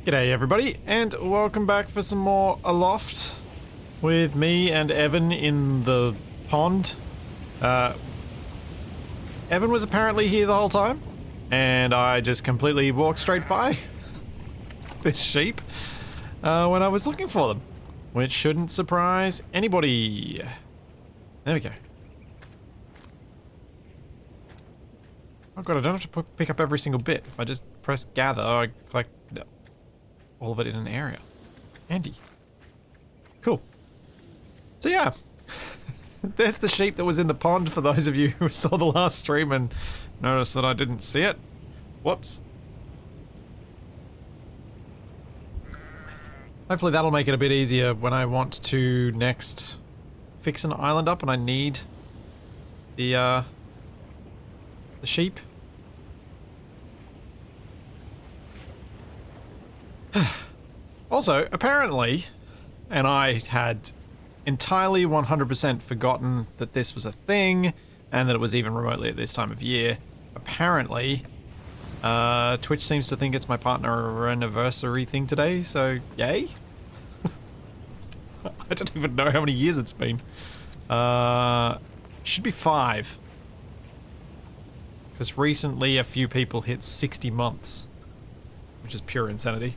G'day everybody, and welcome back for some more Aloft with me and Evan in the pond. Evan was apparently here the whole time, and I just completely walked straight by this sheep when I was looking for them, which shouldn't surprise anybody. There we go. Oh god, I don't have to pick up every single bit. If I just press gather, I collect all of it in an area. Handy. Cool. So yeah, there's the sheep that was in the pond for those of you who saw the last stream and noticed that I didn't see it. Whoops. Hopefully that'll make it a bit easier when I want to next fix an island up and I need the sheep. Also, apparently, and I had entirely 100% forgotten that this was a thing and that it was even remotely at this time of year. Apparently, Twitch seems to think it's my partner anniversary thing today, so yay. I don't even know how many years it's been. Should be 5. Because recently a few people hit 60 months, which is pure insanity.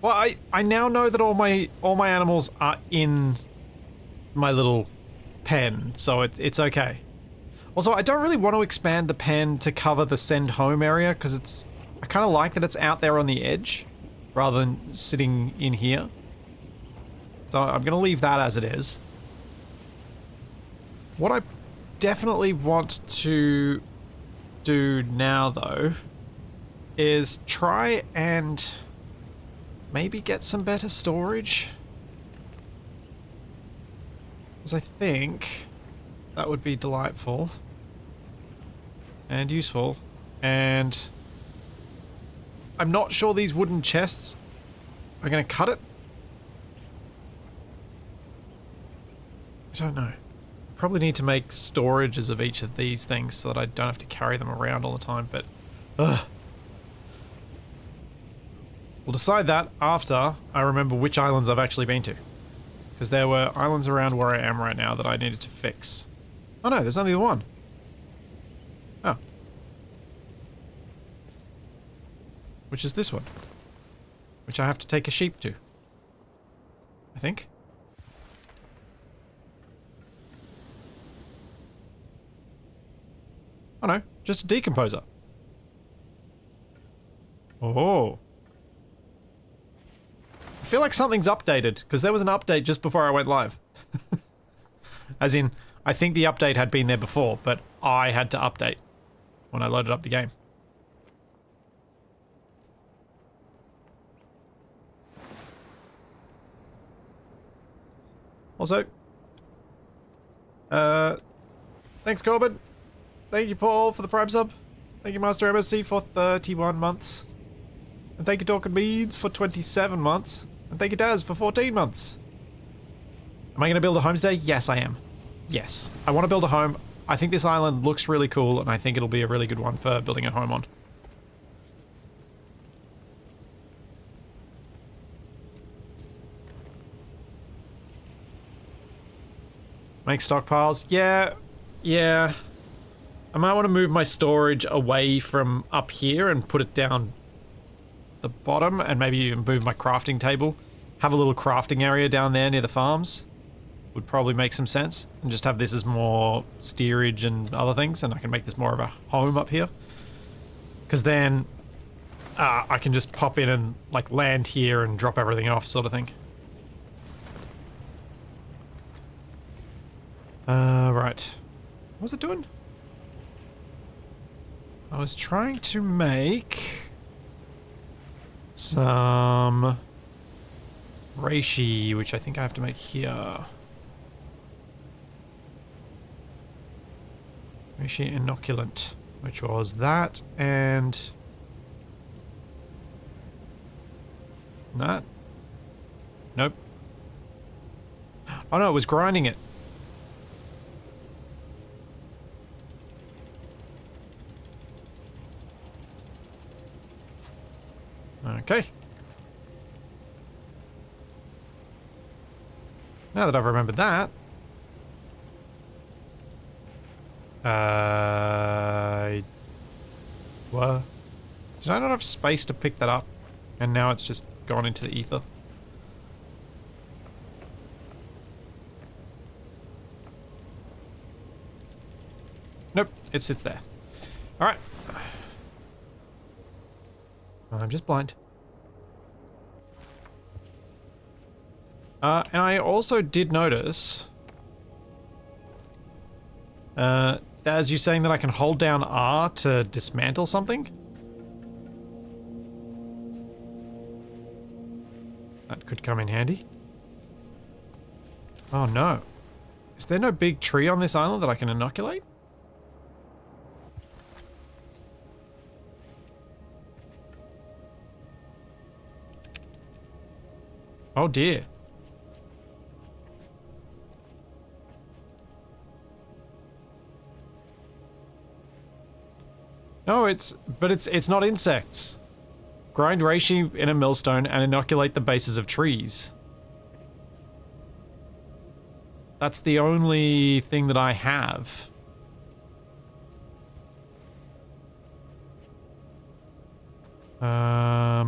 Well, I now know that all my animals are in my little pen, so it's okay. Also, I don't really want to expand the pen to cover the send home area because I kind of like that it's out there on the edge rather than sitting in here. So I'm going to leave that as it is. What I definitely want to do now though is try and maybe get some better storage. Because I think that would be delightful and useful. And I'm not sure these wooden chests are going to cut it. I don't know. Probably need to make storages of each of these things so that I don't have to carry them around all the time, but ugh. We'll decide that after I remember which islands I've actually been to. Because there were islands around where I am right now that I needed to fix. Oh no, there's only the one. Oh. Which is this one. Which I have to take a sheep to. I think. Oh no, just a decomposer. Oh. I feel like something's updated, because there was an update just before I went live. As in, I think the update had been there before, but I had to update when I loaded up the game. Also, thanks Corbin. Thank you Paul for the Prime sub. Thank you Master MSC for 31 months. And thank you Talkin' Beads for 27 months. And thank you Daz for 14 months. Am I going to build a homestay? Yes, I am. Yes. I want to build a home. I think this island looks really cool, and I think it'll be a really good one for building a home on. Make stockpiles? Yeah. I might want to move my storage away from up here and put it down the bottom, and maybe even move my crafting table. Have a little crafting area down there near the farms. Would probably make some sense. And just have this as more steerage and other things, and I can make this more of a home up here. Because then I can just pop in and like land here and drop everything off sort of thing. Right. What was it doing? I was trying to make some reishi, which I think I have to make here. Reishi inoculant, which was that and that. Nope. Oh no, it was grinding it. Okay. Now that I've remembered that. What? Did I not have space to pick that up? And now it's just gone into the ether. Nope, it sits there. Alright. I'm just blind. And I also did notice... Daz, you saying that I can hold down R to dismantle something? That could come in handy. Oh no. Is there no big tree on this island that I can inoculate? Oh dear. No, it's not insects. Grind reishi in a millstone and inoculate the bases of trees. That's the only thing that I have. Huh.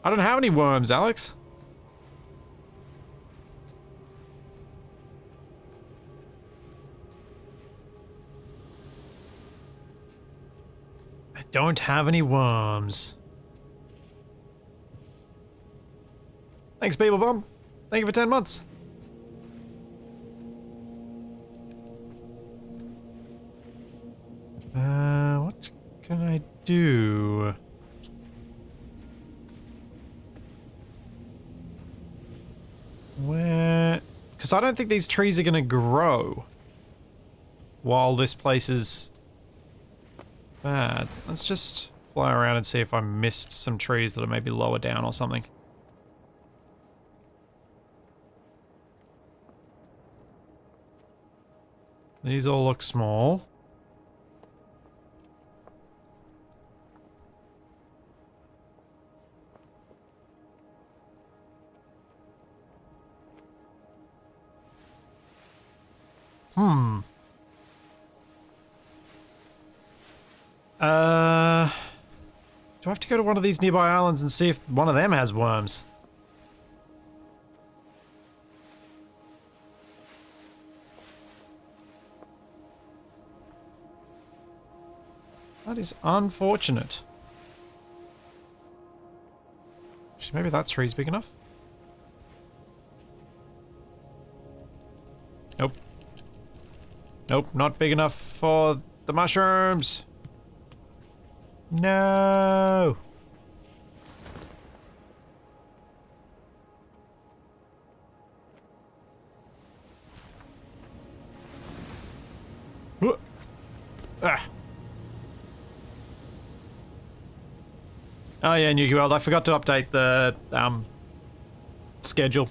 I don't have any worms, Alex. I don't have any worms. Thanks, People Bomb. Thank you for 10 months. What can I do? Where? Because I don't think these trees are going to grow while this place is bad. Let's just fly around and see if I missed some trees that are maybe lower down or something. These all look small. Do I have to go to one of these nearby islands and see if one of them has worms? That is unfortunate. Actually, maybe that tree's big enough. Nope. Nope, not big enough for the mushrooms. No. Ah. Oh yeah, Nuki World, I forgot to update the schedule.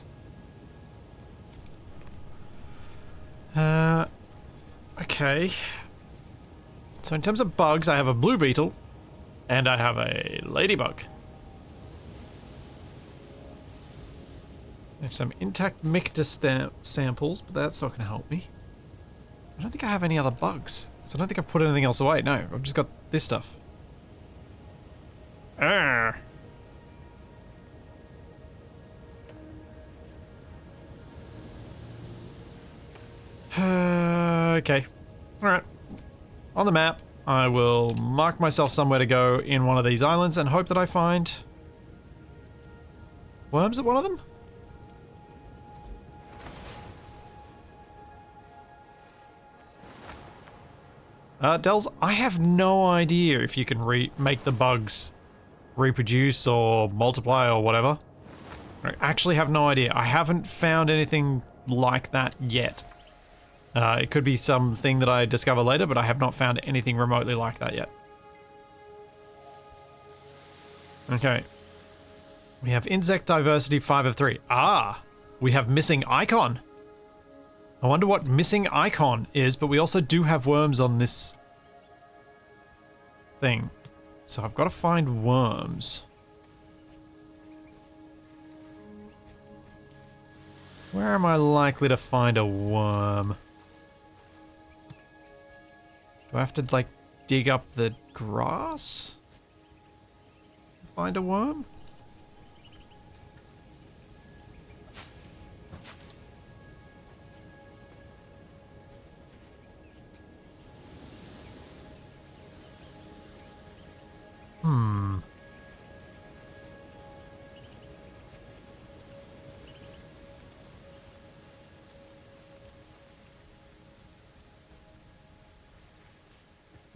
Okay. So in terms of bugs, I have a blue beetle and I have a ladybug. I have some intact Micta samples, but that's not going to help me. I don't think I have any other bugs. So I don't think I've put anything else away. No, I've just got this stuff. Arrgh. Okay. Alright. On the map, I will mark myself somewhere to go in one of these islands and hope that I find worms at one of them? Dells, I have no idea if you can make the bugs reproduce or multiply or whatever. I actually have no idea. I haven't found anything like that yet. It could be something that I discover later, but I have not found anything remotely like that yet. Okay. We have insect diversity 5 of 3. Ah! We have missing icon. I wonder what missing icon is, but we also do have worms on this thing. So I've got to find worms. Where am I likely to find a worm? Do I have to, like, dig up the grass? Find a worm?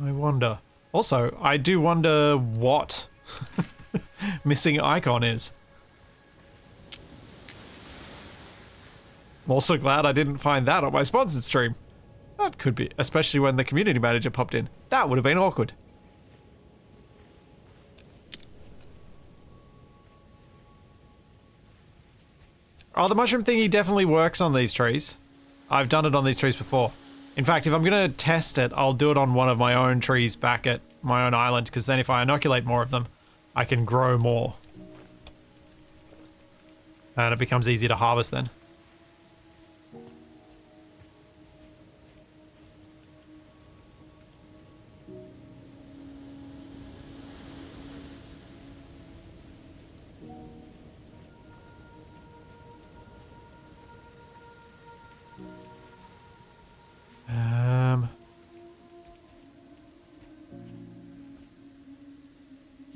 I wonder. Also, I do wonder what missing icon is. I'm also glad I didn't find that on my sponsored stream. That could be, especially when the community manager popped in. That would have been awkward. Oh, the mushroom thingy definitely works on these trees. I've done it on these trees before. In fact, if I'm going to test it, I'll do it on one of my own trees back at my own island, because then if I inoculate more of them, I can grow more. And it becomes easier to harvest then.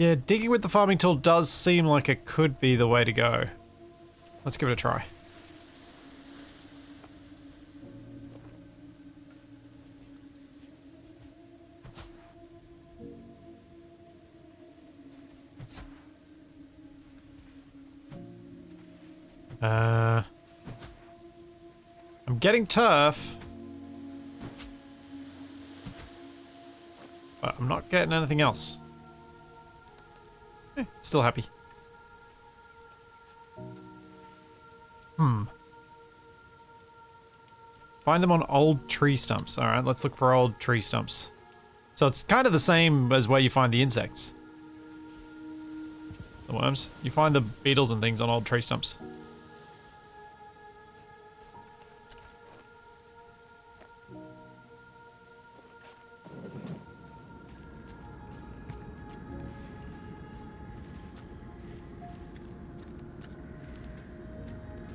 Yeah, digging with the farming tool does seem like it could be the way to go. Let's give it a try. I'm getting turf. But I'm not getting anything else. Still happy. Find them on old tree stumps. Alright, let's look for old tree stumps. So it's kind of the same as where you find the insects. The worms. You find the beetles and things on old tree stumps.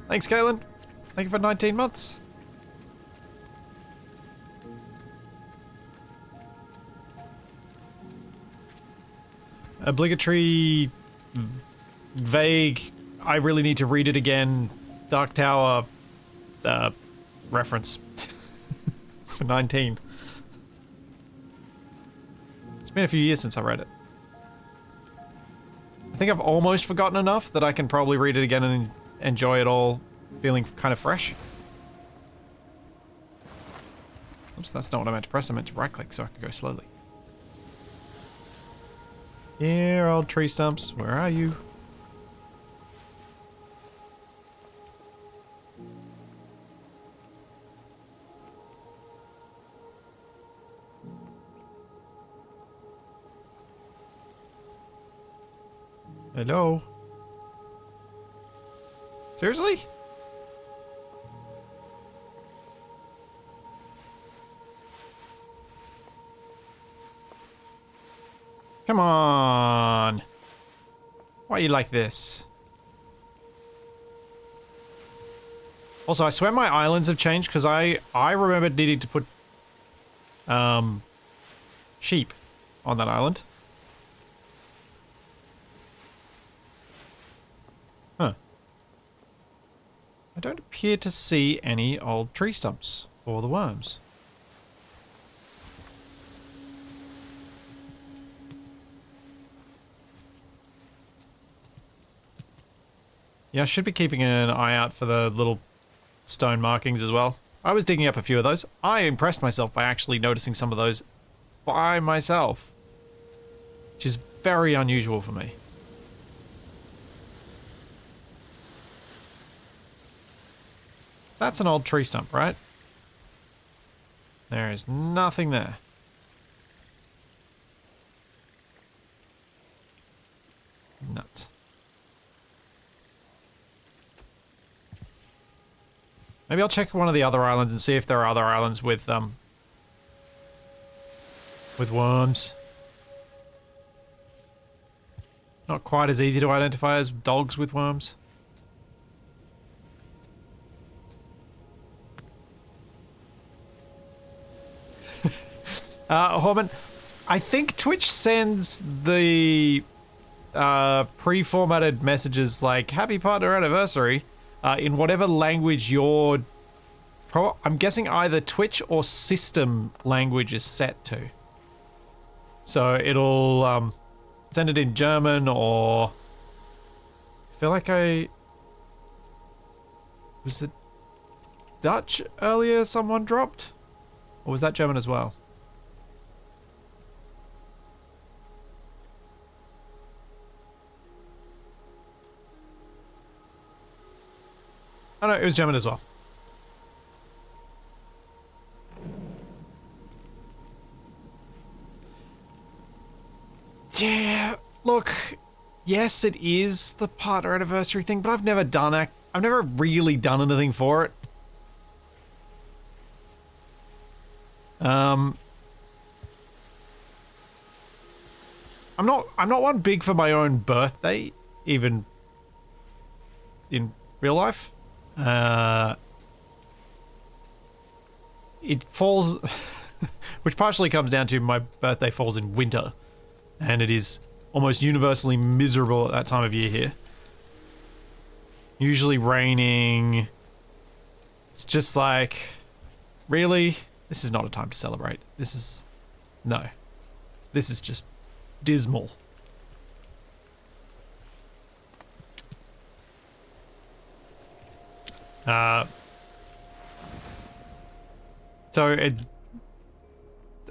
Thanks, Kaylin. Thank you for 19 months. Obligatory, vague, I really need to read it again, Dark Tower reference for 19. It's been a few years since I read it. I think I've almost forgotten enough that I can probably read it again and enjoy it all feeling kind of fresh. Oops, that's not what I meant to press. I meant to right click so I could go slowly. Here, old tree stumps. Where are you? Hello? Seriously? Come on. Why are you like this? Also, I swear my islands have changed because I remembered needing to put sheep on that island. Huh. I don't appear to see any old tree stumps for the worms. Yeah, I should be keeping an eye out for the little stone markings as well. I was digging up a few of those. I impressed myself by actually noticing some of those by myself, which is very unusual for me. That's an old tree stump, right? There is nothing there. Nuts. Maybe I'll check one of the other islands and see if there are other islands with worms. Not quite as easy to identify as dogs with worms. Horman, I think Twitch sends the pre-formatted messages like "Happy Partner Anniversary" in whatever language your I'm guessing either Twitch or system language is set to. So it'll send it in German, or I feel like was it Dutch earlier someone dropped? Or was that German as well? Oh no, it was German as well. Yeah, look, yes, it is the partner anniversary thing, but I've never really done anything for it. I'm not one big for my own birthday, even in real life. It falls, which partially comes down to my birthday falls in winter, and it is almost universally miserable at that time of year here. Usually raining. It's just like, really? This is not a time to celebrate. No. This is just dismal. So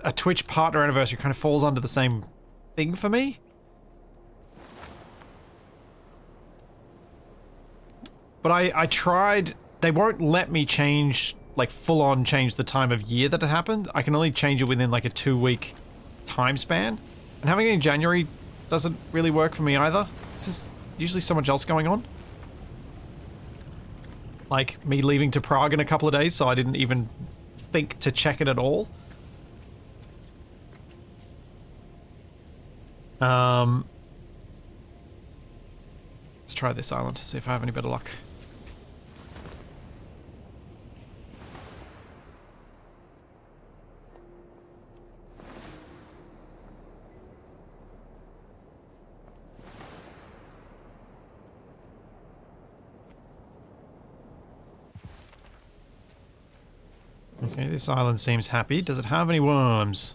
a Twitch partner anniversary kind of falls under the same thing for me. But I tried, they won't let me change, like full on change the time of year that it happened. I can only change it within like a 2-week time span. And having it in January doesn't really work for me either. There's usually so much else going on. Like me leaving to Prague in a couple of days, so I didn't even think to check it at all. Let's try this island to see if I have any better luck. Okay, this island seems happy. Does it have any worms?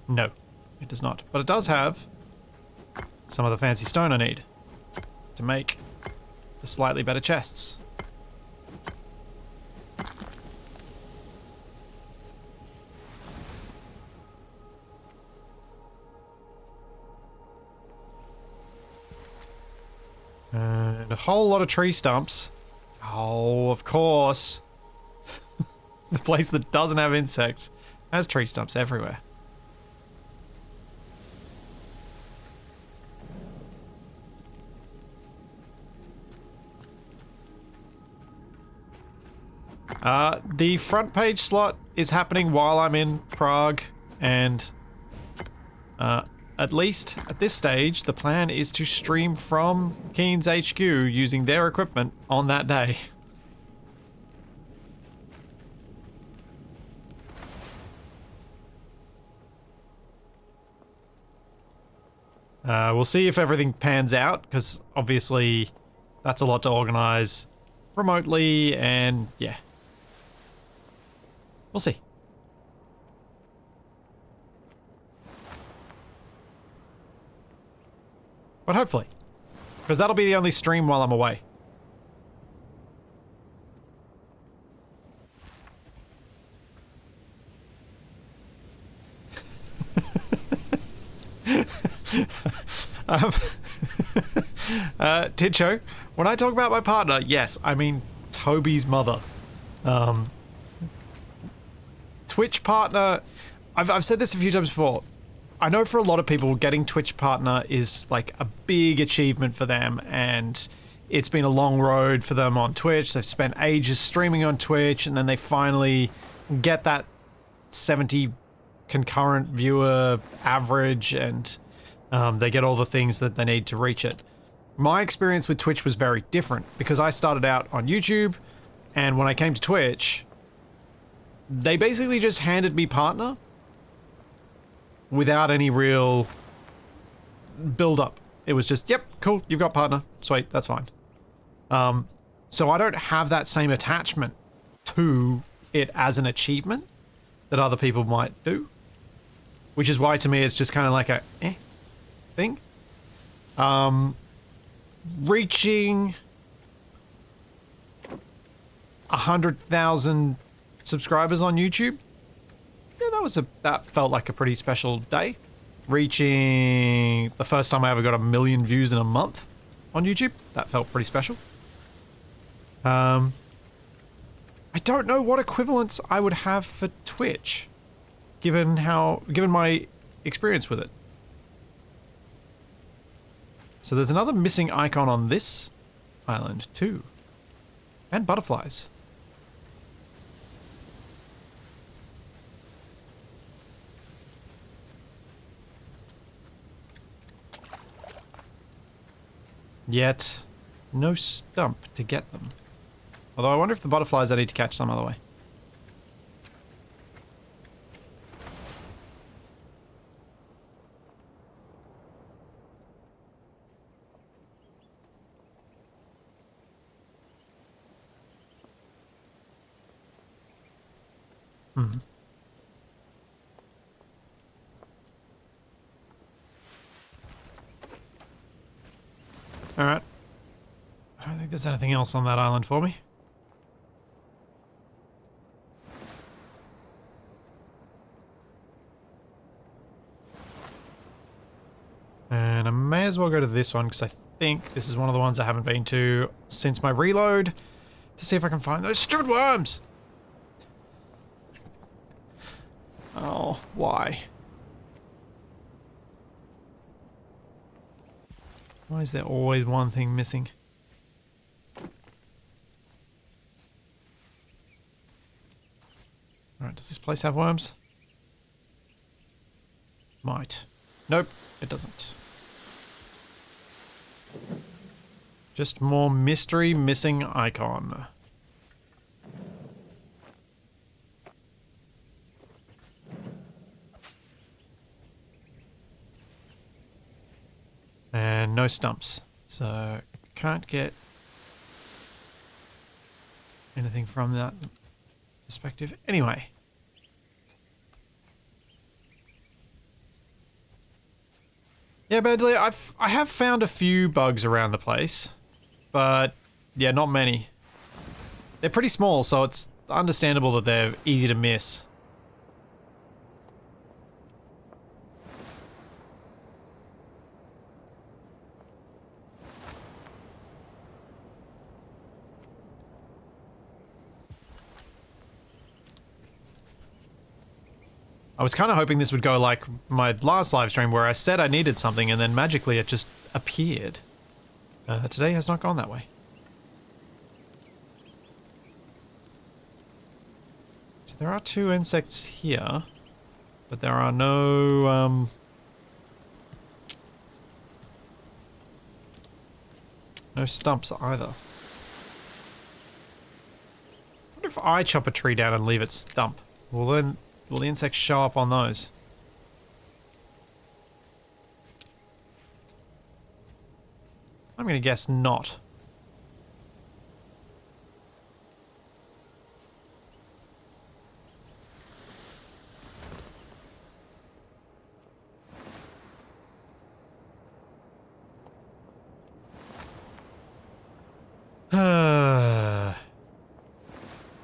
No, it does not. But it does have some of the fancy stone I need to make the slightly better chests. And a whole lot of tree stumps. Oh, of course. The place that doesn't have insects has tree stumps everywhere. The front page slot is happening while I'm in Prague, and at least at this stage, the plan is to stream from Keen's HQ using their equipment on that day. We'll see if everything pans out, because obviously that's a lot to organize remotely, and yeah. We'll see. But hopefully. Because that'll be the only stream while I'm away. Ticho, when I talk about my partner, yes, I mean Toby's mother. Twitch partner, I've said this a few times before. I know for a lot of people, getting Twitch partner is like a big achievement for them, and it's been a long road for them on Twitch. They've spent ages streaming on Twitch, and then they finally get that 70 concurrent viewer average, and they get all the things that they need to reach it. My experience with Twitch was very different because I started out on YouTube, and when I came to Twitch, they basically just handed me partner without any real build up. It was just, yep, cool, you've got partner. Sweet, that's fine. So I don't have that same attachment to it as an achievement that other people might do. Which is why to me it's just kind of like a thing. Reaching 100,000 subscribers on YouTube. Yeah, that felt like a pretty special day. Reaching the first time I ever got 1 million views in a month on YouTube. That felt pretty special. I don't know what equivalents I would have for Twitch, given my experience with it. So there's another missing icon on this island too. And butterflies. Yet, no stump to get them. Although I wonder if the butterflies I need to catch some other way. Hmm. Alright. I don't think there's anything else on that island for me. And I may as well go to this one because I think this is one of the ones I haven't been to since my reload to see if I can find those stupid worms. Oh, why? Why is there always one thing missing? Alright, does this place have worms? Might. Nope, it doesn't. Just more mystery missing icon. And no stumps. So, can't get anything from that perspective. Anyway. Yeah, Bentley, I have found a few bugs around the place. But, yeah, not many. They're pretty small, so it's understandable that they're easy to miss. I was kind of hoping this would go like my last live stream where I said I needed something and then magically it just appeared. Today has not gone that way. So there are 2 insects here, but there are no, no stumps either. I wonder if I chop a tree down and leave it stump. Well then, will the insects show up on those? I'm gonna guess not.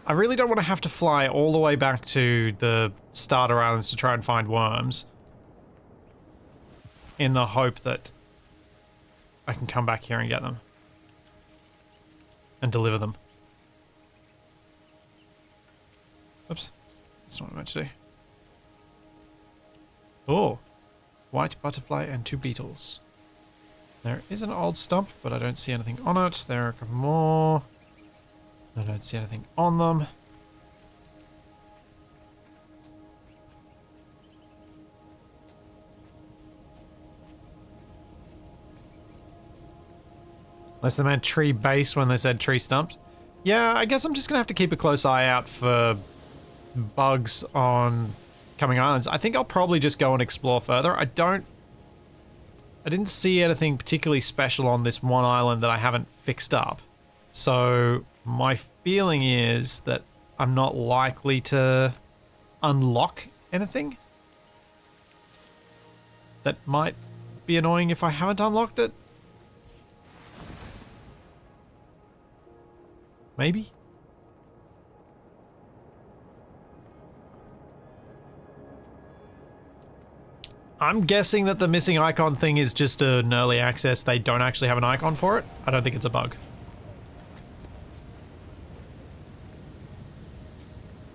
I really don't want to have to fly all the way back to the starter islands to try and find worms. In the hope that I can come back here and get them. And deliver them. Oops. That's not what I meant to do. Oh. White butterfly and 2 beetles. There is an old stump, but I don't see anything on it. There are a couple more. I don't see anything on them. Unless they meant tree base when they said tree stumps. Yeah, I guess I'm just gonna have to keep a close eye out for bugs on coming islands. I think I'll probably just go and explore further. I didn't see anything particularly special on this one island that I haven't fixed up. So my feeling is that I'm not likely to unlock anything that might be annoying if I haven't unlocked it. Maybe? I'm guessing that the missing icon thing is just an early access. They don't actually have an icon for it. I don't think it's a bug.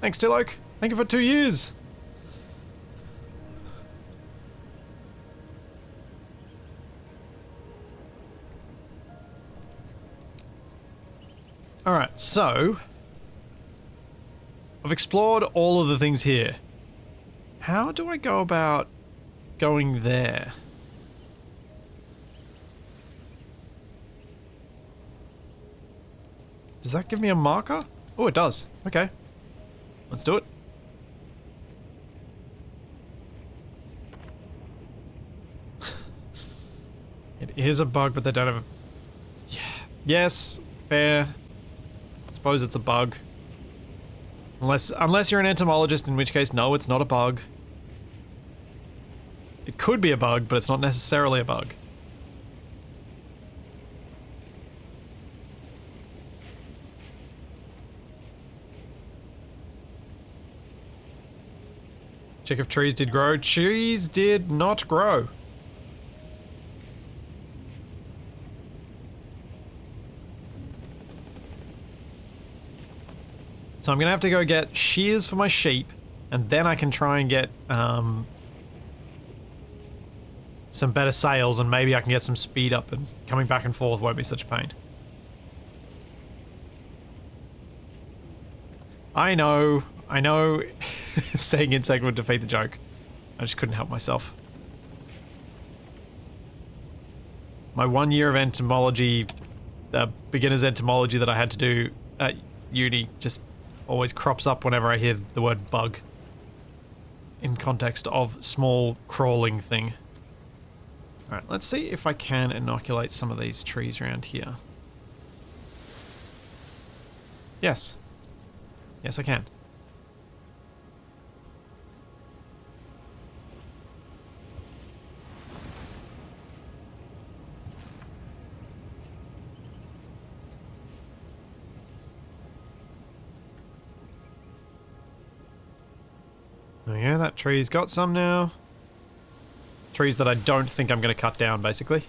Thanks, Tilloak. Thank you for 2 years. Alright, so I've explored all of the things here. How do I go about going there? Does that give me a marker? Oh, it does. Okay. Let's do it. It is a bug, but they don't have a... Yeah. Yes, fair. Suppose it's a bug. Unless you're an entomologist, in which case, no, it's not a bug. It could be a bug, but it's not necessarily a bug. Check if trees did grow. Trees did not grow. So I'm gonna have to go get shears for my sheep, and then I can try and get some better sails, and maybe I can get some speed up, and coming back and forth won't be such a pain. I know, saying insect would defeat the joke. I just couldn't help myself. My 1 year of entomology, beginner's entomology that I had to do at uni just always crops up whenever I hear the word bug in context of small crawling thing. Alright, let's see if I can inoculate some of these trees around here. Yes. Yes, I can. Oh yeah, that tree's got some now. Trees that I don't think I'm going to cut down, basically.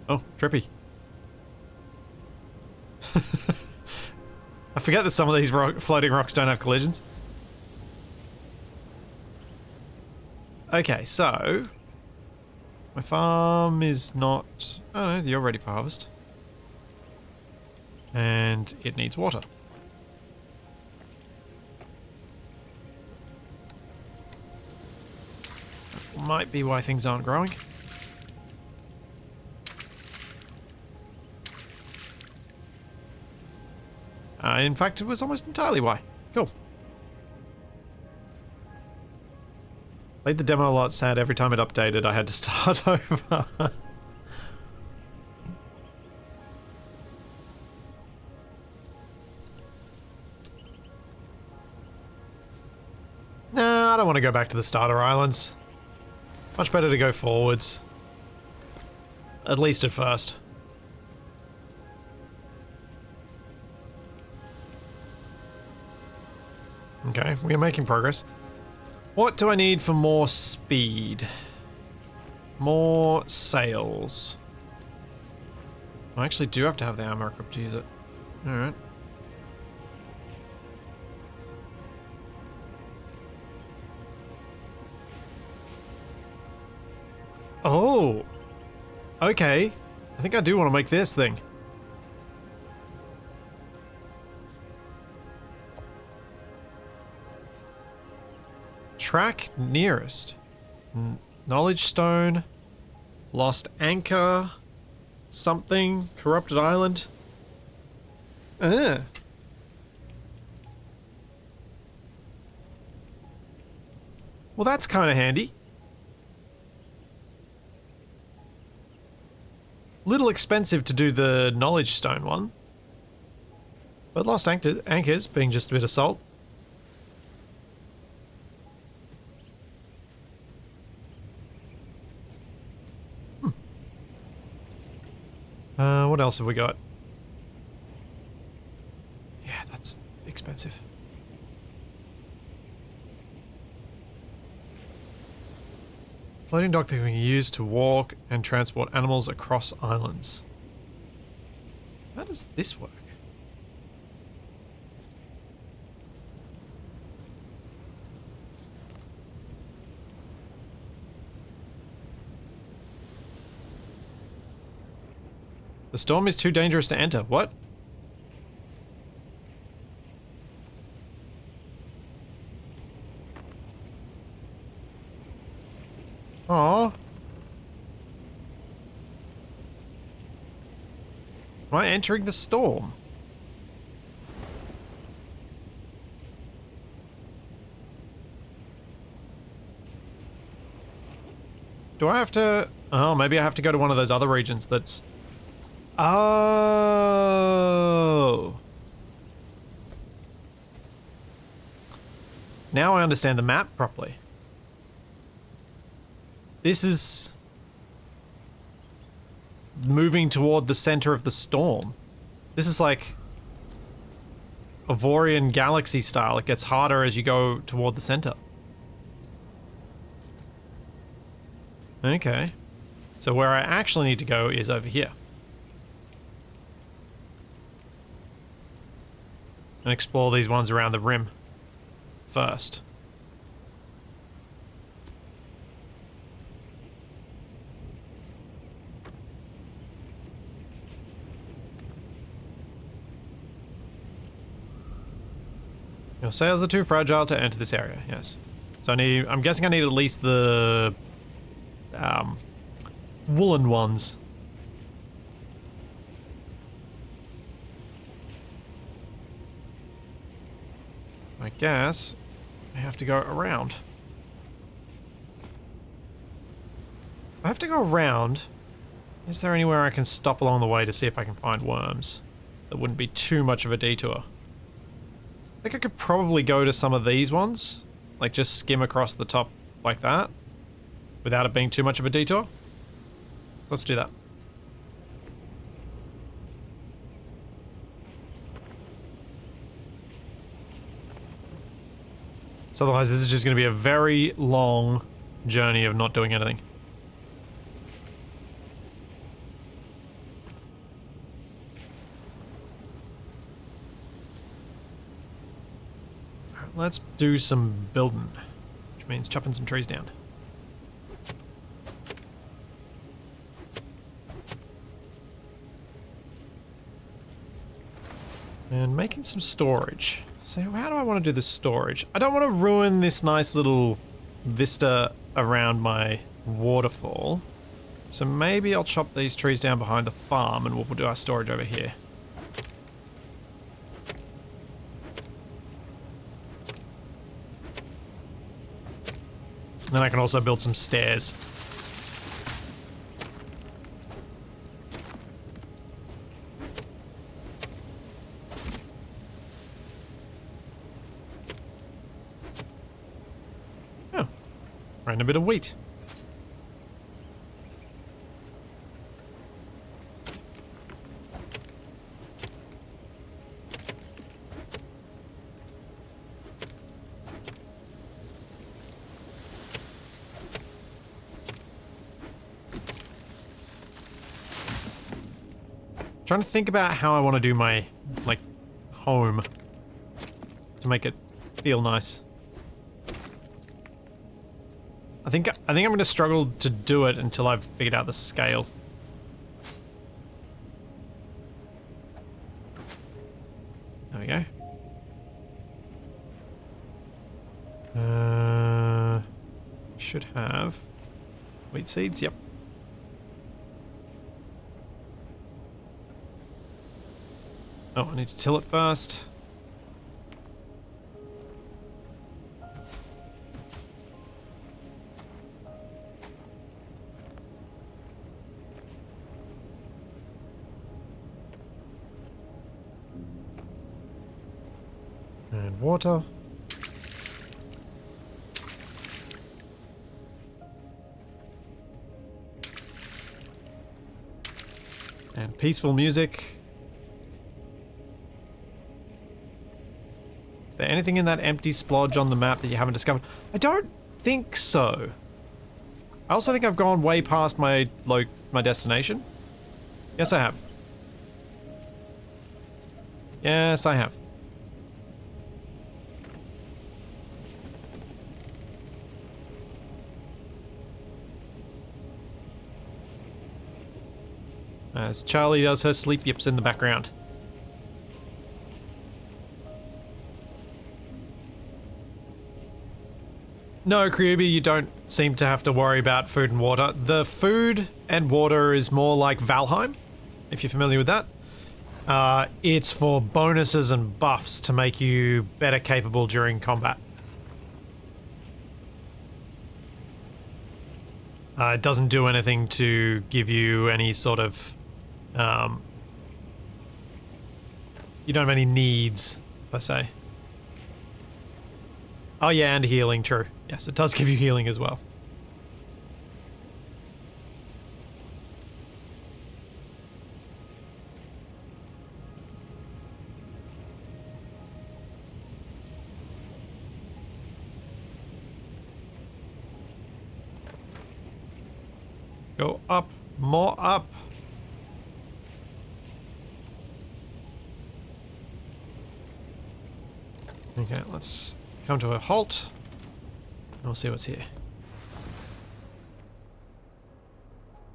Oh, trippy. I forget that some of these floating rocks don't have collisions. Okay, so... my farm is not... oh no, you're ready for harvest. And it needs water. That might be why things aren't growing. In fact, it was almost entirely why. Cool. Played the demo a lot, sad every time it updated I had to start over. Nah, I don't want to go back to the starter islands. Much better to go forwards. At least at first. Okay, we are making progress. What do I need for more speed? More sails. I actually do have to have the armor equipped to use it. Alright. Oh! Okay. I think I do want to make this thing. Track nearest. Knowledge stone. Lost anchor. Something. Corrupted island. Well, that's kind of handy. Little expensive to do the knowledge stone one. But lost anchors being just a bit of salt. What else have we got? Yeah, that's expensive. Floating dock that we can use to walk and transport animals across islands. How does this work? The storm is too dangerous to enter. What? Aww. Am I entering the storm? Do I have to... Oh, maybe I have to go to one of those other regions that's... Oh. Now I understand the map properly. This is moving toward the center of the storm. This is like Avorian Galaxy style. It gets harder as you go toward the center. Okay. So where I actually need to go is over here. And explore these ones around the rim first. Your sails are too fragile to enter this area, yes. So I'm guessing I need at least the woolen ones. I guess I have to go around. I have to go around. Is there anywhere I can stop along the way to see if I can find worms? That wouldn't be too much of a detour. I think I could probably go to some of these ones. Like just skim across the top like that. Without it being too much of a detour. Let's do that. So otherwise this is just going to be a very long journey of not doing anything. Let's do some building, which means chopping some trees down. And making some storage. So how do I want to do the storage? I don't want to ruin this nice little vista around my waterfall. So maybe I'll chop these trees down behind the farm and we'll do our storage over here. And then I can also build some stairs. Oh, and a bit of wheat. Trying to think about how I want to do my, like, home to make it feel nice. I think I'm going to struggle to do it until I've figured out the scale. There we go. Should have wheat seeds. Yep. Oh, I need to till it first. And water. And peaceful music. Is there anything in that empty splodge on the map that you haven't discovered? I don't think so. I also think I've gone way past my destination. Yes, I have. Yes, I have. As Charlie does her sleep yips in the background. No, Kryubi, you don't seem to have to worry about food and water. The food and water is more like Valheim, if you're familiar with that. It's for bonuses and buffs to make you better capable during combat. It doesn't do anything to give you any sort of... you don't have any needs, per se. Oh yeah, and healing, true. Yes, it does give you healing as well. Go up, more up. Okay, let's come to a halt. We'll see what's here.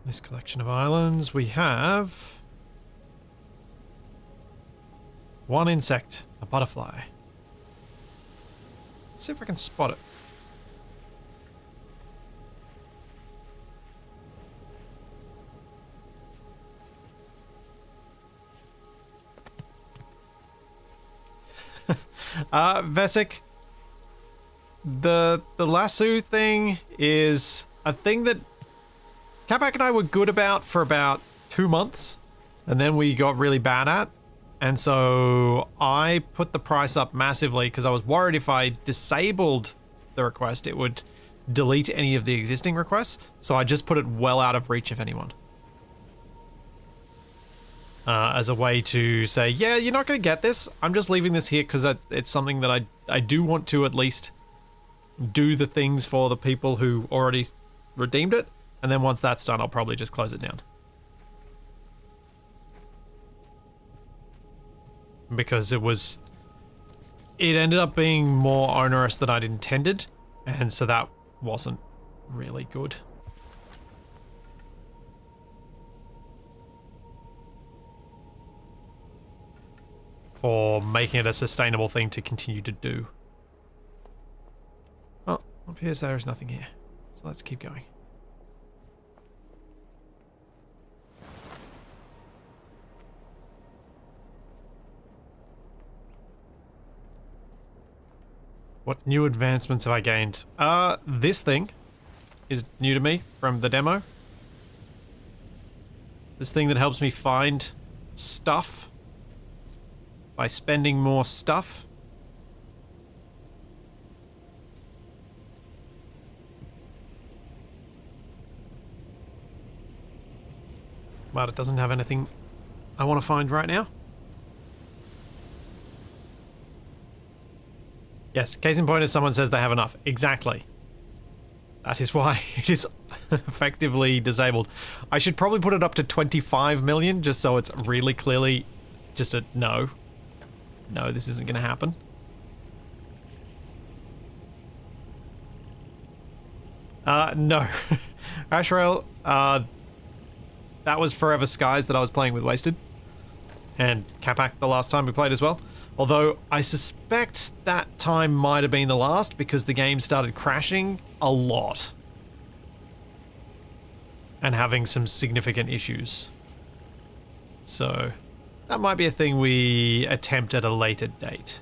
This collection of islands, we have one insect, a butterfly. Let's see if I can spot it. Vesic, the lasso thing is a thing that Capac and I were good about for about 2 months, and then we got really bad at, and so I put the price up massively because I was worried if I disabled the request it would delete any of the existing requests, so I just put it well out of reach of anyone. As a way to say, yeah, you're not going to get this. I'm just leaving this here because it's something that I do want to at least do the things for the people who already redeemed it. And then once that's done, I'll probably just close it down. Because it ended up being more onerous than I'd intended. And so that wasn't really good. For making it a sustainable thing to continue to do. Well, it appears there is nothing here. So let's keep going. What new advancements have I gained? This thing is new to me from the demo. This thing that helps me find stuff by spending more stuff. But it doesn't have anything I want to find right now. Yes, case in point is someone says they have enough. Exactly. That is why it is effectively disabled. I should probably put it up to 25 million just so it's really clearly just a no. No, this isn't going to happen. No. Ashrail, that was Forever Skies that I was playing with Wasted. And Capac the last time we played as well. Although, I suspect that time might have been the last because the game started crashing a lot. And having some significant issues. So, that might be a thing we attempt at a later date.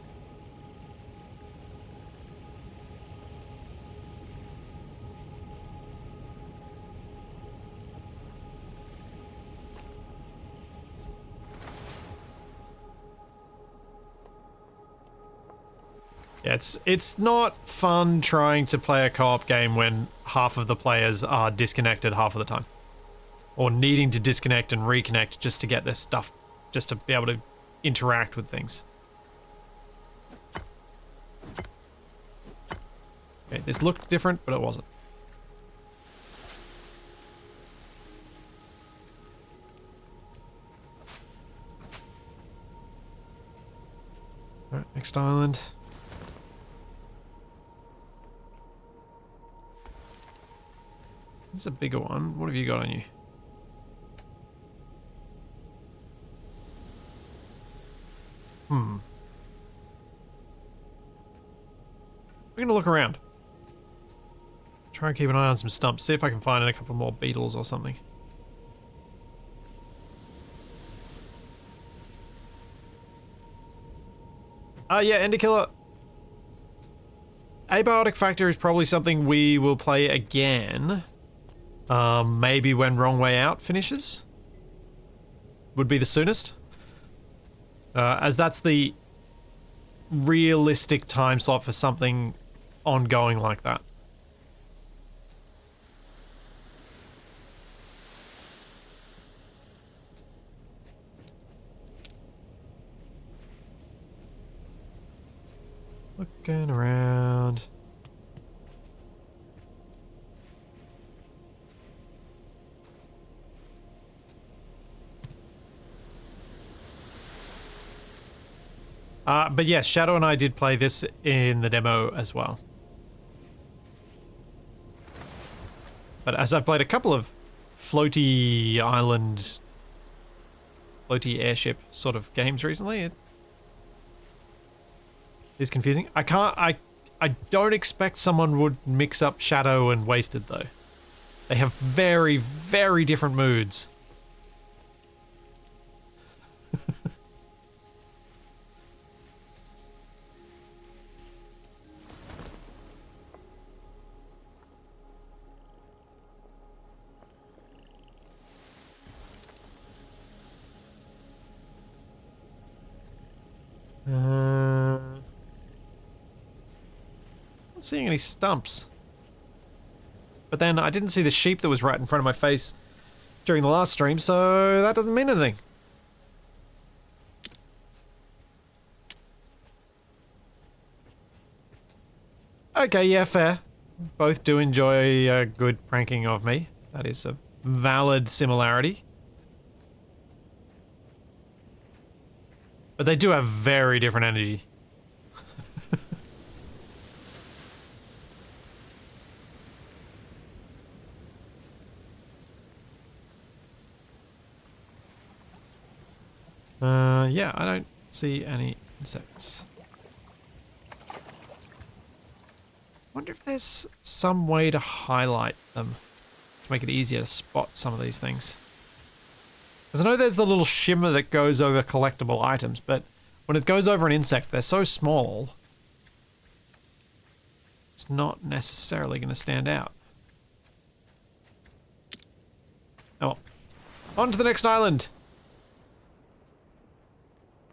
Yeah, it's not fun trying to play a co-op game when half of the players are disconnected half of the time. Or needing to disconnect and reconnect just to get their stuff, just to be able to interact with things. Okay, this looked different, but it wasn't. Alright, next island. This is a bigger one. What have you got on you? I'm gonna look around. Try and keep an eye on some stumps. See if I can find a couple more beetles or something. Yeah, Ender Killer. Abiotic Factor is probably something we will play again. Maybe when Wrong Way Out finishes. Would be the soonest. As that's the realistic time slot for something ongoing like that. Looking around. But yes, Shadow and I did play this in the demo as well. But as I've played a couple of floaty island, floaty airship sort of games recently, it is confusing. I don't expect someone would mix up Shadow and Wasted though. They have very, very different moods. Not seeing any stumps. But then I didn't see the sheep that was right in front of my face during the last stream, so that doesn't mean anything. Okay, yeah, fair. Both do enjoy a good pranking of me. That is a valid similarity. But they do have very different energy. Yeah, I don't see any insects. Wonder if there's some way to highlight them to make it easier to spot some of these things. Because I know there's the little shimmer that goes over collectible items, but when it goes over an insect, they're so small, it's not necessarily going to stand out. Oh well. On to the next island!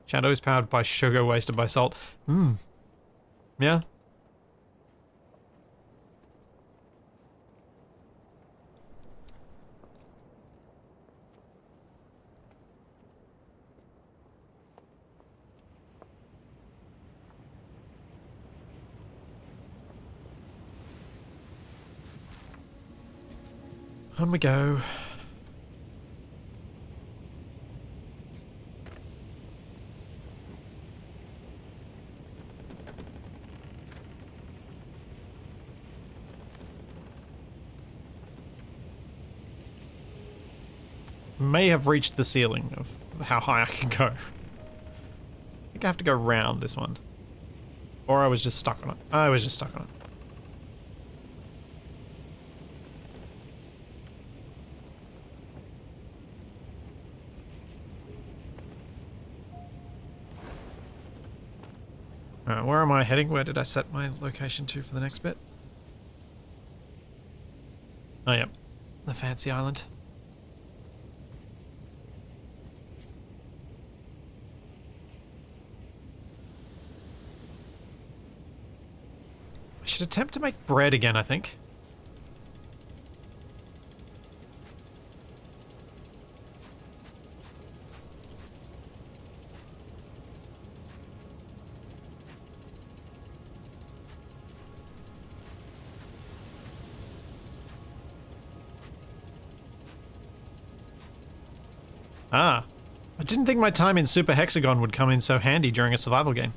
Shadow is powered by sugar, wasted by salt. Yeah. On we go. May have reached the ceiling of how high I can go. I think I have to go round this one. Or I was just stuck on it. I was just stuck on it. Alright, where am I heading? Where did I set my location to for the next bit? Oh, yep. The fancy island. I should attempt to make bread again, I think. Ah, I didn't think my time in Super Hexagon would come in so handy during a survival game.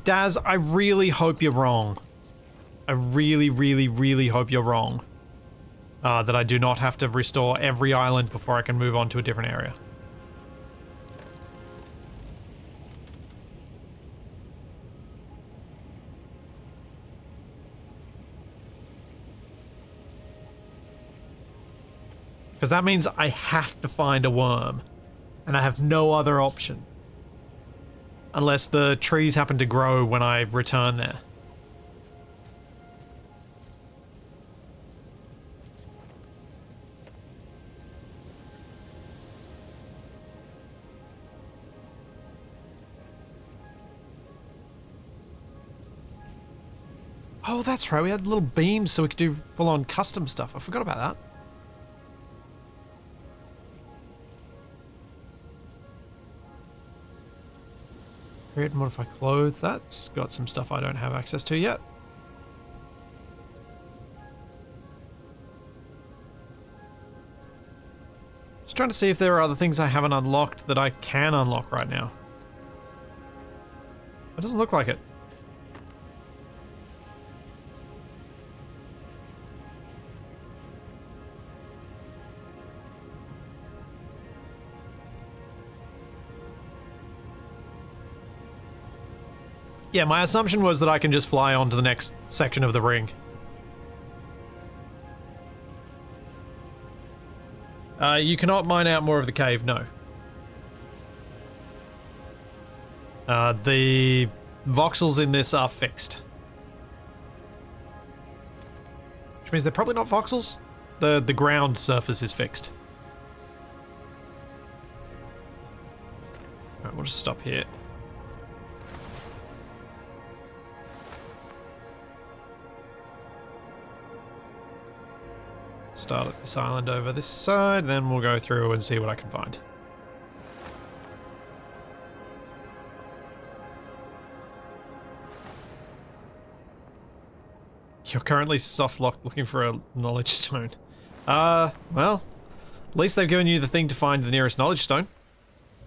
Daz, I really hope you're wrong. I really, really, really hope you're wrong. That I do not have to restore every island before I can move on to a different area. Because that means I have to find a worm. And I have no other option. Unless the trees happen to grow when I return there. Oh, that's right. We had little beams so we could do full-on custom stuff. I forgot about that. Create and modify clothes. That's got some stuff I don't have access to yet. Just trying to see if there are other things I haven't unlocked that I can unlock right now. It doesn't look like it. Yeah, my assumption was that I can just fly on to the next section of the ring. You cannot mine out more of the cave, no. The voxels in this are fixed. Which means they're probably not voxels. The ground surface is fixed. Alright, we'll just stop here. Start at this island over this side, then we'll go through and see what I can find. You're currently soft-locked looking for a knowledge stone. Well, at least they've given you the thing to find the nearest knowledge stone.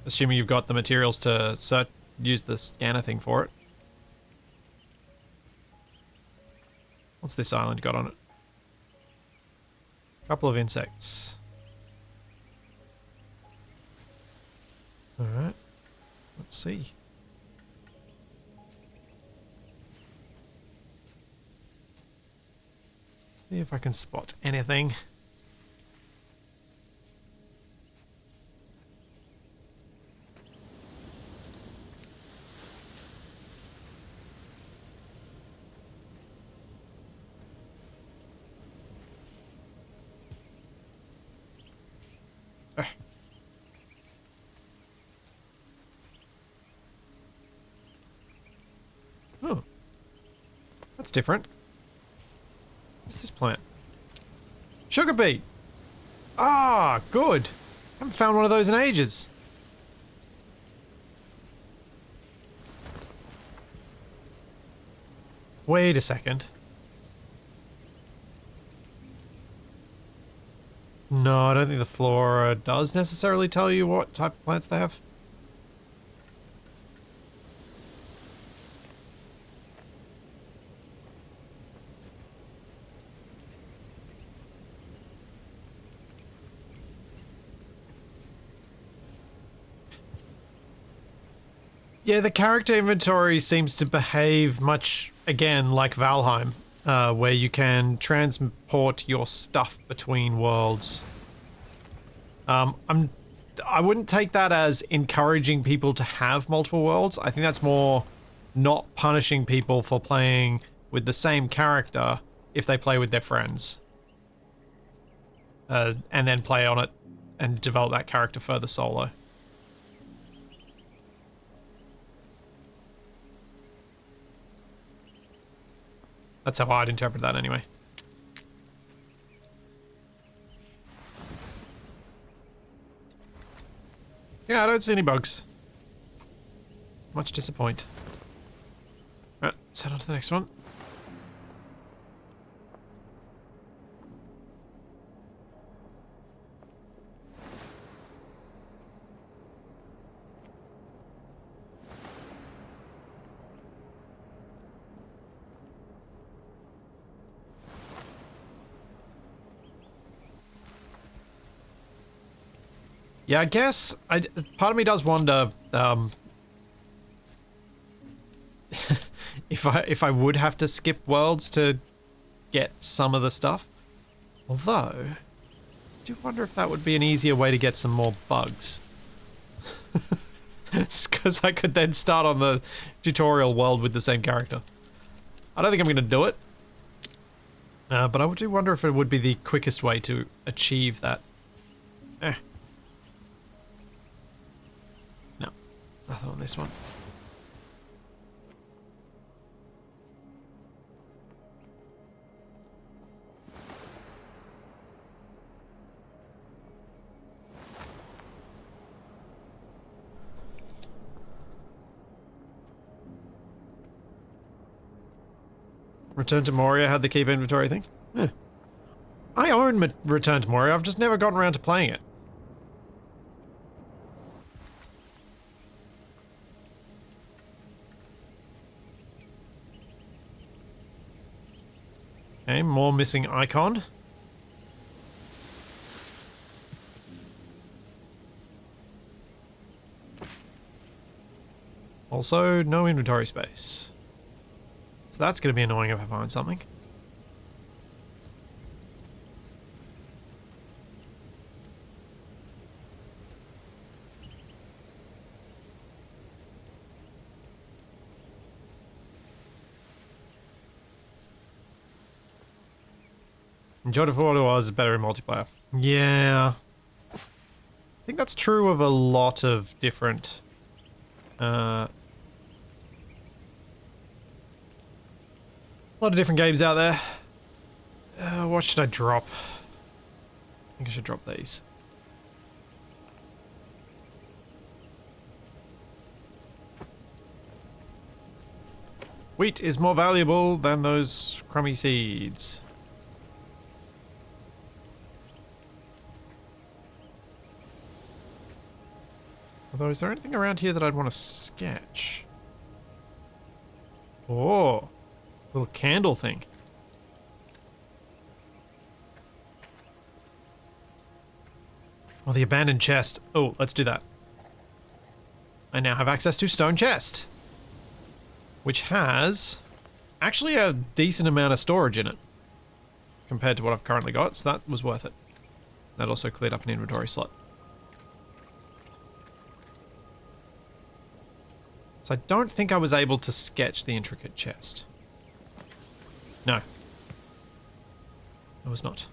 Assuming you've got the materials to use the scanner thing for it. What's this island got on it? Couple of insects. Alright. Let's see. See if I can spot anything. Oh. That's different. What's this plant? Sugar beet! Ah, good! Haven't found one of those in ages. Wait a second. No, I don't think the flora does necessarily tell you what type of plants they have. Yeah, the character inventory seems to behave much, again, like Valheim, where you can transport your stuff between worlds. I wouldn't take that as encouraging people to have multiple worlds. I think that's more not punishing people for playing with the same character if they play with their friends. And then play on it and develop that character further solo. That's how I'd interpret that anyway. Yeah, I don't see any bugs. Much disappoint. Right, let's head on to the next one. Yeah, I guess part of me does wonder if I would have to skip worlds to get some of the stuff. Although, I do wonder if that would be an easier way to get some more bugs. Because I could then start on the tutorial world with the same character. I don't think I'm going to do it. But I do wonder if it would be the quickest way to achieve that. Nothing on this one. Return to Moria had the keep inventory thing? Yeah. I own Return to Moria, I've just never gotten around to playing it. Okay, more missing icon. Also, no inventory space. So that's going to be annoying if I find something. Enjoyed it for what it was, better in multiplayer. Yeah. I think that's true of a lot of different... a lot of different games out there. What should I drop? I think I should drop these. Wheat is more valuable than those crummy seeds. Although, is there anything around here that I'd want to sketch? Oh, little candle thing. Oh, the abandoned chest. Oh, let's do that. I now have access to stone chest, which has actually a decent amount of storage in it compared to what I've currently got, so that was worth it. That also cleared up an inventory slot. So I don't think I was able to sketch the intricate chest. No. I was not.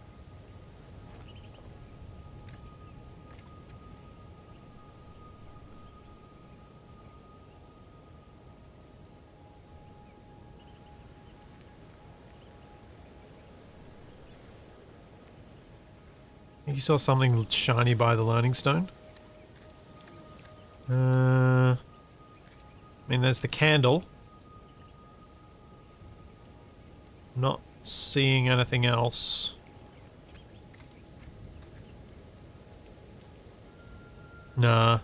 I think you saw something shiny by the learning stone. I mean, there's the candle. Not seeing anything else. Nah.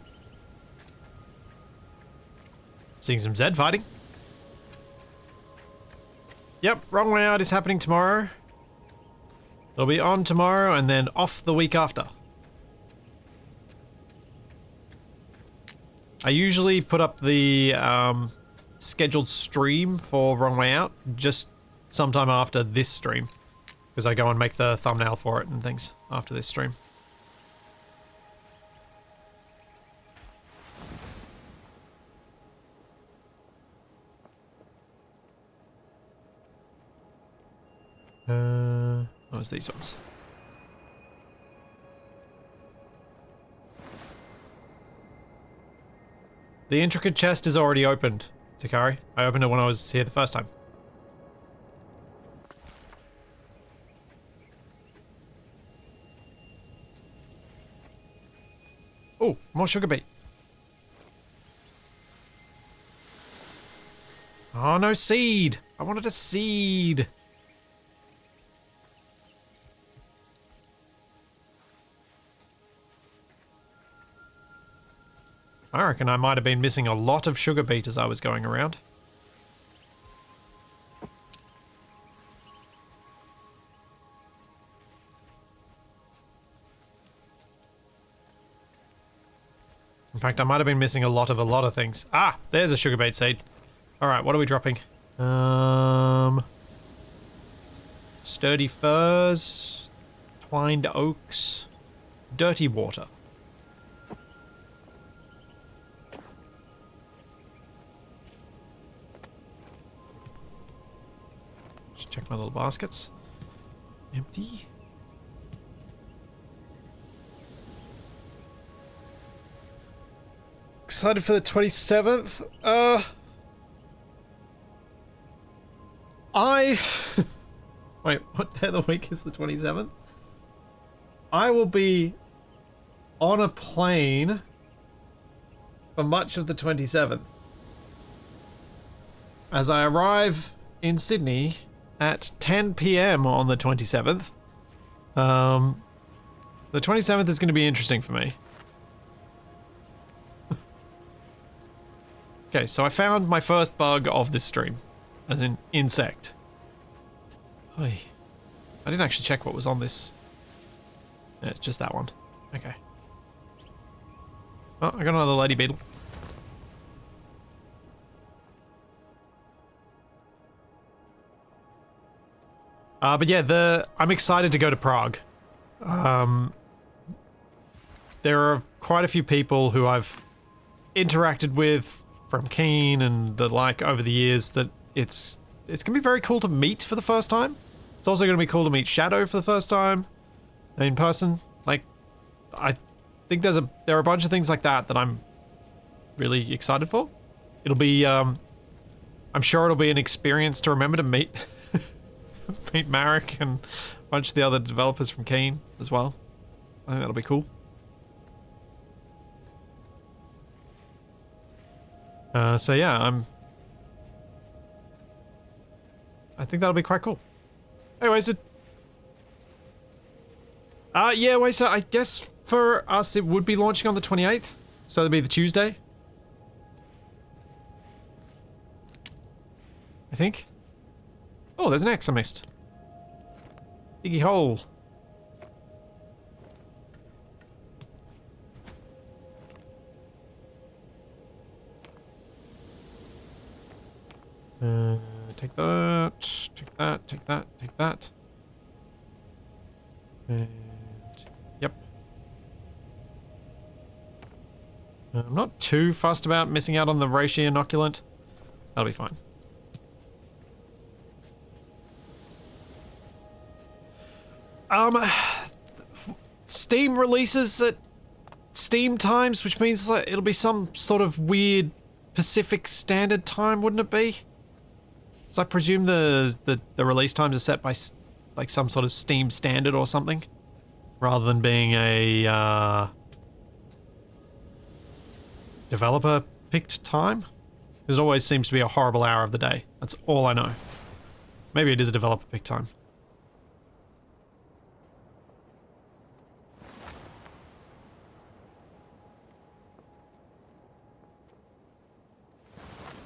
Seeing some Zed fighting. Yep, Wrong Way Out is happening tomorrow. It'll be on tomorrow and then off the week after. I usually put up the scheduled stream for Wrong Way Out just sometime after this stream, because I go and make the thumbnail for it and things after this stream. What was these ones? The intricate chest is already opened, Takari. I opened it when I was here the first time. Oh, more sugar beet. Oh, no seed. I wanted a seed. I reckon I might have been missing a lot of sugar beet as I was going around. In fact, I might have been missing a lot of things. Ah, there's a sugar beet seed. Alright, what are we dropping? Sturdy firs, twined oaks, dirty water. Just check my little baskets. Empty. Excited for the 27th? Wait, what day of the week is the 27th? I will be on a plane for much of the 27th. As I arrive in Sydney at 10 PM on the 27th. The 27th is going to be interesting for me. Okay, so I found my first bug of this stream. As in, insect. Oy. I didn't actually check what was on this. Yeah, it's just that one. Okay. Oh, I got another lady beetle. But yeah, I'm excited to go to Prague. There are quite a few people who I've interacted with from Keen and the like over the years that it's gonna be very cool to meet for the first time. It's also gonna be cool to meet Shadow for the first time in person. Like, I think there are a bunch of things like that that I'm really excited for. It'll be I'm sure it'll be an experience to remember to meet meet Marek and a bunch of the other developers from Keen as well. I think that'll be cool. So yeah, I think that'll be quite cool. Hey, Wasted. Yeah, Wasted, I guess for us it would be launching on the 28th. So it'll be the Tuesday. I think. Oh, there's an X I missed. Diggy hole. Take that, take that, take that, take that. And yep. I'm not too fussed about missing out on the reishi inoculant. That'll be fine. Steam releases at Steam times, which means like it'll be some sort of weird Pacific Standard Time, wouldn't it be? So I presume the release times are set by like some sort of Steam standard or something, rather than being a developer picked time. Because it always seems to be a horrible hour of the day. That's all I know. Maybe it is a developer big time.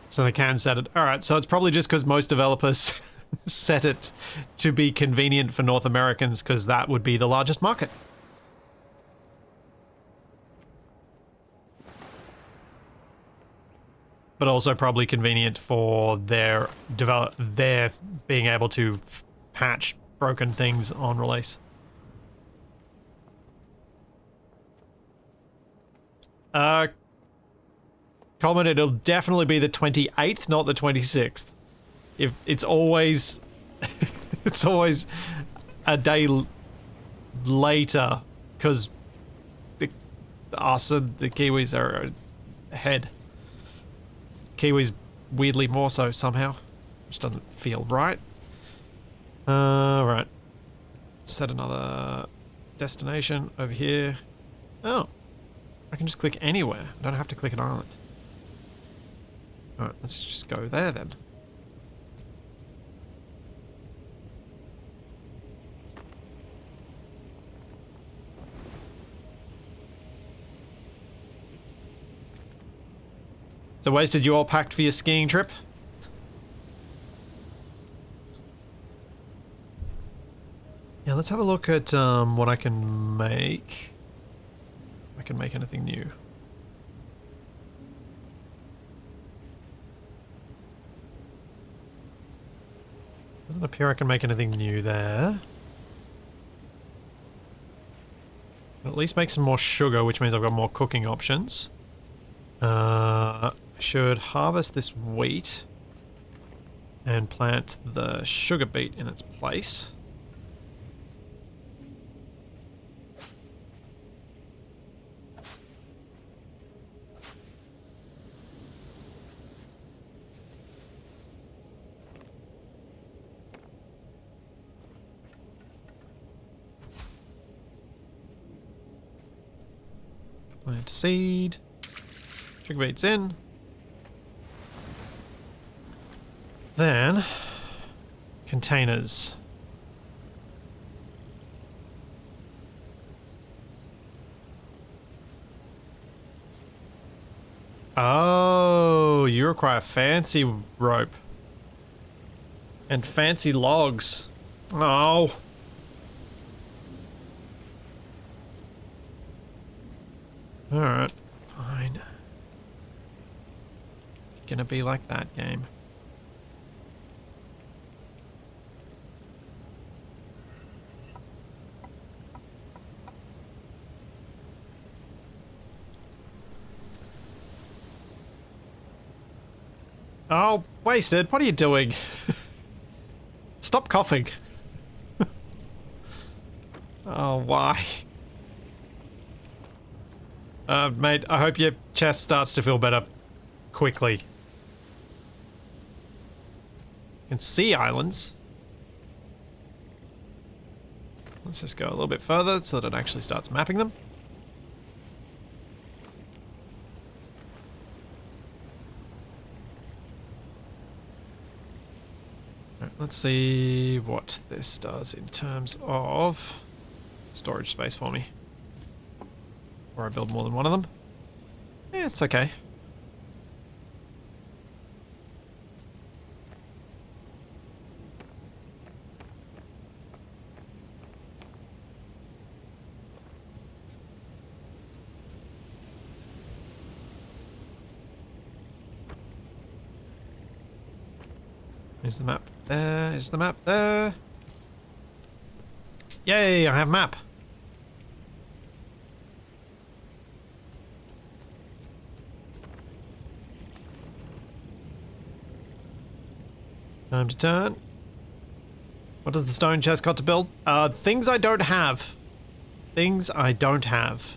So they can set it. Alright, so it's probably just because most developers set it to be convenient for North Americans because that would be the largest market. But also probably convenient for their being able to patch broken things on release. Coleman, it'll definitely be the 28th, not the 26th. If it's always it's always a day later because us and the Kiwis are ahead. Kiwis weirdly more so somehow. Which doesn't feel right. Right. Set another destination over here. Oh. I can just click anywhere. I don't have to click an island. Alright, let's just go there then. So wasted you all packed for your skiing trip? Yeah, let's have a look at what I can make. If I can make anything new. Doesn't appear I can make anything new there. At least make some more sugar, which means I've got more cooking options. Should harvest this wheat and plant the sugar beet in its place. Plant seed. Sugar beet's in. Then, containers. Oh, you require fancy rope. And fancy logs. Oh. Alright, fine. Gonna be like that game. Oh, wasted. What are you doing? Stop coughing. Oh, why? Mate, I hope your chest starts to feel better quickly. You can see islands. Let's just go a little bit further so that it actually starts mapping them. Right, let's see what this does in terms of storage space for me. Or I build more than one of them. Yeah, it's okay. Here's the map there, here's the map there. Yay, I have map. Time to turn. What does the stone chest got to build? Things I don't have. Things I don't have.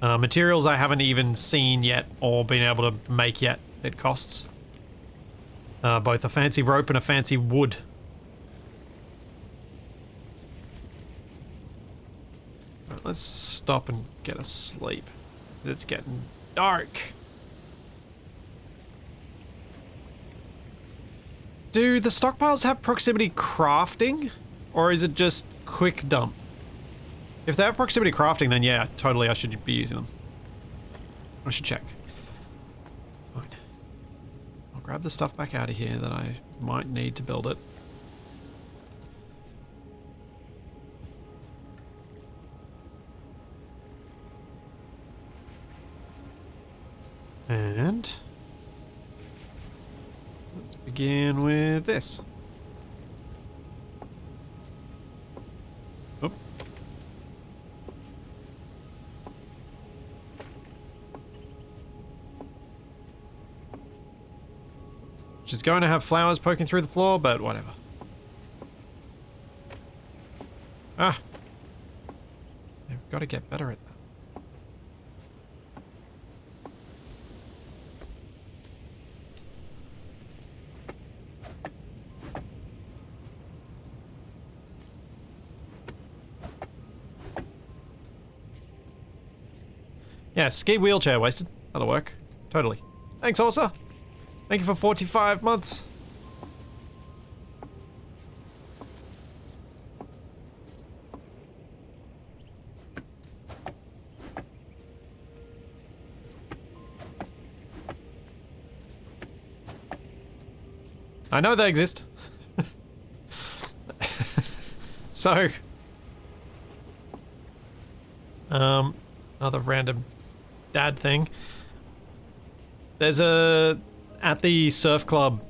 Materials I haven't even seen yet or been able to make yet. It costs. Both a fancy rope and a fancy wood. Right, let's stop and get a sleep. It's getting dark. Do the stockpiles have proximity crafting? Or is it just quick dump? If they have proximity crafting, then yeah, totally I should be using them. I should check. Fine. I'll grab the stuff back out of here that I might need to build it. And let's begin with this. Oop. She's going to have flowers poking through the floor, but whatever. Ah. They've got to get better at that. Yeah, ski wheelchair wasted. That'll work. Totally. Thanks, Orsa. Thank you for 45 months. I know they exist. So, another random dad thing. There's at the surf club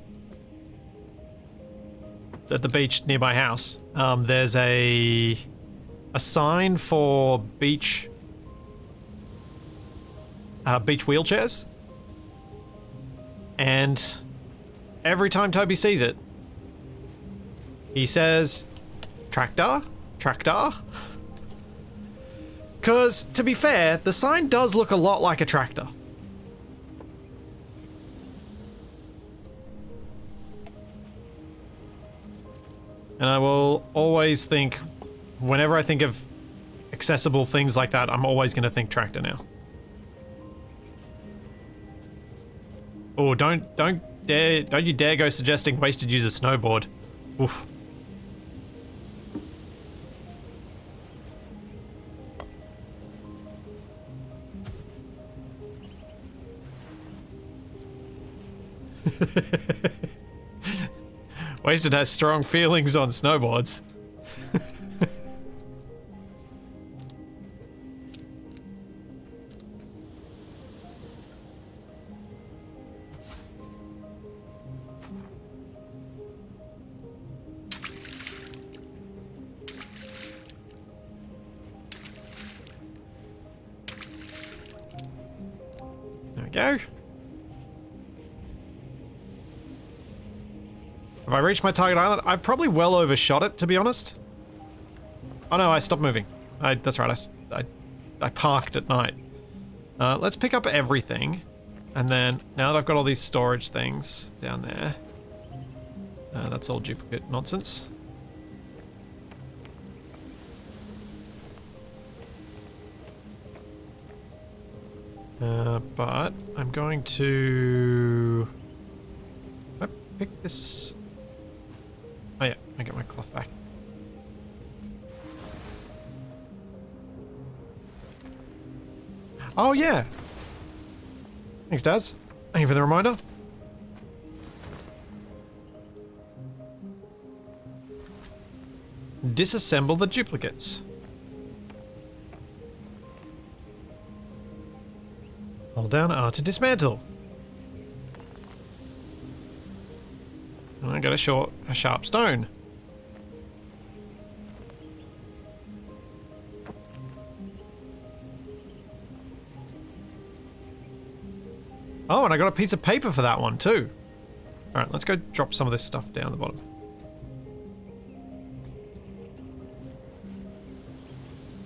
at the beach near my house, there's a sign for beach wheelchairs, and every time Toby sees it, he says, "Tractor? Tractor?" Because, to be fair, the sign does look a lot like a tractor. And I will always think, whenever I think of accessible things like that, I'm always going to think tractor now. Oh, don't you dare go suggesting wasted user snowboard. Oof. Wasted has strong feelings on snowboards. There we go. Have I reached my target island? I've probably well overshot it, to be honest. Oh no, I stopped moving. That's right, I parked at night. Let's pick up everything. And then, now that I've got all these storage things down there. That's all duplicate nonsense. But I'm going to... I pick this... Oh yeah, I get my cloth back. Oh yeah! Thanks, Daz. Thank you for the reminder. Disassemble the duplicates. Hold down R to dismantle. And I got a sharp stone. Oh, and I got a piece of paper for that one too. Alright, let's go drop some of this stuff down the bottom.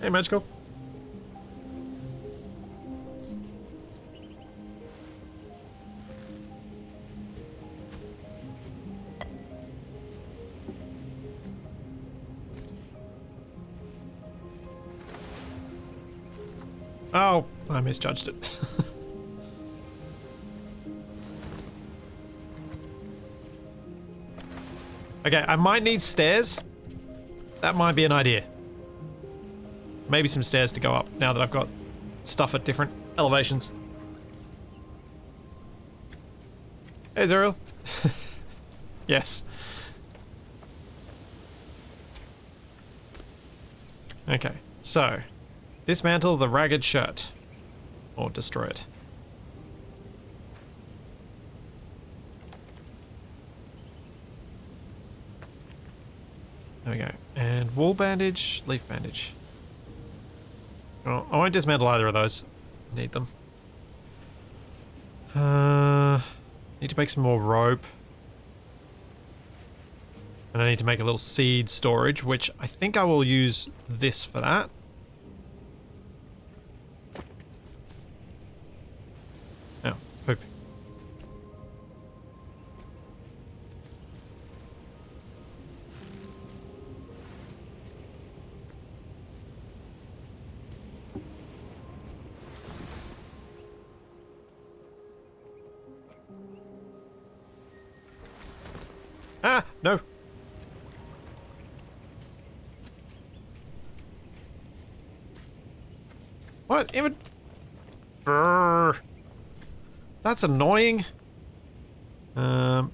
Hey, Magical. Oh, I misjudged it. Okay, I might need stairs. That might be an idea. Maybe some stairs to go up now that I've got stuff at different elevations. Hey, Zuriel. Yes. Okay, so dismantle the ragged shirt or destroy it. There we go. And wool bandage, leaf bandage. Oh, I won't dismantle either of those. Need them. Need to make some more rope. And I need to make a little seed storage, which I think I will use this for that. Oh, poop. Ah, no. What? Even... Brrr. That's annoying. Alright,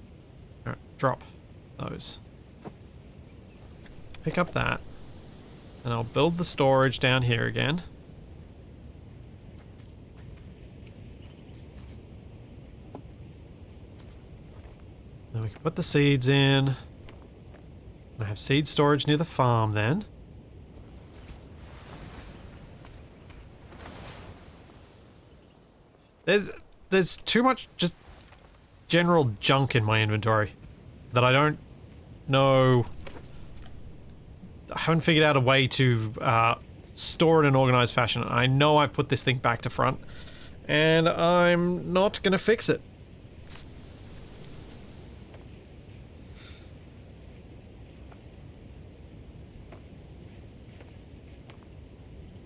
drop those. Pick up that. And I'll build the storage down here again. Then we can put the seeds in. I have seed storage near the farm then. There's too much just general junk in my inventory that I don't know. I haven't figured out a way to store it in an organized fashion. I know I've put this thing back to front, and I'm not gonna fix it.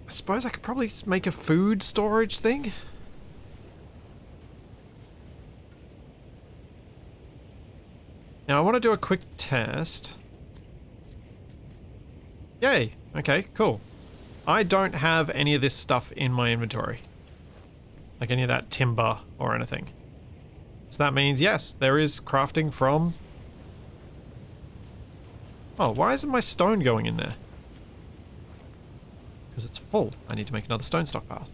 I suppose I could probably make a food storage thing. Now I want to do a quick test. Yay! Okay, cool. I don't have any of this stuff in my inventory. Like any of that timber or anything. So that means, yes, there is crafting from... Oh, why isn't my stone going in there? Because it's full. I need to make another stone stockpile.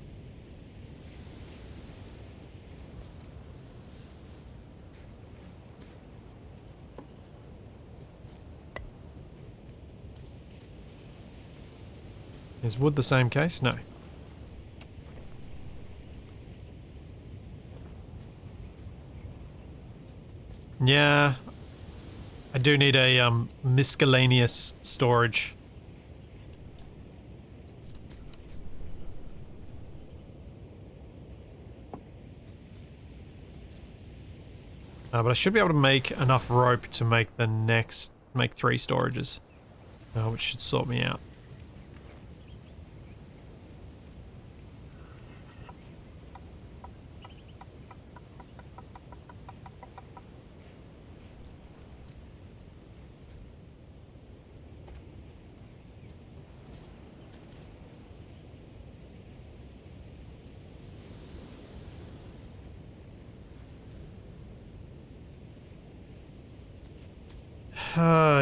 Is wood the same case? No. Yeah. I do need a miscellaneous storage. But I should be able to make enough rope to make the next... make 3 storages. Which should sort me out.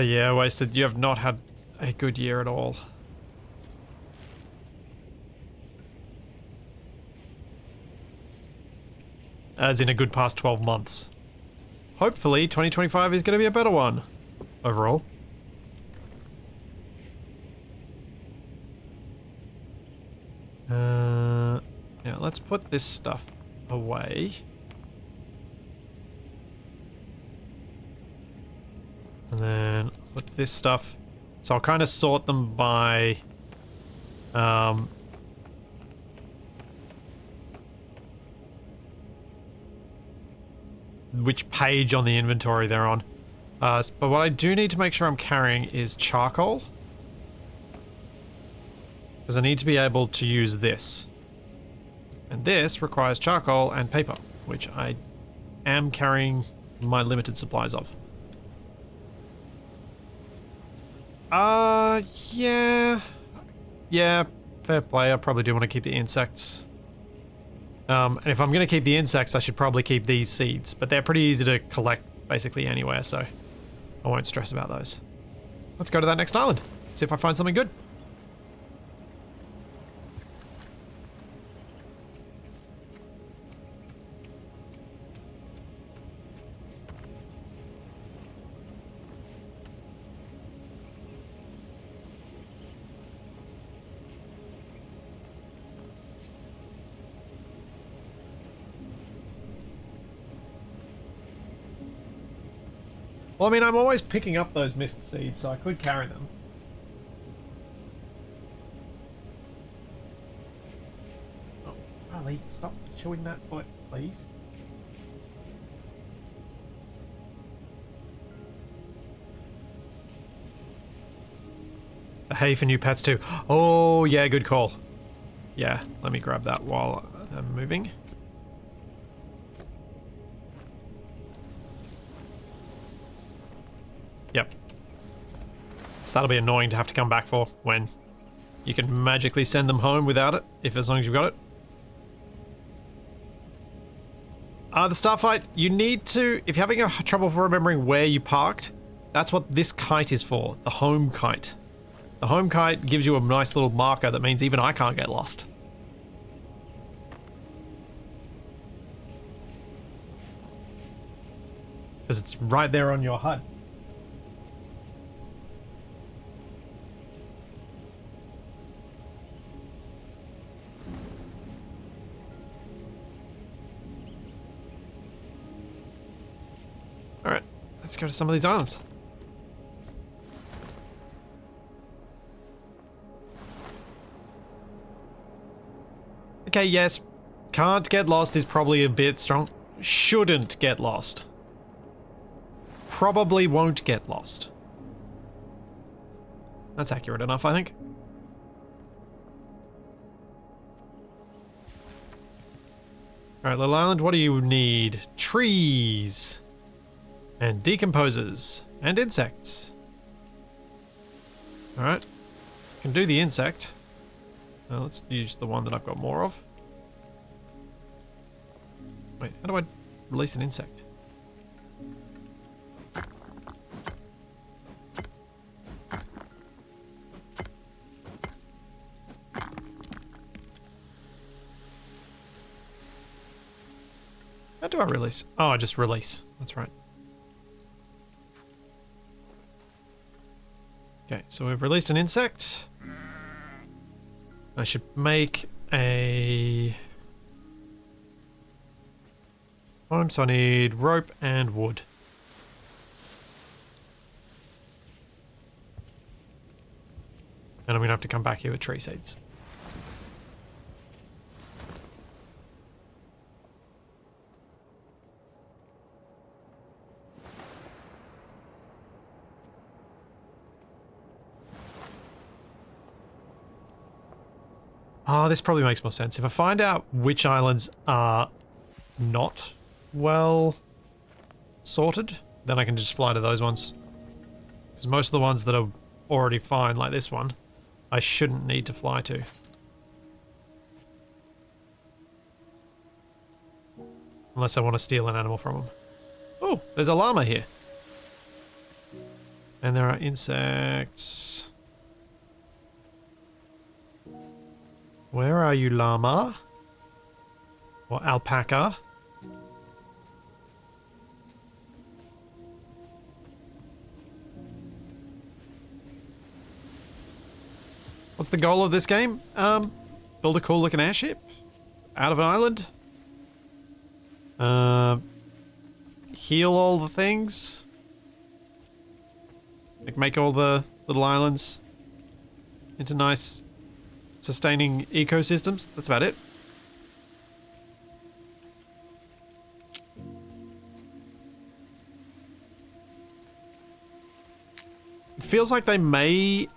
Yeah, wasted. You have not had a good year at all. As in a good past 12 months. Hopefully, 2025 is going to be a better one. Overall. Yeah, let's put this stuff away. And then put this stuff. So I'll kind of sort them by which page on the inventory they're on. But what I do need to make sure I'm carrying is charcoal. Because I need to be able to use this. And this requires charcoal and paper, which I am carrying my limited supplies of. Yeah. Yeah, fair play. I probably do want to keep the insects. And if I'm going to keep the insects, I should probably keep these seeds. But they're pretty easy to collect basically anywhere, so I won't stress about those. Let's go to that next island. See if I find something good. Well, I mean, I'm always picking up those mist seeds, so I could carry them. Oh, Ali, stop chewing that foot, please. The hay for new pets too. Oh, yeah, good call. Yeah, let me grab that while I'm moving. Yep. So that'll be annoying to have to come back for when you can magically send them home without it, as long as you've got it. The starfight, you need to, if you're having trouble remembering where you parked, that's what this kite is for, the home kite. The home kite gives you a nice little marker that means even I can't get lost. Because it's right there on your HUD. Alright, let's go to some of these islands. Okay, yes, can't get lost is probably a bit strong. Shouldn't get lost. Probably won't get lost. That's accurate enough, I think. Alright, little island, what do you need? Trees. And decomposers. And insects. Alright. Can do the insect. Let's use the one that I've got more of. Wait, how do I release an insect? How do I release? Oh, I just release. That's right. Okay, so we've released an insect. I should make a home, so I need rope and wood. And I'm gonna have to come back here with tree seeds. Oh, this probably makes more sense. If I find out which islands are not well sorted, then I can just fly to those ones. Because most of the ones that are already fine, like this one, I shouldn't need to fly to. Unless I want to steal an animal from them. Oh, there's a llama here. And there are insects. Where are you, llama? Or alpaca? What's the goal of this game? Build a cool looking airship out of an island. Heal all the things. Like make all the little islands into nice sustaining ecosystems. That's about it. It feels like they may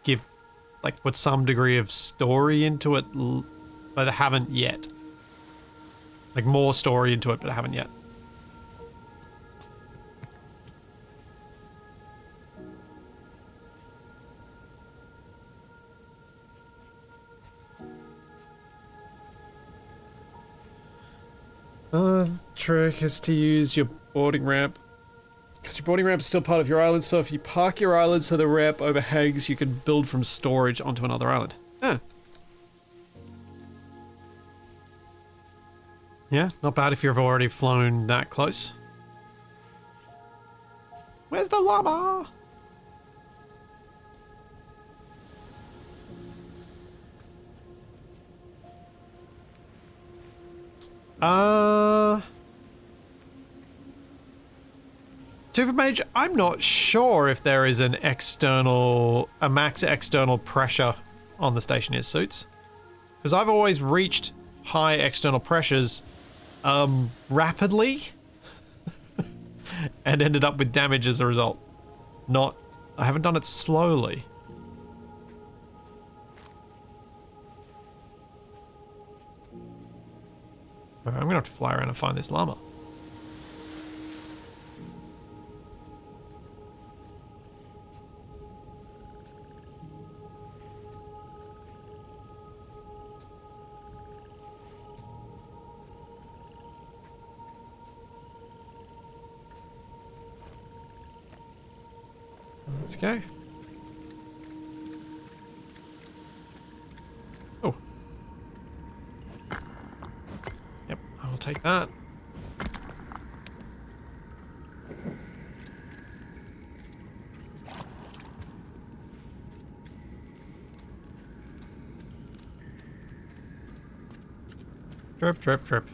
give, like, put some degree of story into it, but they haven't yet. Like, more story into it, but I haven't yet. Trick is to use your boarding ramp. Because your boarding ramp is still part of your island, so if you park your island so the ramp overhangs, you can build from storage onto another island. Huh. Yeah, not bad if you've already flown that close. Where's the llama? Super Mage, I'm not sure if there is a max external pressure on the Stationeer suits. Because I've always reached high external pressures rapidly and ended up with damage as a result. I haven't done it slowly. Alright, I'm gonna have to fly around and find this llama. Let's go. Oh. Yep, I will take that. Drip, drip, drip.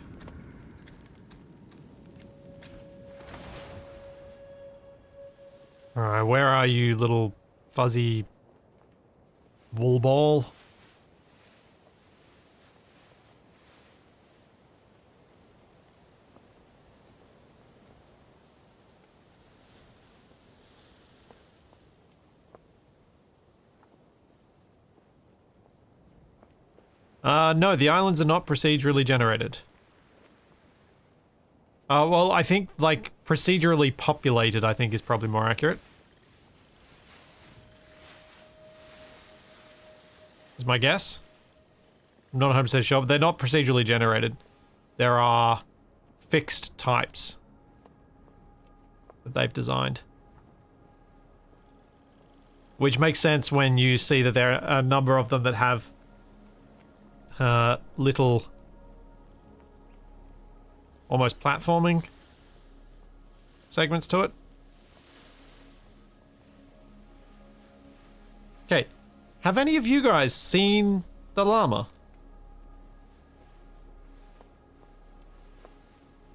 Alright, where are you, little fuzzy wool ball? No, the islands are not procedurally generated. Well, I think, like, procedurally populated, I think is probably more accurate. Is my guess. I'm not 100% sure, but they're not procedurally generated. There are fixed types that they've designed. Which makes sense when you see that there are a number of them that have little almost platforming segments to it. Okay, have any of you guys seen the llama?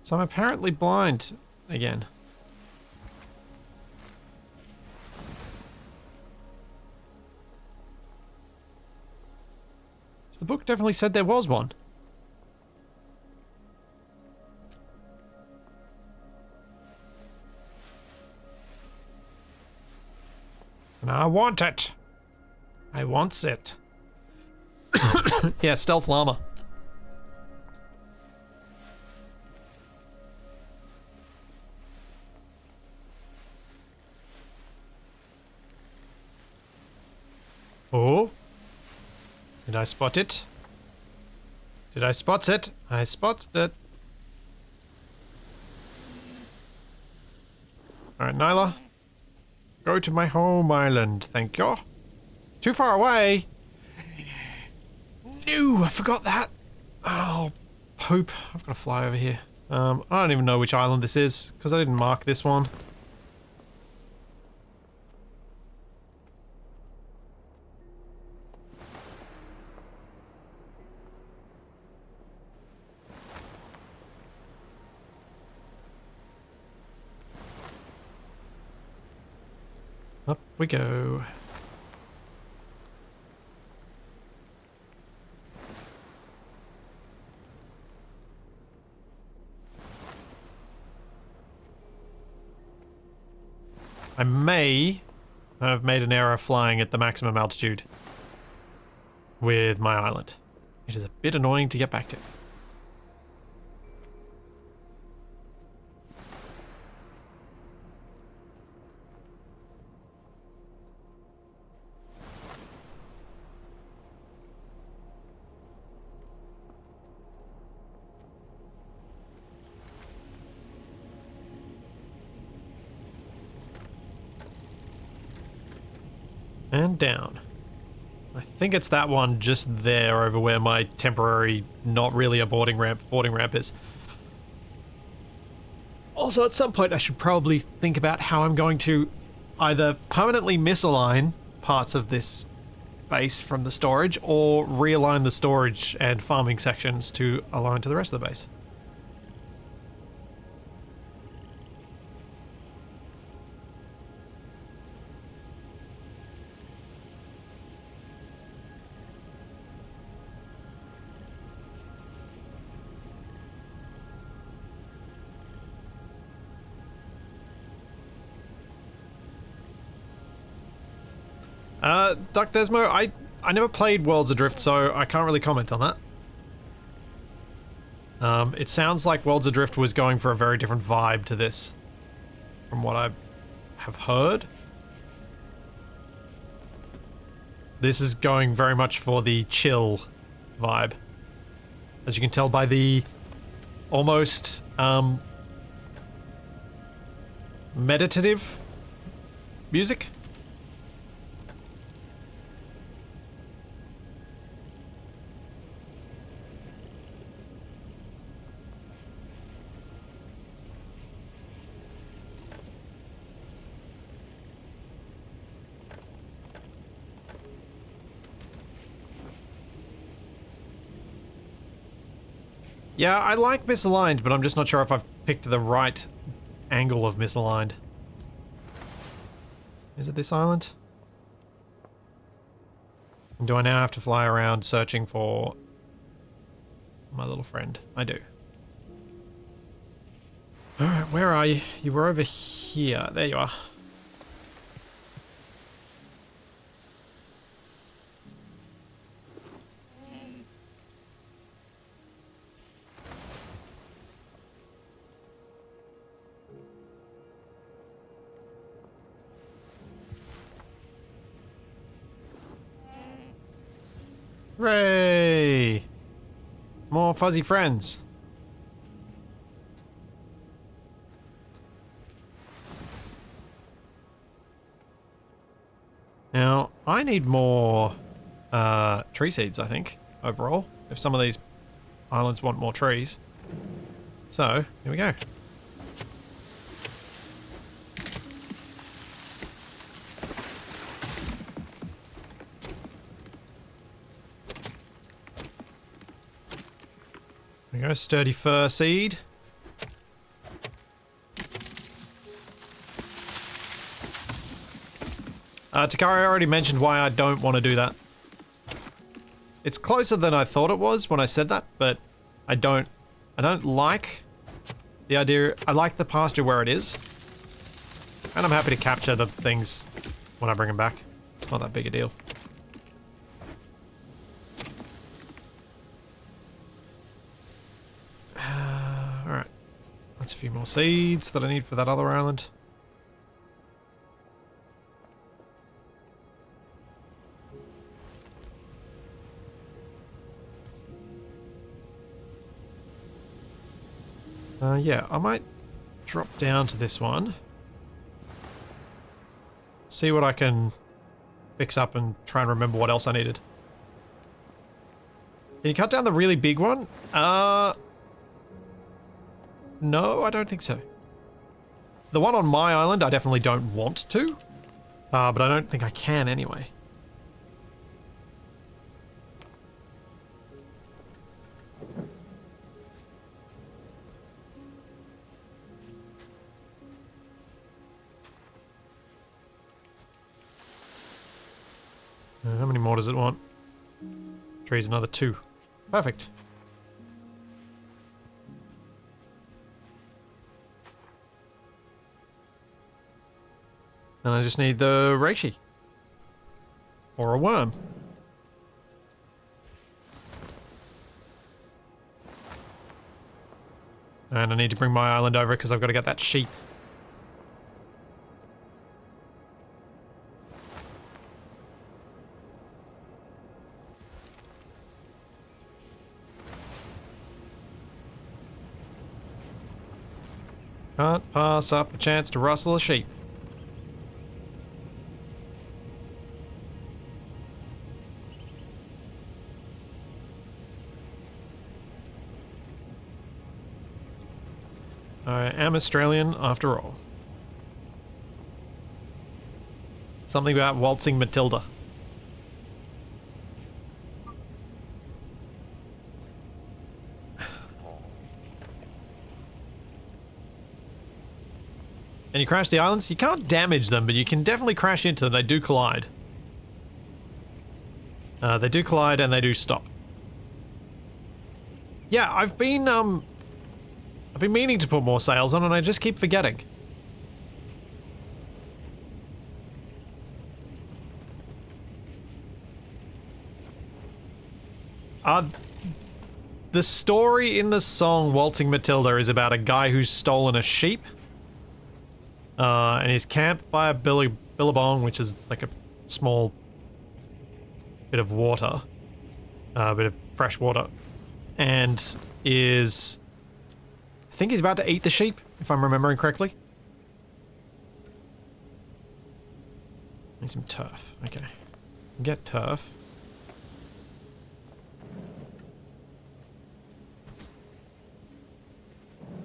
So I'm apparently blind again. So the book definitely said there was one. And I want it. I wants it. Yeah, stealth llama. Oh. Did I spot it? Did I spot it? I spotted it. Alright, Nyla. Go to my home island, thank you. Too far away. No, I forgot that. Oh, poop. I've got to fly over here. I don't even know which island this is, because I didn't mark this one. Up we go. I may have made an error flying at the maximum altitude with my island. It is a bit annoying to get back to. And down. I think it's that one just there over where my temporary, not really a boarding ramp is. Also, at some point I should probably think about how I'm going to either permanently misalign parts of this base from the storage or realign the storage and farming sections to align to the rest of the base. Duck Desmo, I never played Worlds Adrift, so I can't really comment on that. It sounds like Worlds Adrift was going for a very different vibe to this, from what I have heard. This is going very much for the chill vibe, as you can tell by the almost meditative music. Yeah, I like misaligned, but I'm just not sure if I've picked the right angle of misaligned. Is it this island? And do I now have to fly around searching for my little friend? I do. Alright, where are you? You were over here. There you are. Hooray! More fuzzy friends. Now, I need more tree seeds, I think, overall, if some of these islands want more trees. So, here we go. There we go, sturdy fir seed. Takari already mentioned why I don't want to do that. It's closer than I thought it was when I said that, but I don't like the idea. I like the pasture where it is. And I'm happy to capture the things when I bring them back. It's not that big a deal. Alright. That's a few more seeds that I need for that other island. Yeah, I might drop down to this one. See what I can fix up and try and remember what else I needed. Can you cut down the really big one? No, I don't think so. The one on my island I definitely don't want to. But I don't think I can anyway. How many more does it want? Trees, another 2. Perfect. And I just need the reishi. Or a worm. And I need to bring my island over because I've got to get that sheep. Can't pass up a chance to rustle a sheep. I am Australian after all. Something about waltzing Matilda. And you crash the islands? You can't damage them, but you can definitely crash into them. They do collide. They do collide and they do stop. Yeah, I've been meaning to put more sails on and I just keep forgetting. The story in the song Waltzing Matilda is about a guy who's stolen a sheep. And he's camped by a billabong, which is like a small bit of water. A bit of fresh water. And is... I think he's about to eat the sheep, if I'm remembering correctly. Need some turf. Okay. Get turf.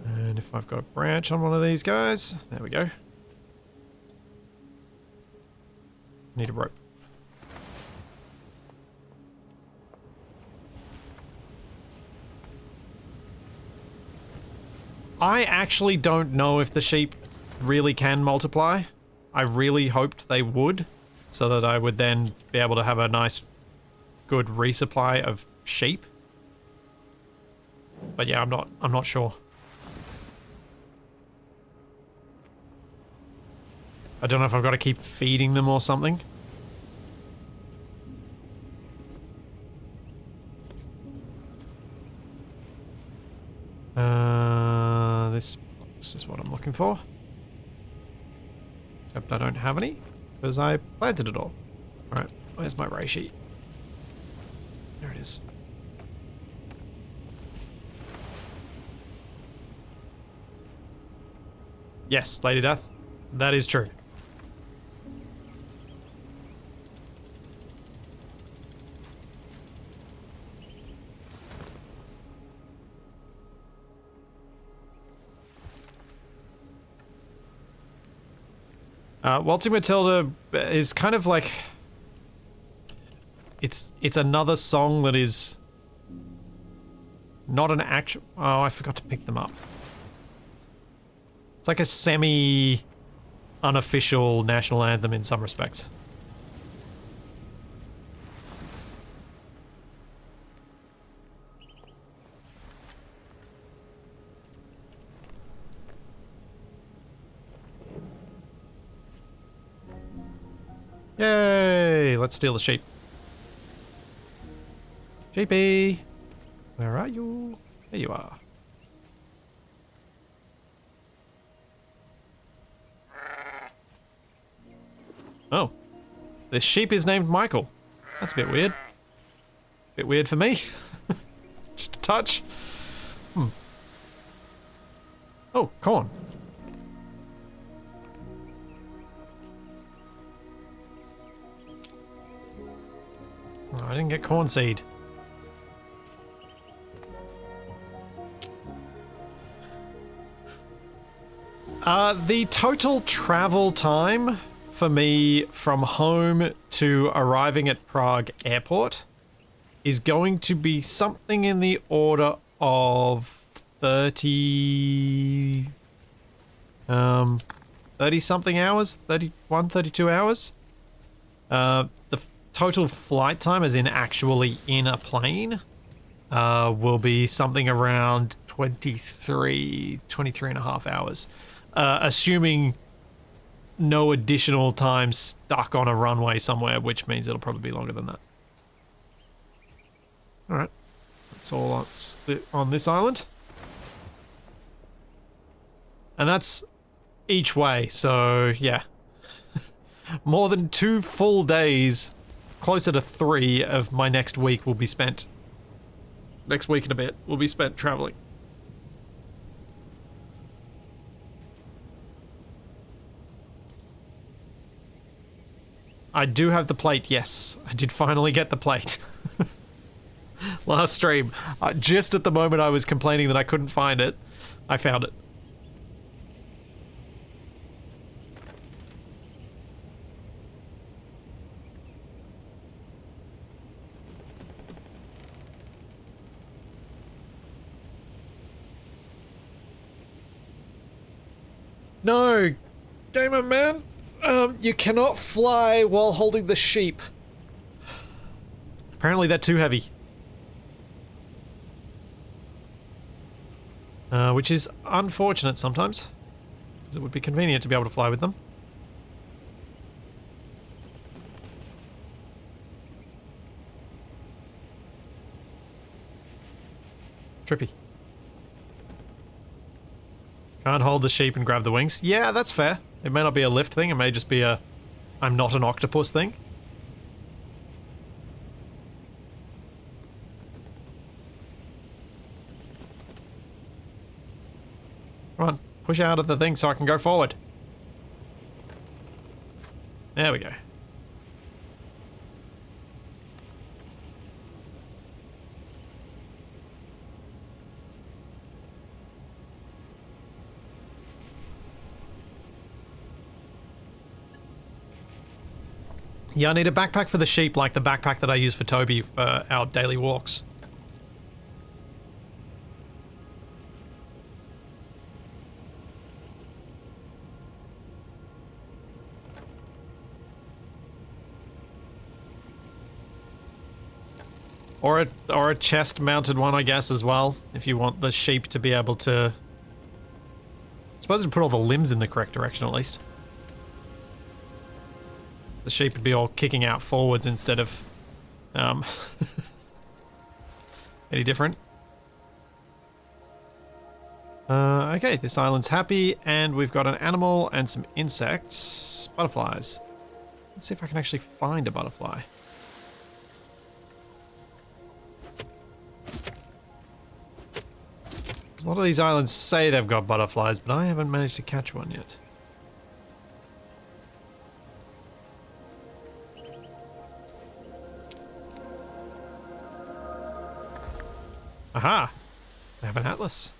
And if I've got a branch on one of these guys, there we go. Need a rope. I actually don't know if the sheep really can multiply. I really hoped they would, so that I would then be able to have a nice, good resupply of sheep. But yeah, I'm not sure. I don't know if I've got to keep feeding them or something. This box is what I'm looking for. Except I don't have any, because I planted it all. Alright, where's my ray sheet? There it is. Yes, Lady Death. That is true. Waltzing Matilda is kind of like... It's another song that is... not an actual... Oh, I forgot to pick them up. It's like a semi-unofficial national anthem in some respects. Yay! Let's steal the sheep. Sheepy! Where are you? There you are. Oh. This sheep is named Michael. That's a bit weird. Bit weird for me. Just a touch. Oh, corn. Oh, I didn't get corn seed. The total travel time for me from home to arriving at Prague Airport is going to be something in the order of 30 something hours, 31, 32 hours. The total flight time, as in actually in a plane, will be something around 23 and a half hours. Assuming no additional time stuck on a runway somewhere, which means it'll probably be longer than that. Alright. That's all on this island. And that's each way, so yeah. More than 2 full days, closer to 3 of my next week will be spent. Next week and a bit will be spent traveling. I do have the plate, yes. I did finally get the plate. Last stream. Just at the moment I was complaining that I couldn't find it, I found it. No! Gamer man! You cannot fly while holding the sheep. Apparently they're too heavy. Which is unfortunate sometimes. Because it would be convenient to be able to fly with them. Trippy. Can't hold the sheep and grab the wings. Yeah, that's fair. It may not be a lift thing, it may just be a I'm not an octopus thing. Come on, push out of the thing so I can go forward. There we go. Yeah, I need a backpack for the sheep like the backpack that I use for Toby for our daily walks. Or a chest-mounted one, I guess, as well, if you want the sheep to be able to... I suppose to put all the limbs in the correct direction, at least. The sheep would be all kicking out forwards instead of... any different. Okay, this island's happy, and we've got an animal and some insects. Butterflies. Let's see if I can actually find a butterfly. A lot of these islands say they've got butterflies, but I haven't managed to catch one yet. Aha! I have an atlas.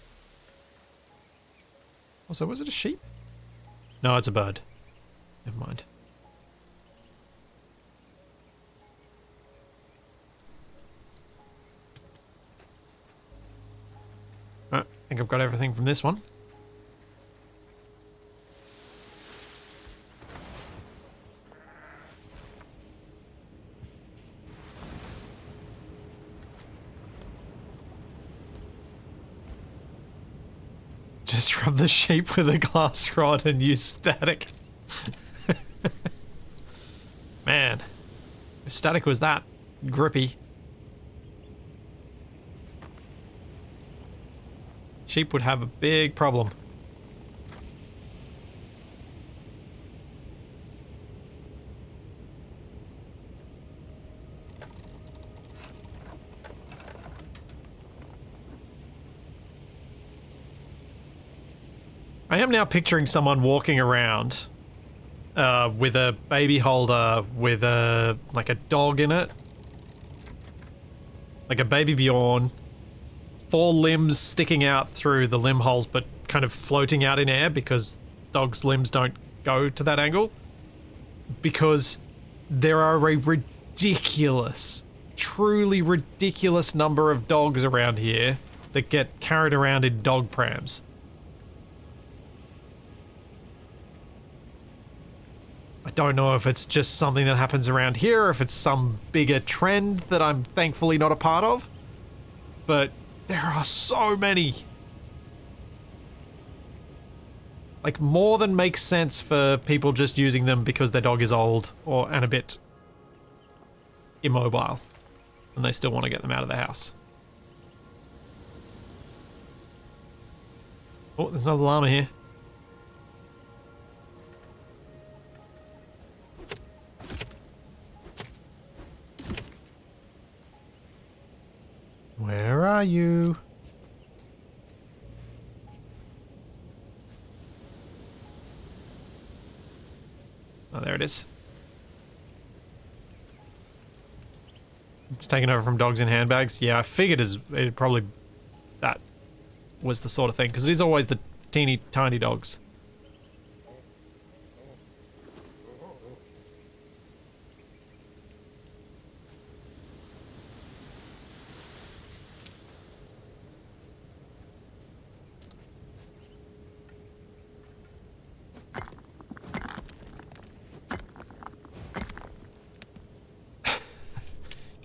Also, was it a sheep? No, it's a bird. Never mind. I think I've got everything from this one. Just rub the sheep with a glass rod and use static. Man, if static was that grippy. Sheep would have a big problem. I am now picturing someone walking around with a baby holder with a like a dog in it. Like a baby Bjorn. 4 limbs sticking out through the limb holes but kind of floating out in air because dogs' limbs don't go to that angle. Because there are a ridiculous, truly ridiculous number of dogs around here that get carried around in dog prams. I don't know if it's just something that happens around here or if it's some bigger trend that I'm thankfully not a part of. But there are so many. Like, more than makes sense for people just using them because their dog is old and a bit immobile. And they still want to get them out of the house. Oh, there's another llama here. Where are you? Oh, there it is. It's taken over from dogs in handbags. Yeah, I figured it probably that was the sort of thing, because it is always the teeny tiny dogs.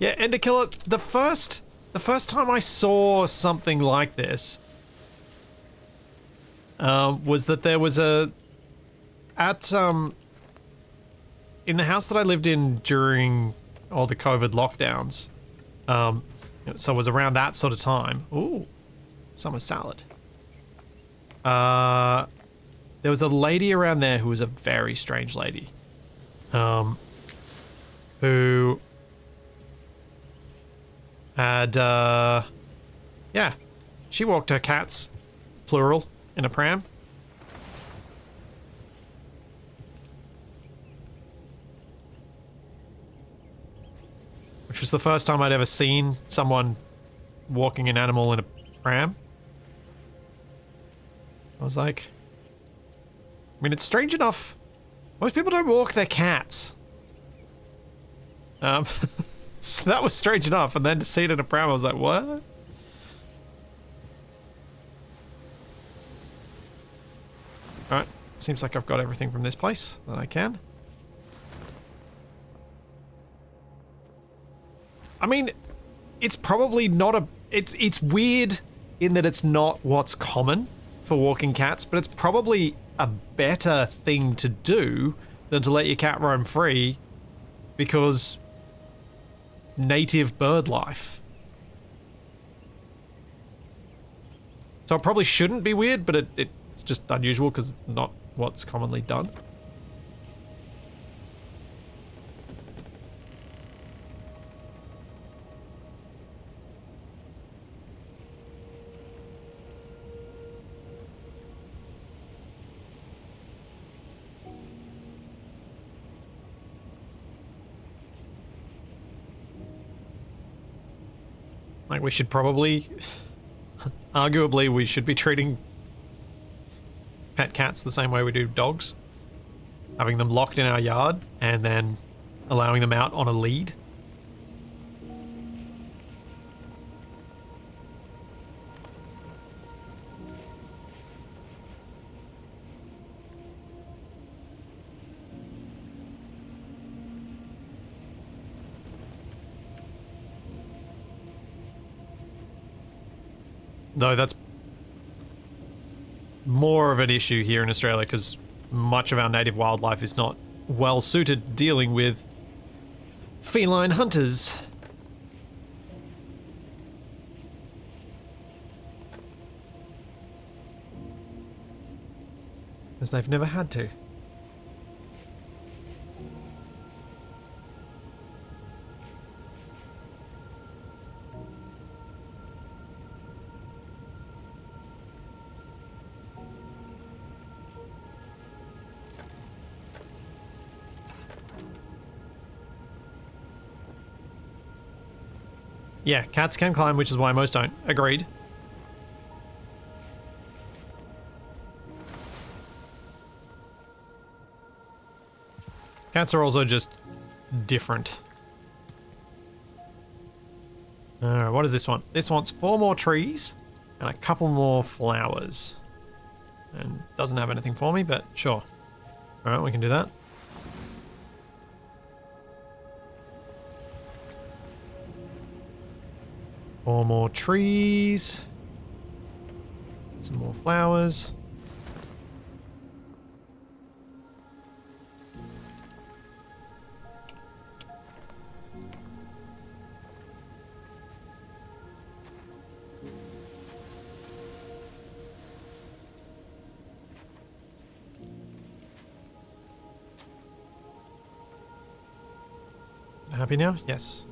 Yeah, Ender Killer, the first time I saw something like this was that there was in the house that I lived in during all the COVID lockdowns, so it was around that sort of time. Ooh, summer salad. There was a lady around there who was a very strange lady, who had, yeah, she walked her cats, plural, in a pram. Which was the first time I'd ever seen someone walking an animal in a pram. I was like, I mean, it's strange enough. Most people don't walk their cats. So that was strange enough, and then to see it in a pram, I was like, what? Alright, seems like I've got everything from this place that I can. I mean, it's probably not a... It's weird in that it's not what's common for walking cats, but it's probably a better thing to do than to let your cat roam free, because native bird life. So it probably shouldn't be weird, but it's just unusual because it's not what's commonly done. Like, we should probably, arguably, we should be treating pet cats the same way we do dogs. Having them locked in our yard and then allowing them out on a lead. Though that's more of an issue here in Australia because much of our native wildlife is not well suited dealing with feline hunters. Because they've never had to. Yeah, cats can climb, which is why most don't. Agreed. Cats are also just different. Alright, what does this want? This wants 4 more trees and a couple more flowers. And doesn't have anything for me, but sure. Alright, we can do that. Four more trees. Some more flowers. Happy now? Yes.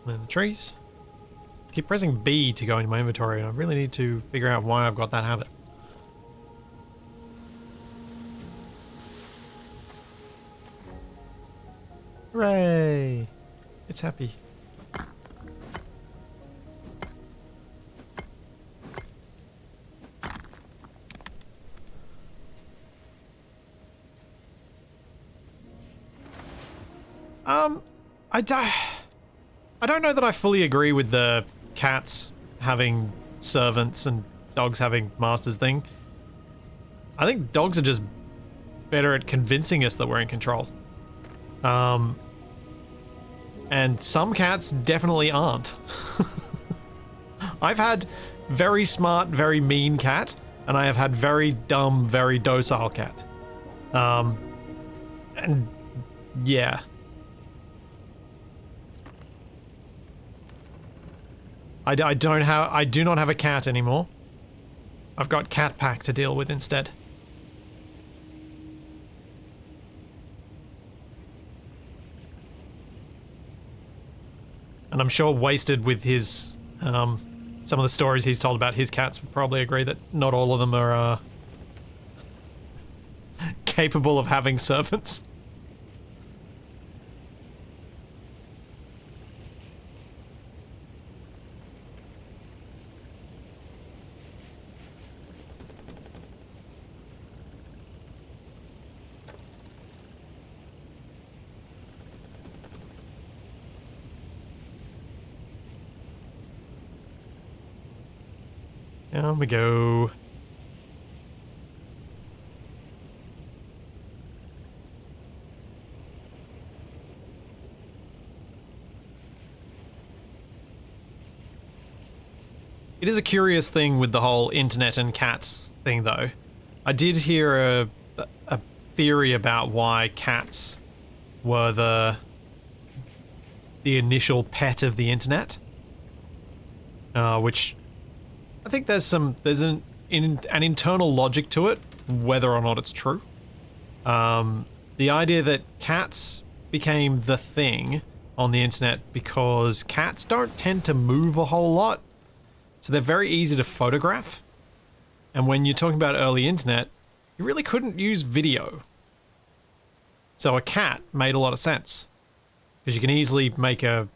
And then the trees. Keep pressing B to go into my inventory, and I really need to figure out why I've got that habit. Hooray! It's happy. I don't know that I fully agree with the cats having servants and dogs having masters thing. I think dogs are just better at convincing us that we're in control. And some cats definitely aren't. I've had very smart, very mean cat, and I have had very dumb, very docile cat. And yeah. I do not have a cat anymore. I've got Cat Pack to deal with instead. And I'm sure Wasted with his, some of the stories he's told about his cats would probably agree that not all of them are, capable of having servants. Down we go. It is a curious thing with the whole internet and cats thing, though. I did hear a theory about why cats were the initial pet of the internet, which I think there's an internal logic to it, whether or not it's true. The idea that cats became the thing on the internet because cats don't tend to move a whole lot, so they're very easy to photograph. And when you're talking about early internet, you really couldn't use video. So a cat made a lot of sense, because you can easily make a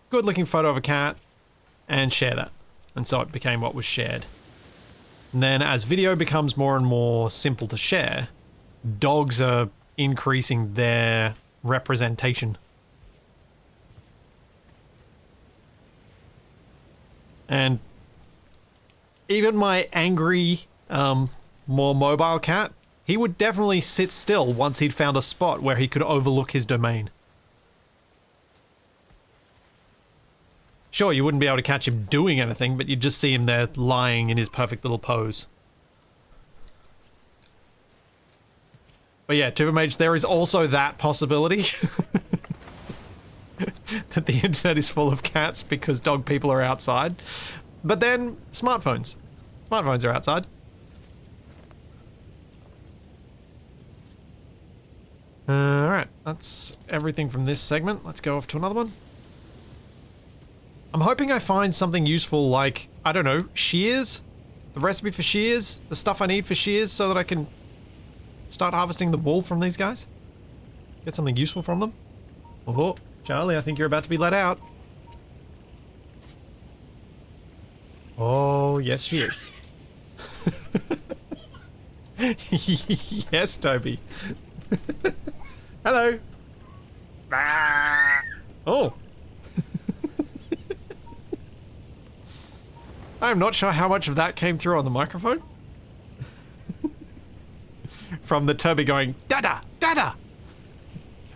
good-looking photo of a cat and share that. And so it became what was shared. And then as video becomes more and more simple to share, dogs are increasing their representation. And even my angry, more mobile cat, he would definitely sit still once he'd found a spot where he could overlook his domain. Sure, you wouldn't be able to catch him doing anything, but you'd just see him there lying in his perfect little pose. But yeah, Tubamage, there is also that possibility. That the internet is full of cats because dog people are outside. But then, smartphones. Smartphones are outside. Alright, that's everything from this segment. Let's go off to another one. I'm hoping I find something useful like, I don't know, shears? The recipe for shears? The stuff I need for shears so that I can start harvesting the wool from these guys? Get something useful from them? Oh, Charlie, I think you're about to be let out. Oh, yes she is. Yes, Toby. Hello. Oh. I'm not sure how much of that came through on the microphone. From the Toby going, "Dada! Dada!"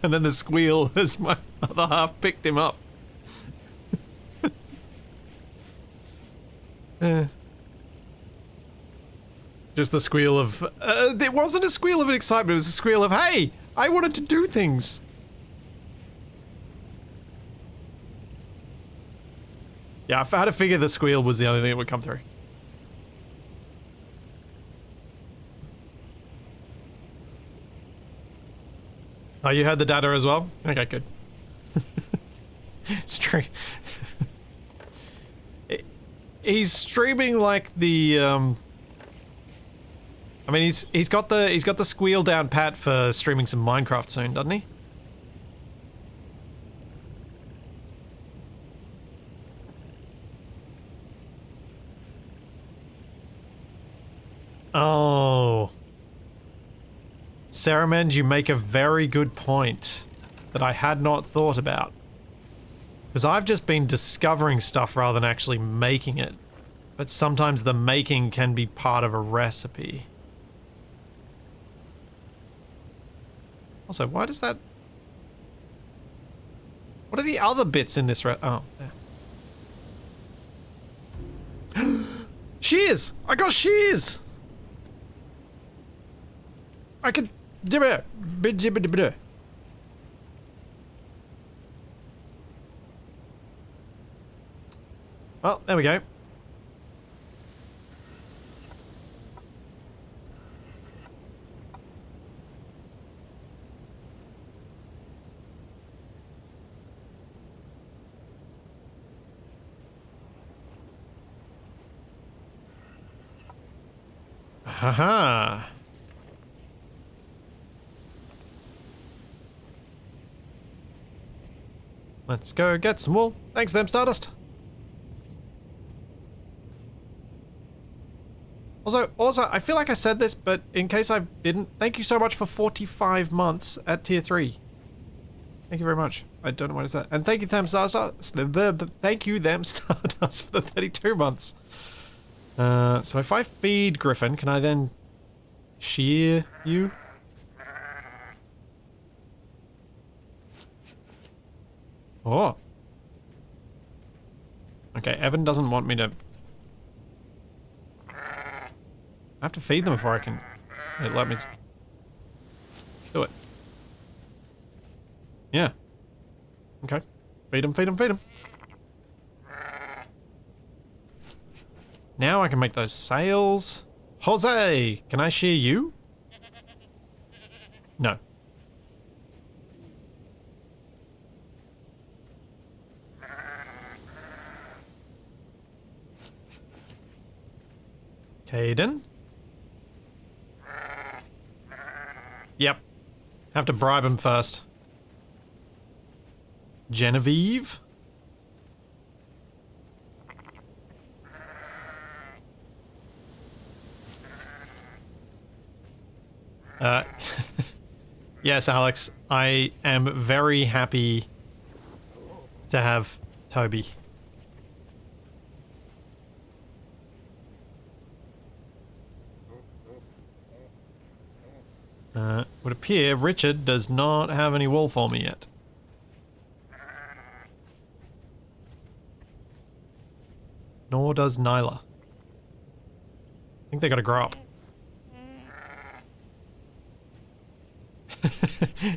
And then the squeal as my other half picked him up. Just the squeal of... it wasn't a squeal of excitement, it was a squeal of, hey, I wanted to do things. Yeah, I had to figure the squeal was the only thing that would come through. Oh, you heard the data as well? Okay, good. Stream. He's streaming like the I mean, he's got the squeal down pat for streaming some Minecraft soon, doesn't he? Oh. Saramend, you make a very good point that I had not thought about. Because I've just been discovering stuff rather than actually making it. But sometimes the making can be part of a recipe. Also, why does that... What are the other bits in this? Oh, there. Shears! I got shears! I could... Well, there we go. Haha. Let's go get some wool. Thanks, them Stardust. Also, I feel like I said this, but in case I didn't, thank you so much for 45 months at tier 3. Thank you very much. I don't know what is that. And thank you, them Stardust. Thank you, them Stardust, for the 32 months. So if I feed Griffin, can I then shear you? Oh. Okay, Evan doesn't want me to... I have to feed them before I can... let me... do it. Yeah. Okay. Feed them, feed them, feed them. Now I can make those sails. Jose! Can I shear you? No. Caden? Yep. Have to bribe him first. Genevieve? Yes, Alex. I am very happy to have Toby. Would appear Richard does not have any wool for me yet. Nor does Nyla. I think they gotta grow up.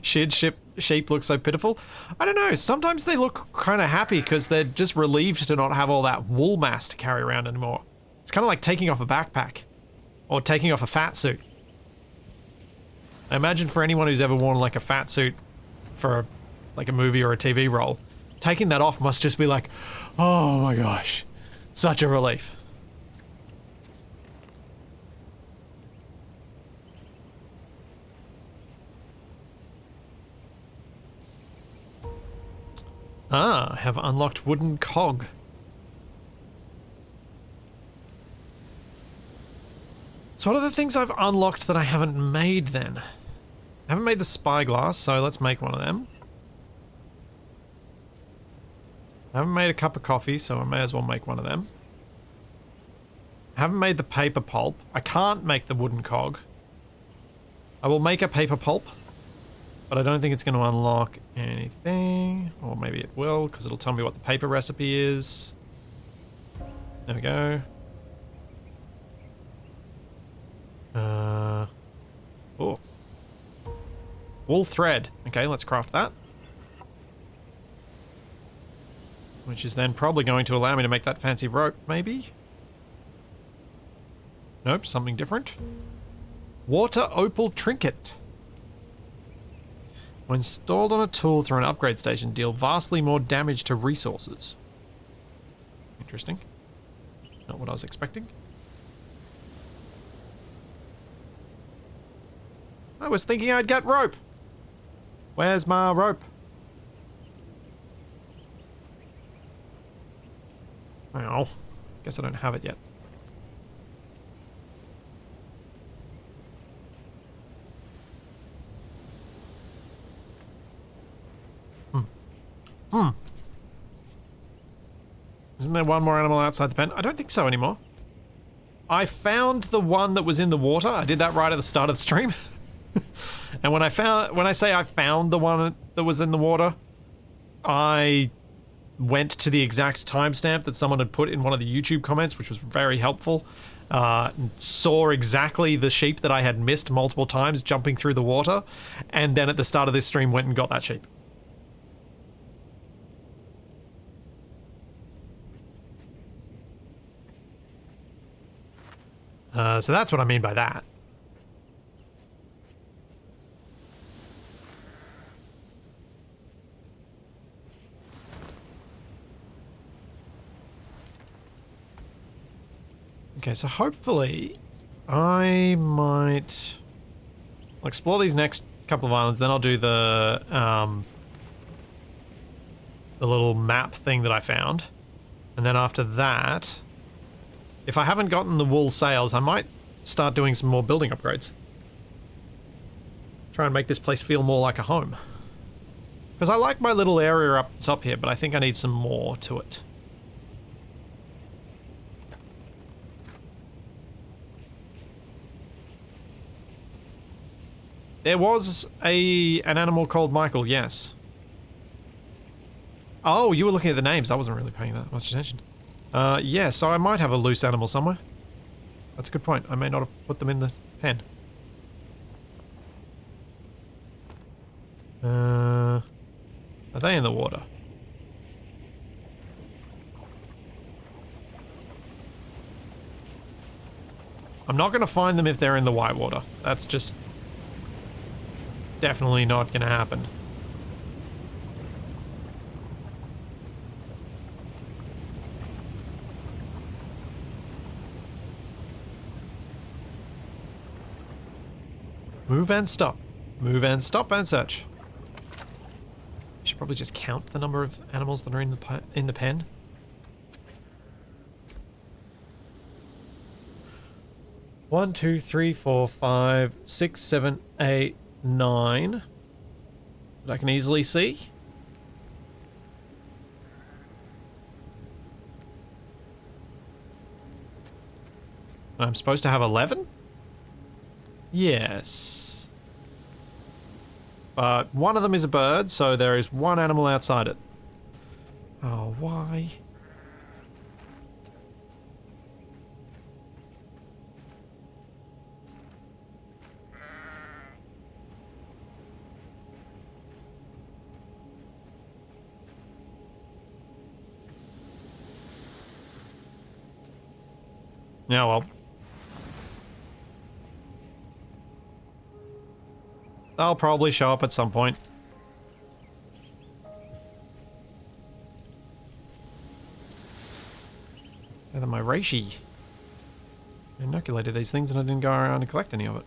Sheared sheep looks so pitiful. I don't know, sometimes they look kind of happy because they're just relieved to not have all that wool mass to carry around anymore. It's kind of like taking off a backpack. Or taking off a fat suit. I imagine for anyone who's ever worn like a fat suit for like a movie or a TV role, taking that off must just be like, oh my gosh, such a relief. Ah, I have unlocked wooden cog. So what are the things I've unlocked that I haven't made then? I haven't made the spyglass, so let's make one of them. I haven't made a cup of coffee, so I may as well make one of them. I haven't made the paper pulp. I can't make the wooden cog. I will make a paper pulp, but I don't think it's going to unlock anything. Or maybe it will, because it'll tell me what the paper recipe is. There we go. Oh. Wool thread. Okay, let's craft that. Which is then probably going to allow me to make that fancy rope, maybe? Nope, something different. Water opal trinket. When installed on a tool through an upgrade station, deal vastly more damage to resources. Interesting. Not what I was expecting. I was thinking I'd get rope. Where's my rope? Oh, guess I don't have it yet. Isn't there one more animal outside the pen? I don't think so anymore. I found the one that was in the water. I did that right at the start of the stream. And when I say I found the one that was in the water, I went to the exact timestamp that someone had put in one of the YouTube comments, which was very helpful. Saw exactly the sheep that I had missed multiple times jumping through the water, and then at the start of this stream went and got that sheep. So that's what I mean by that. Okay, so hopefully I might I'll explore these next couple of islands, then I'll do the little map thing that I found. And then after that, if I haven't gotten the wool sails, I might start doing some more building upgrades. Try and make this place feel more like a home. Because I like my little area up top here, but I think I need some more to it. There was an animal called Michael, yes. Oh, you were looking at the names. I wasn't really paying that much attention. Yeah, so I might have a loose animal somewhere. That's a good point. I may not have put them in the pen. Are they in the water? I'm not going to find them if they're in the white water. That's just definitely not going to happen. Move and stop. Move and stop and search. I should probably just count the number of animals that are in the pen. One, two, three, 4, 5, 6, 7, 8, 9. That I can easily see. I'm supposed to have 11? Yes. But one of them is a bird, so there is one animal outside it. Oh, why? Yeah, well. They'll probably show up at some point. They're my reishi. I inoculated these things and I didn't go around and collect any of it.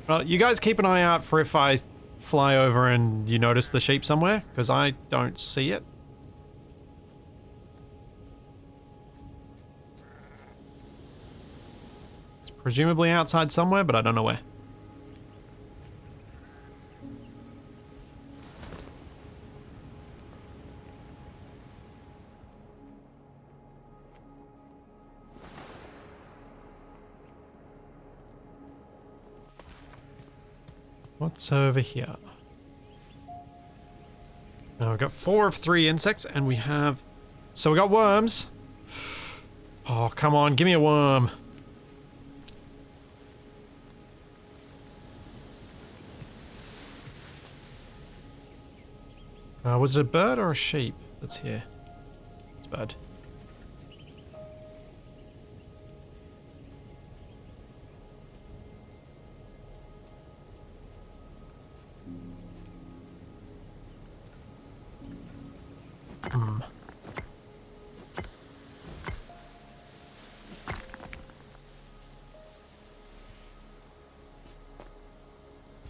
Well, you guys keep an eye out for if I fly over and you notice the sheep somewhere, because I don't see it. It's presumably outside somewhere, but I don't know where. What's over here? Now we've got 4 of 3 insects, and we have... So we got worms. Oh, come on, give me a worm. Was it a bird or a sheep that's here? It's a bird.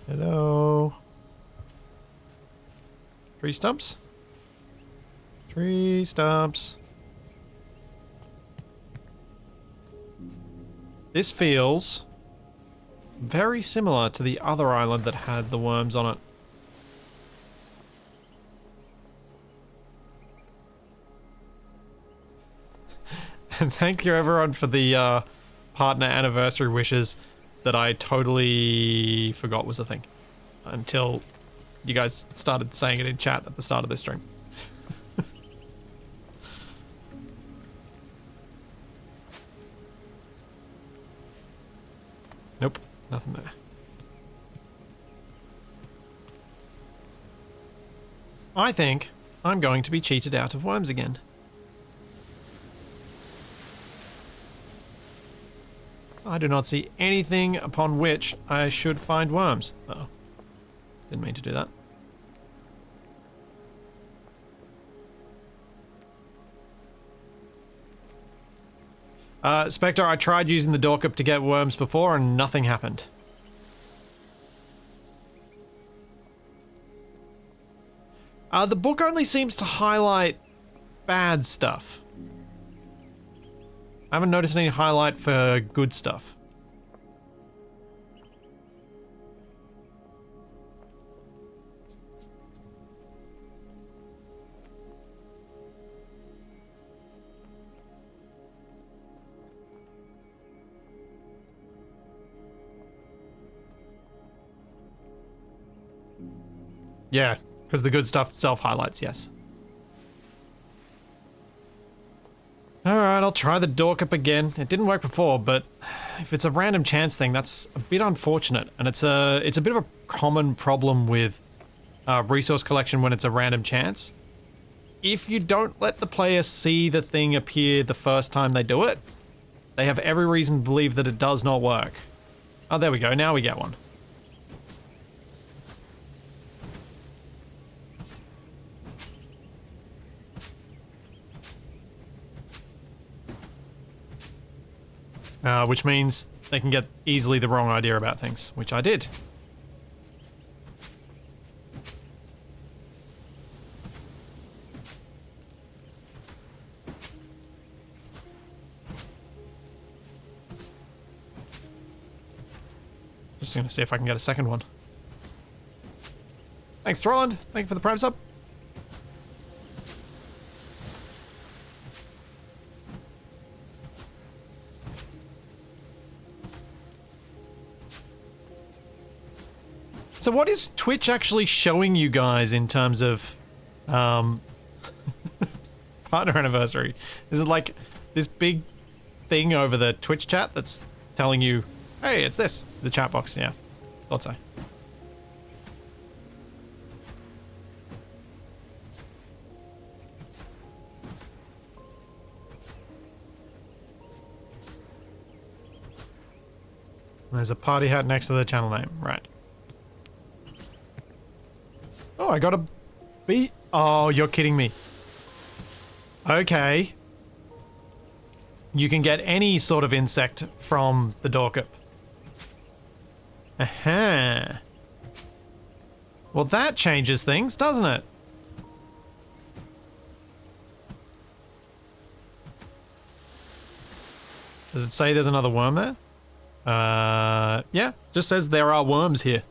Hello. Tree stumps? Tree stumps. This feels very similar to the other island that had the worms on it. And thank you everyone for the partner anniversary wishes that I totally forgot was a thing. Until you guys started saying it in chat at the start of this stream. Nope, nothing there. I think I'm going to be cheated out of worms again. I do not see anything upon which I should find worms. Uh-oh. Didn't mean to do that. Spectre, I tried using the door cup to get worms before and nothing happened. The book only seems to highlight bad stuff. I haven't noticed any highlight for good stuff. Yeah, because the good stuff self-highlights, yes. Alright, I'll try the door cup again. It didn't work before, but if it's a random chance thing, that's a bit unfortunate. And it's a bit of a common problem with resource collection when it's a random chance. If you don't let the player see the thing appear the first time they do it, they have every reason to believe that it does not work. Oh, there we go. Now we get one. Which means they can get easily the wrong idea about things, which I did. Just gonna see if I can get a second one. Thanks, Throland. Thank you for the prime sub. So what is Twitch actually showing you guys in terms of partner anniversary? Is it like this big thing over the Twitch chat that's telling you, hey, it's this, the chat box? Yeah, thought so. There's a party hat next to the channel name, right. Oh, I got a bee. Oh, you're kidding me. Okay. You can get any sort of insect from the door cup. Aha. Well, that changes things, doesn't it? Does it say there's another worm there? Yeah, just says there are worms here.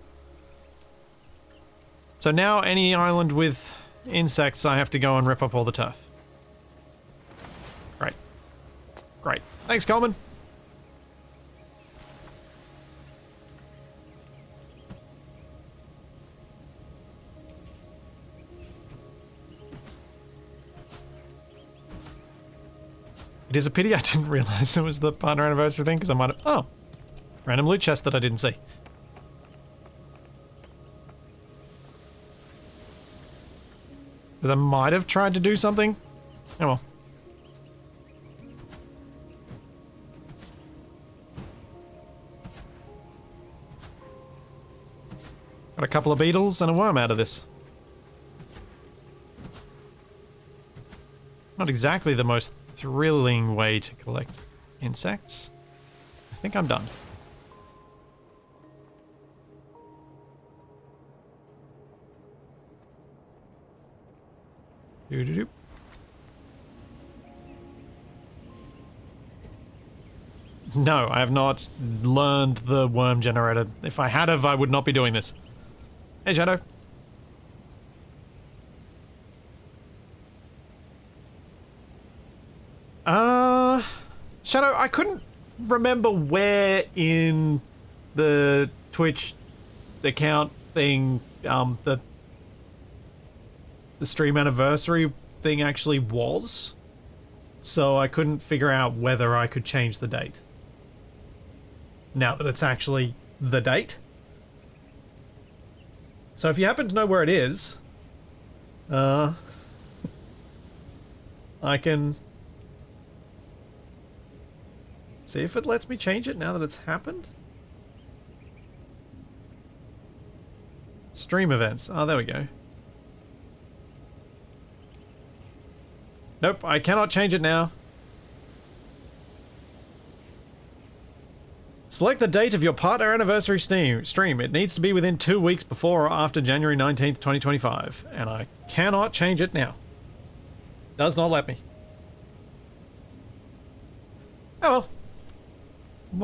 So now any island with insects, I have to go and rip up all the turf. Great. Great. Thanks, Coleman. It is a pity I didn't realize it was the partner anniversary thing, because I might have... Oh. Random loot chest that I didn't see. Because I might have tried to do something. Oh well. Got a couple of beetles and a worm out of this. Not exactly the most thrilling way to collect insects. I think I'm done. Doo-doo-doo. No, I have not learned the worm generator. If I had have, I would not be doing this. Hey, Shadow. Shadow, I couldn't remember where in the Twitch account thing the stream anniversary thing actually was, so I couldn't figure out whether I could change the date now that it's actually the date. So if you happen to know where it is, I can see if it lets me change it now that it's happened. Stream events. Oh, there we go. Nope, I cannot change it now. Select the date of your partner anniversary stream. It needs to be within 2 weeks before or after January 19th, 2025. And I cannot change it now. Does not let me. Oh well.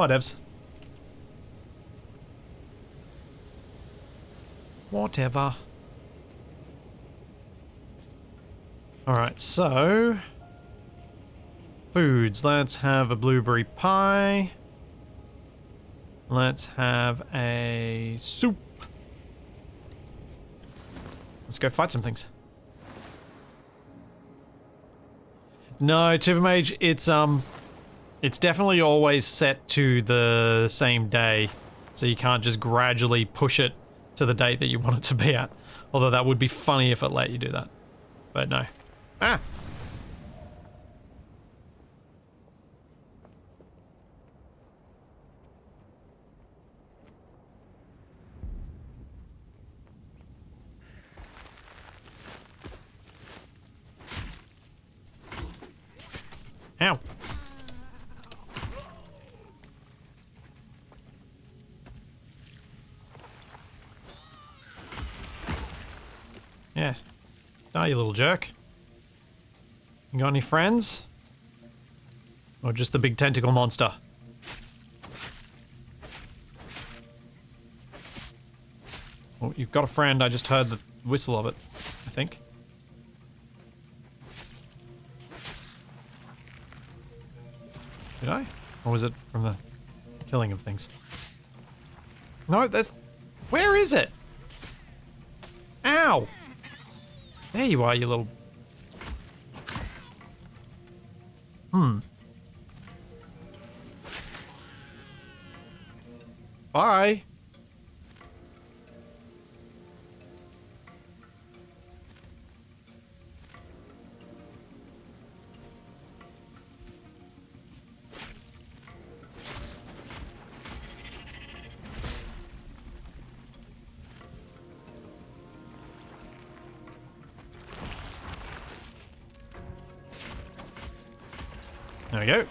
Whatevs. Whatever. Alright, so... foods. Let's have a blueberry pie. Let's have a soup. Let's go fight some things. No, Tivamage, it's definitely always set to the same day, so you can't just gradually push it to the date that you want it to be at. Although that would be funny if it let you do that. But no. Ah! Ow. Yeah. Die, you little jerk. You got any friends? Or just the big tentacle monster? Well, you've got a friend. I just heard the whistle of it, I think. Did I? Or was it from the killing of things? No, there's... Where is it? Ow! There you are, you little... Bye! There we go.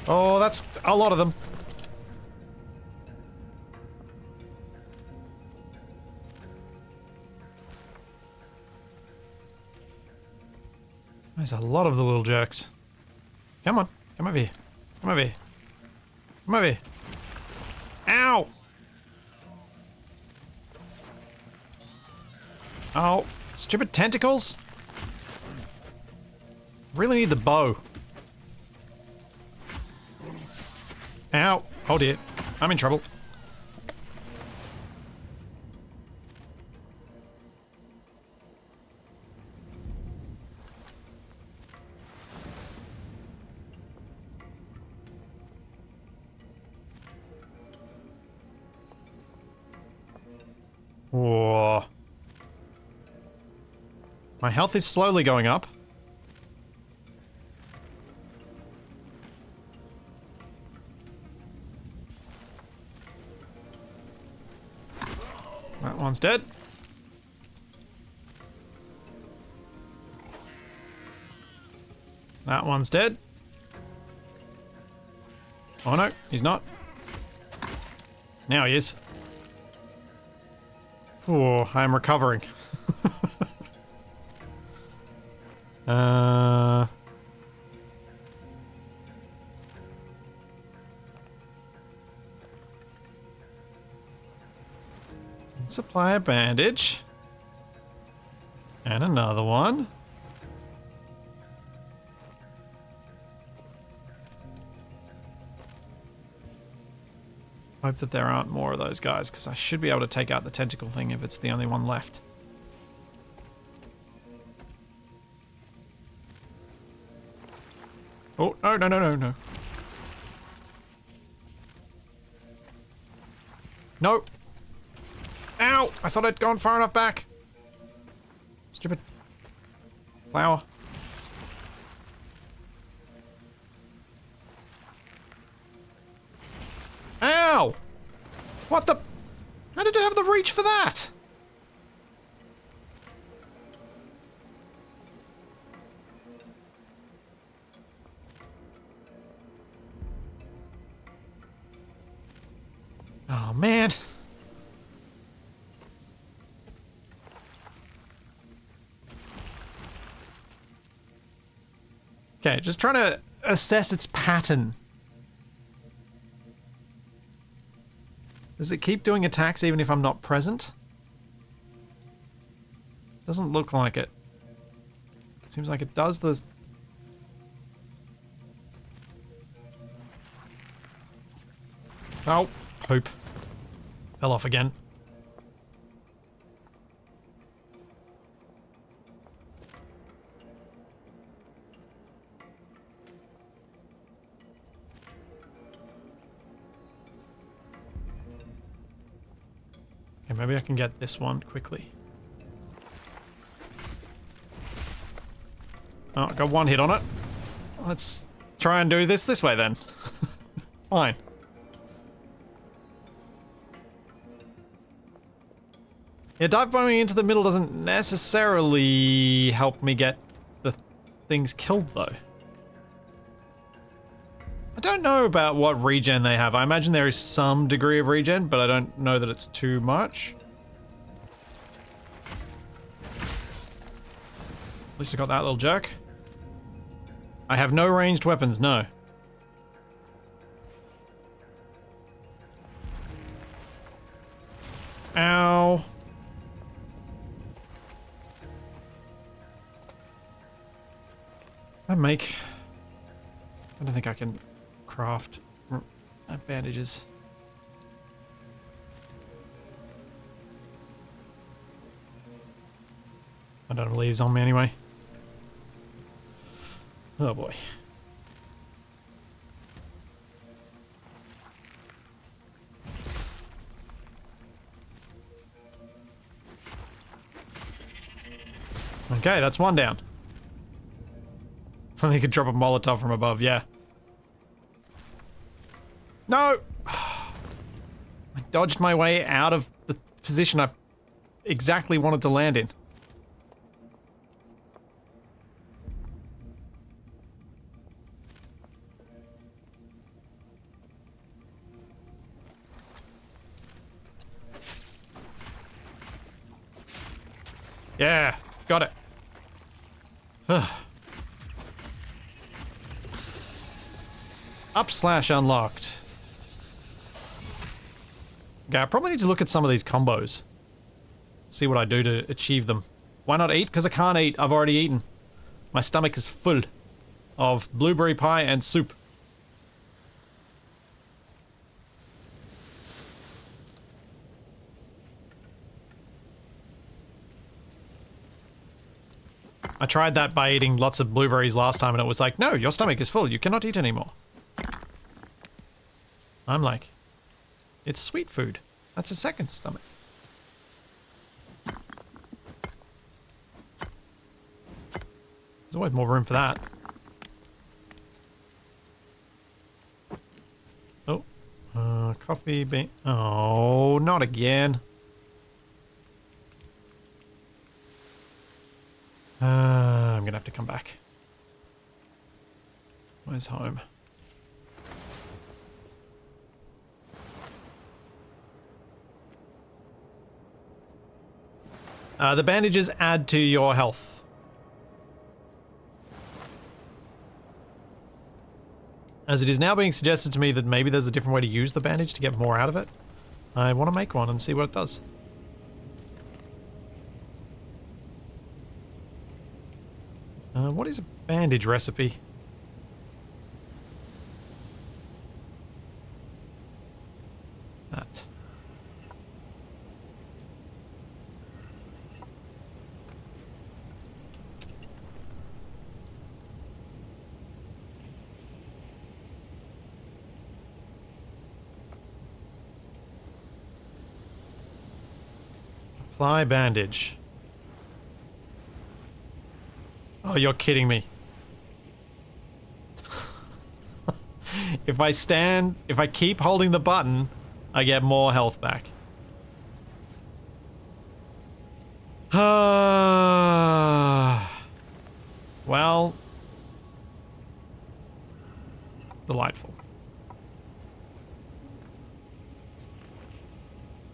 Oh, that's a lot of them. There's a lot of the little jerks. Come on. Come over here. Come over here. Come over here. Ow! Oh, stupid tentacles. Really need the bow. Ow. Oh dear. I'm in trouble. Whoa. My health is slowly going up. That one's dead. That one's dead. Oh no, he's not. Now he is. Oh, I'm recovering. Supply a bandage. And another one. Hope that there aren't more of those guys, because I should be able to take out the tentacle thing if it's the only one left. Oh, no, no, no, no, no. No! Ow! I thought I'd gone far enough back. Stupid flower. Ow! What the? How did it have the reach for that? Oh, man. Okay, just trying to assess its pattern. Does it keep doing attacks even if I'm not present? Doesn't look like it. Seems like it does the... Oh, poop. Fell off again. Okay, maybe I can get this one quickly. Oh, I got one hit on it. Let's try and do this way then. Fine. Yeah, dive bombing into the middle doesn't necessarily help me get the things killed, though. I don't know about what regen they have. I imagine there is some degree of regen, but I don't know that it's too much. At least I got that little jerk. I have no ranged weapons, no. Ow. I don't think I can craft bandages. I don't have leaves on me anyway. Oh boy. Okay, that's one down. If only you could drop a Molotov from above, yeah. No! I dodged my way out of the position I exactly wanted to land in. Yeah, got it. Up/unlocked. Okay, I probably need to look at some of these combos. See what I do to achieve them. Why not eat? Because I can't eat. I've already eaten. My stomach is full of blueberry pie and soup. I tried that by eating lots of blueberries last time and it was like, no, your stomach is full. You cannot eat anymore. I'm like, it's sweet food. That's a second stomach. There's always more room for that. Oh, coffee bean. Oh, not again. I'm gonna have to come back. Where's home? The bandages add to your health. As it is now being suggested to me that maybe there's a different way to use the bandage to get more out of it, I want to make one and see what it does. What is a bandage recipe? Apply bandage. Oh, you're kidding me. If I keep holding the button, I get more health back. Well, delightful.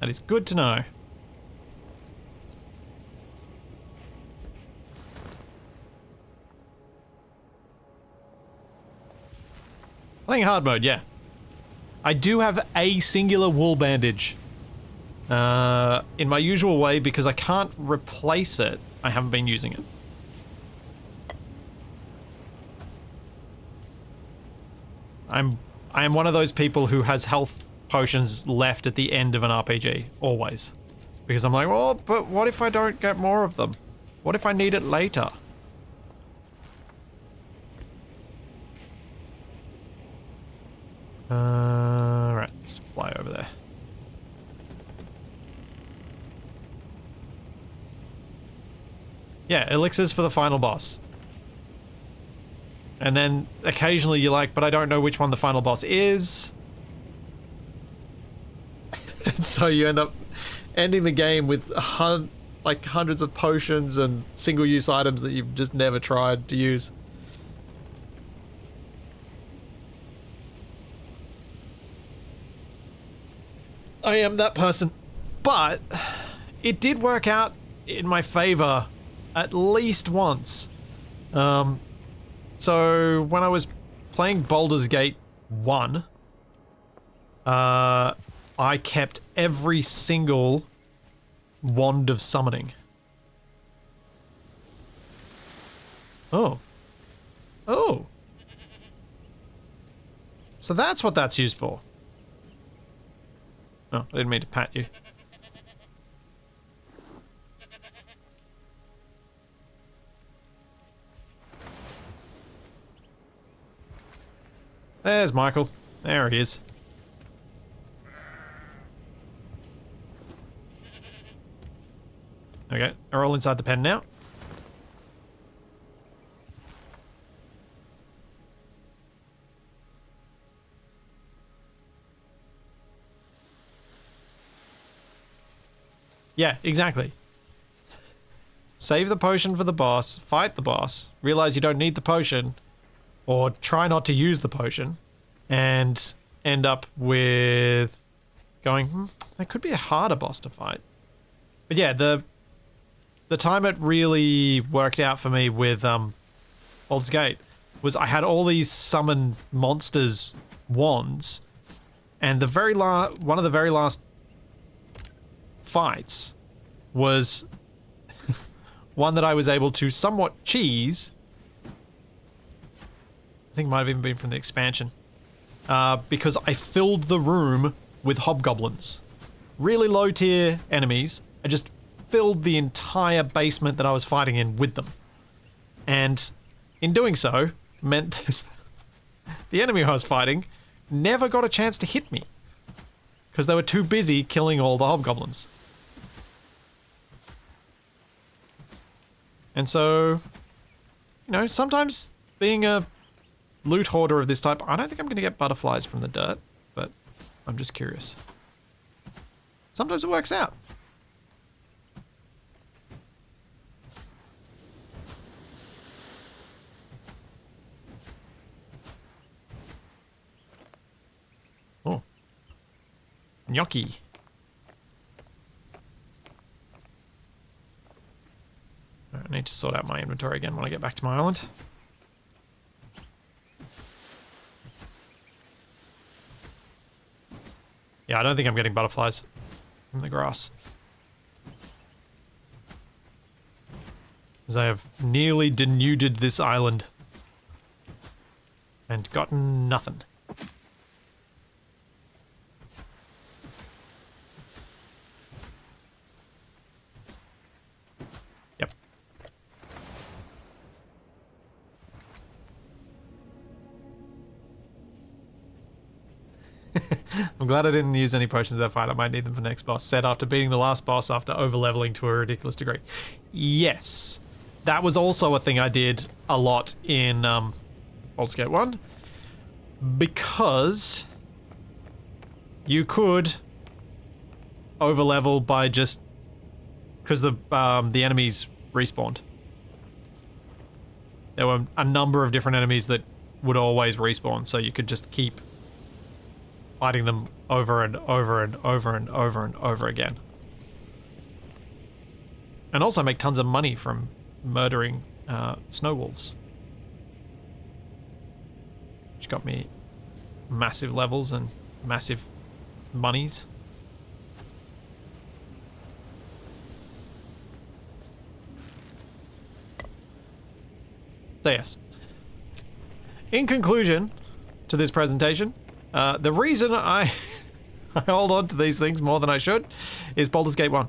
That is good to know. Playing hard mode, yeah. I do have a singular wool bandage. In my usual way, because I can't replace it, I haven't been using it. I am one of those people who has health potions left at the end of an RPG, always. Because I'm like, well, but what if I don't get more of them? What if I need it later? Right, let's fly over there. Yeah, elixirs for the final boss. And then occasionally you're like, but I don't know which one the final boss is. And so you end up ending the game with like hundreds of potions and single-use items that you've just never tried to use. I am that person. But it did work out in my favor at least once. So when I was playing Baldur's Gate 1, I kept every single wand of summoning. Oh. Oh. So that's what that's used for. Oh, I didn't mean to pat you. There's Michael. There he is. Okay, they're all inside the pen now. Yeah, exactly. Save the potion for the boss, fight the boss, realize you don't need the potion, or try not to use the potion, and end up with going, that could be a harder boss to fight. But yeah, the time it really worked out for me with Baldur's Gate was I had all these summoned monsters wands, and the one of the very last fights was one that I was able to somewhat cheese. I think it might have even been from the expansion. Because I filled the room with hobgoblins. Really low tier enemies. I just filled the entire basement that I was fighting in with them. And in doing so, meant that the enemy I was fighting never got a chance to hit me. Because they were too busy killing all the hobgoblins. And so, you know, sometimes being a loot hoarder of this type, I don't think I'm going to get butterflies from the dirt, but I'm just curious. Sometimes it works out. Oh. Gnocchi. I need to sort out my inventory again when I get back to my island. Yeah, I don't think I'm getting butterflies from the grass. As I have nearly denuded this island and gotten nothing. Yep. I'm glad I didn't use any potions in that fight. I might need them for next boss. Said after beating the last boss after over-leveling to a ridiculous degree. Yes. That was also a thing I did a lot in Baldur's Gate 1. Because you could over-level by just... Because the enemies respawned. There were a number of different enemies that would always respawn, so you could just keep fighting them over and over and over and over and over again. And also make tons of money from murdering snow wolves. Which got me massive levels and massive monies. So yes. In conclusion to this presentation, the reason I hold on to these things more than I should is Baldur's Gate 1.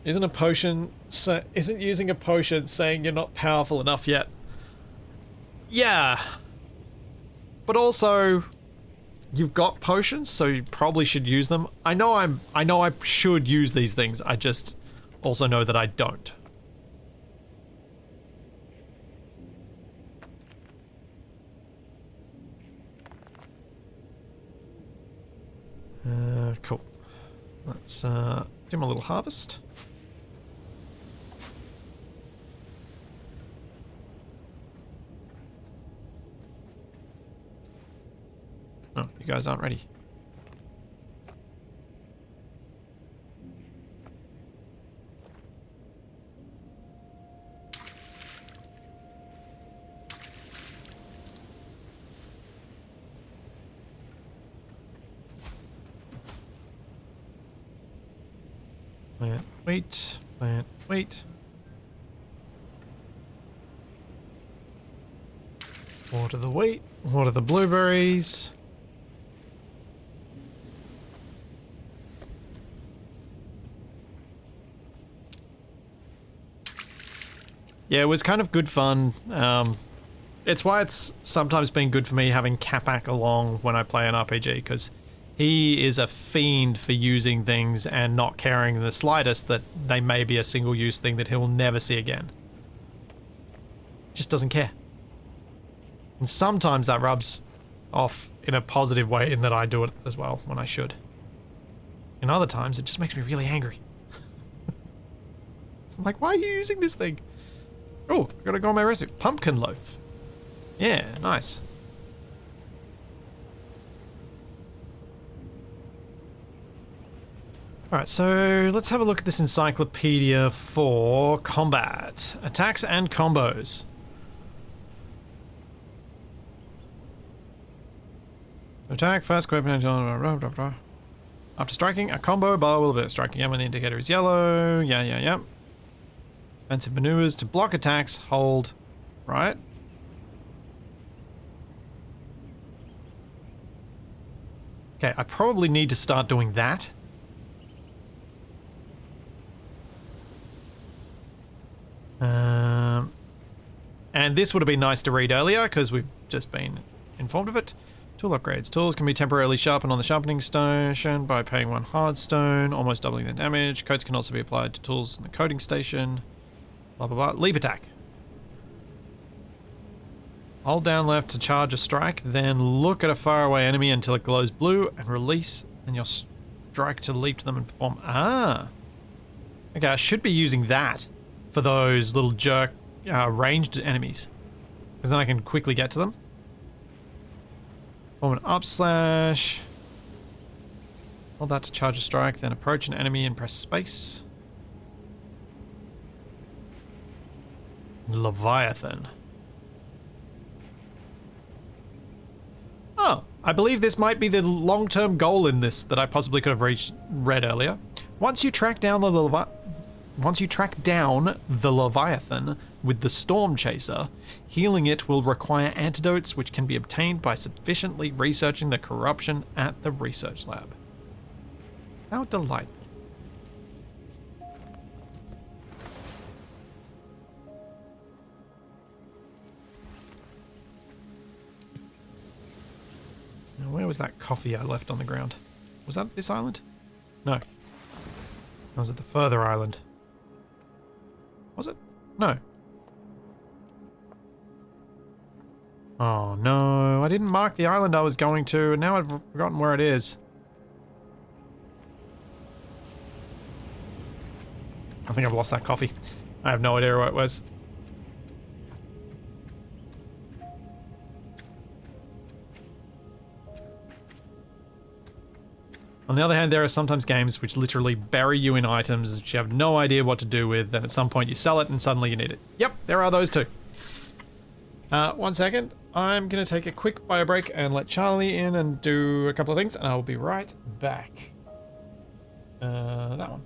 Isn't using a potion saying you're not powerful enough yet? Yeah. But also, you've got potions, so you probably should use them. I know I should use these things. I just also know that I don't. Cool. Let's do my little harvest. Oh, you guys aren't ready. Plant, wait, plant, wait. Water the wheat, water the blueberries. Yeah, it was kind of good fun. It's why it's sometimes been good for me having Capac along when I play an RPG, because he is a fiend for using things and not caring in the slightest that they may be a single-use thing that he'll never see again. Just doesn't care. And sometimes that rubs off in a positive way in that I do it as well when I should. And other times it just makes me really angry. I'm like, why are you using this thing? Oh, I gotta go on my recipe. Pumpkin loaf. Yeah, nice. Alright, so let's have a look at this encyclopedia for combat. Attacks and combos. Attack, first equipment, after striking, a combo bar will be striking again when the indicator is yellow. Yeah. Defensive maneuvers to block attacks, hold, right? Okay, I probably need to start doing that. And this would have been nice to read earlier because we've just been informed of it. Tool upgrades. Tools can be temporarily sharpened on the sharpening station by paying 1 hard stone, almost doubling the damage. Coats can also be applied to tools in the coating station. Blah, blah, blah. Leap attack. Hold down left to charge a strike, then look at a faraway enemy until it glows blue and release, and you'll strike to leap to them and perform. Ah. Okay, I should be using that for those little jerk ranged enemies, because then I can quickly get to them. Form an up slash. Hold that to charge a strike, then approach an enemy and press space. Leviathan. Oh, I believe this might be the long-term goal in this that I possibly could have read earlier. Once you track down the Leviathan with the Storm Chaser, healing it will require antidotes which can be obtained by sufficiently researching the corruption at the research lab. How delightful. Where was that coffee I left on the ground? Was that this island? No. That was at the further island. Was it? No. Oh no, I didn't mark the island I was going to, and now I've forgotten where it is. I think I've lost that coffee. I have no idea where it was. On the other hand, there are sometimes games which literally bury you in items that you have no idea what to do with, and at some point you sell it and suddenly you need it. Yep, there are those too. 1 second. I'm going to take a quick bio break and let Charlie in and do a couple of things, and I will be right back. That one.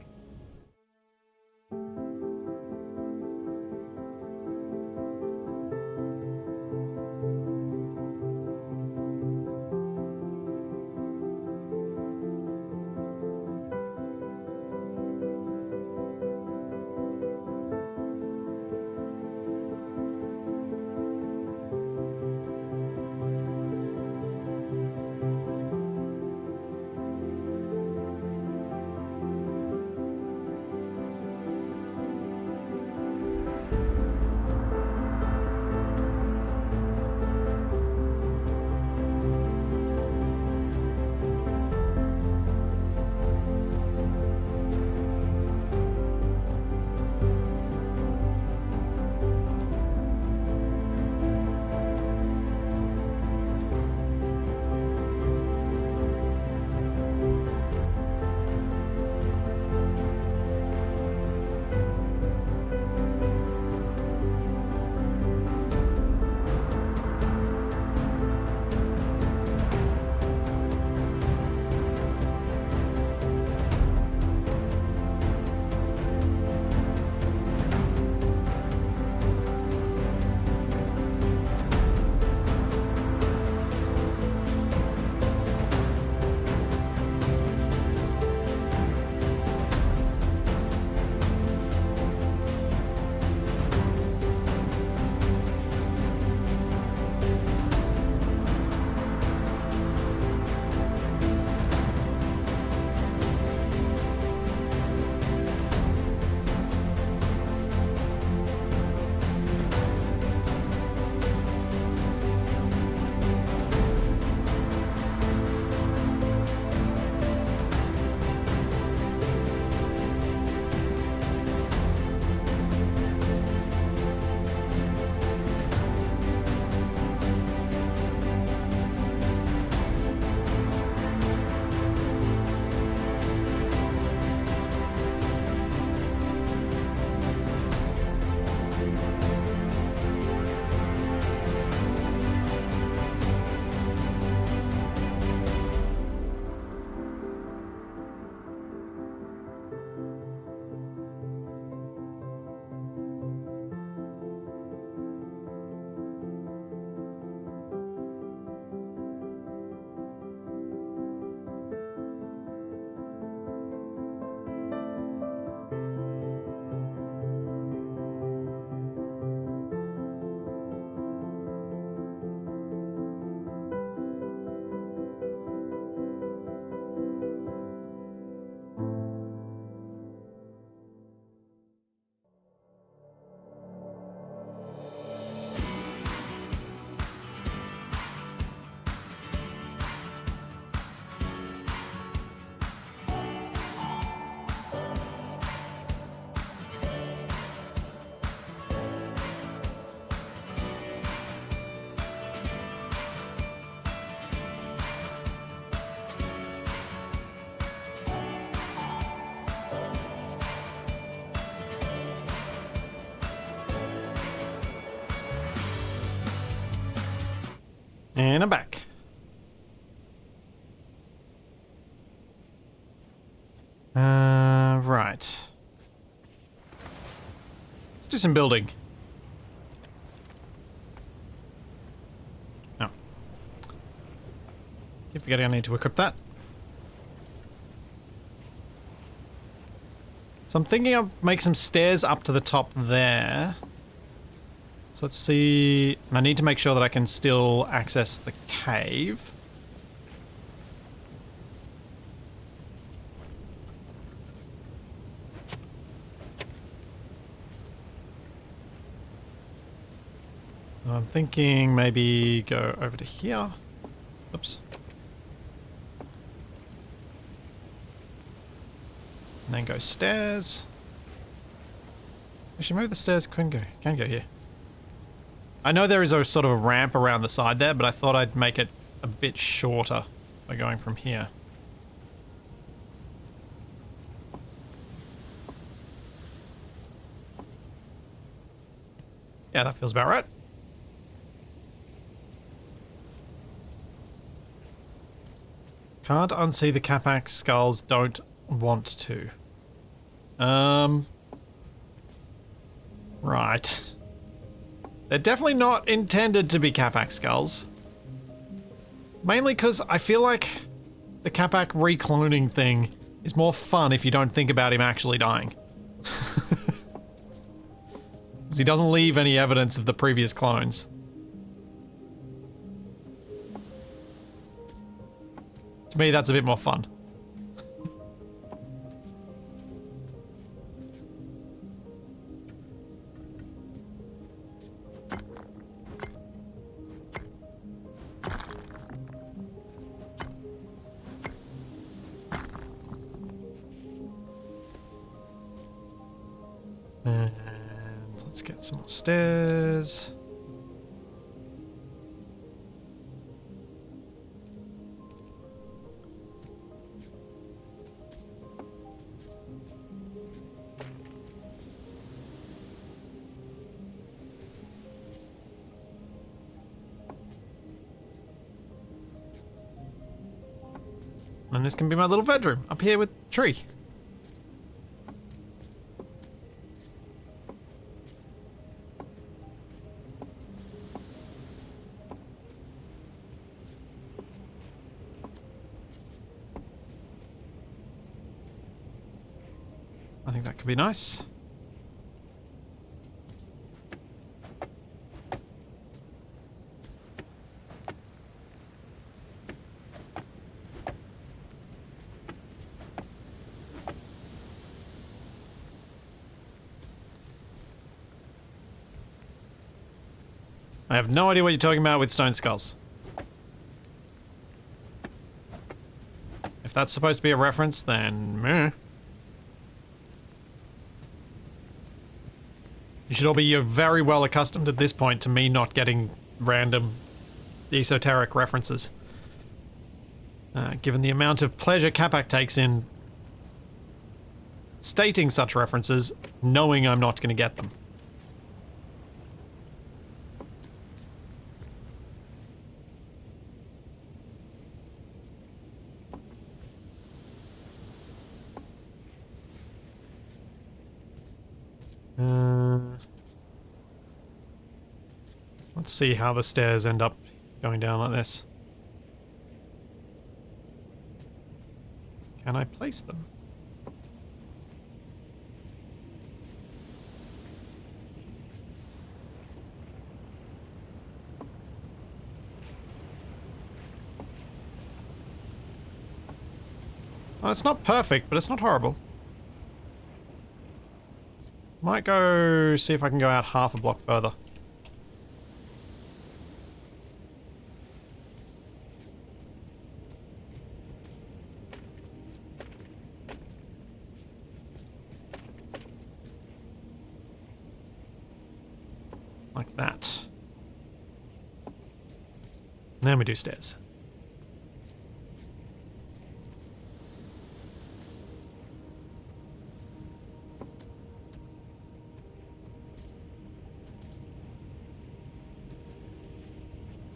And I'm back. Right. Let's do some building. Oh. Keep forgetting I need to equip that. So I'm thinking I'll make some stairs up to the top there. So let's see. And I need to make sure that I can still access the cave. I'm thinking maybe go over to here. Oops. And then go stairs. Actually, maybe the stairs can go here. I know there is a sort of a ramp around the side there, but I thought I'd make it a bit shorter by going from here. Yeah, that feels about right. Can't unsee the Capac skulls, don't want to. Right. They're definitely not intended to be Capac skulls. Mainly because I feel like the Capac recloning thing is more fun if you don't think about him actually dying. Because he doesn't leave any evidence of the previous clones. To me, that's a bit more fun. And let's get some more stairs. And this can be my little bedroom up here with tree. I think that could be nice. I have no idea what you're talking about with stone skulls. If that's supposed to be a reference, then meh. You should all be very well accustomed at this point to me not getting random esoteric references. Given the amount of pleasure Capac takes in stating such references, knowing I'm not going to get them. Let's see how the stairs end up going down like this. Can I place them? Well, it's not perfect, but it's not horrible. Might go see if I can go out half a block further. Like that. And then we do stairs.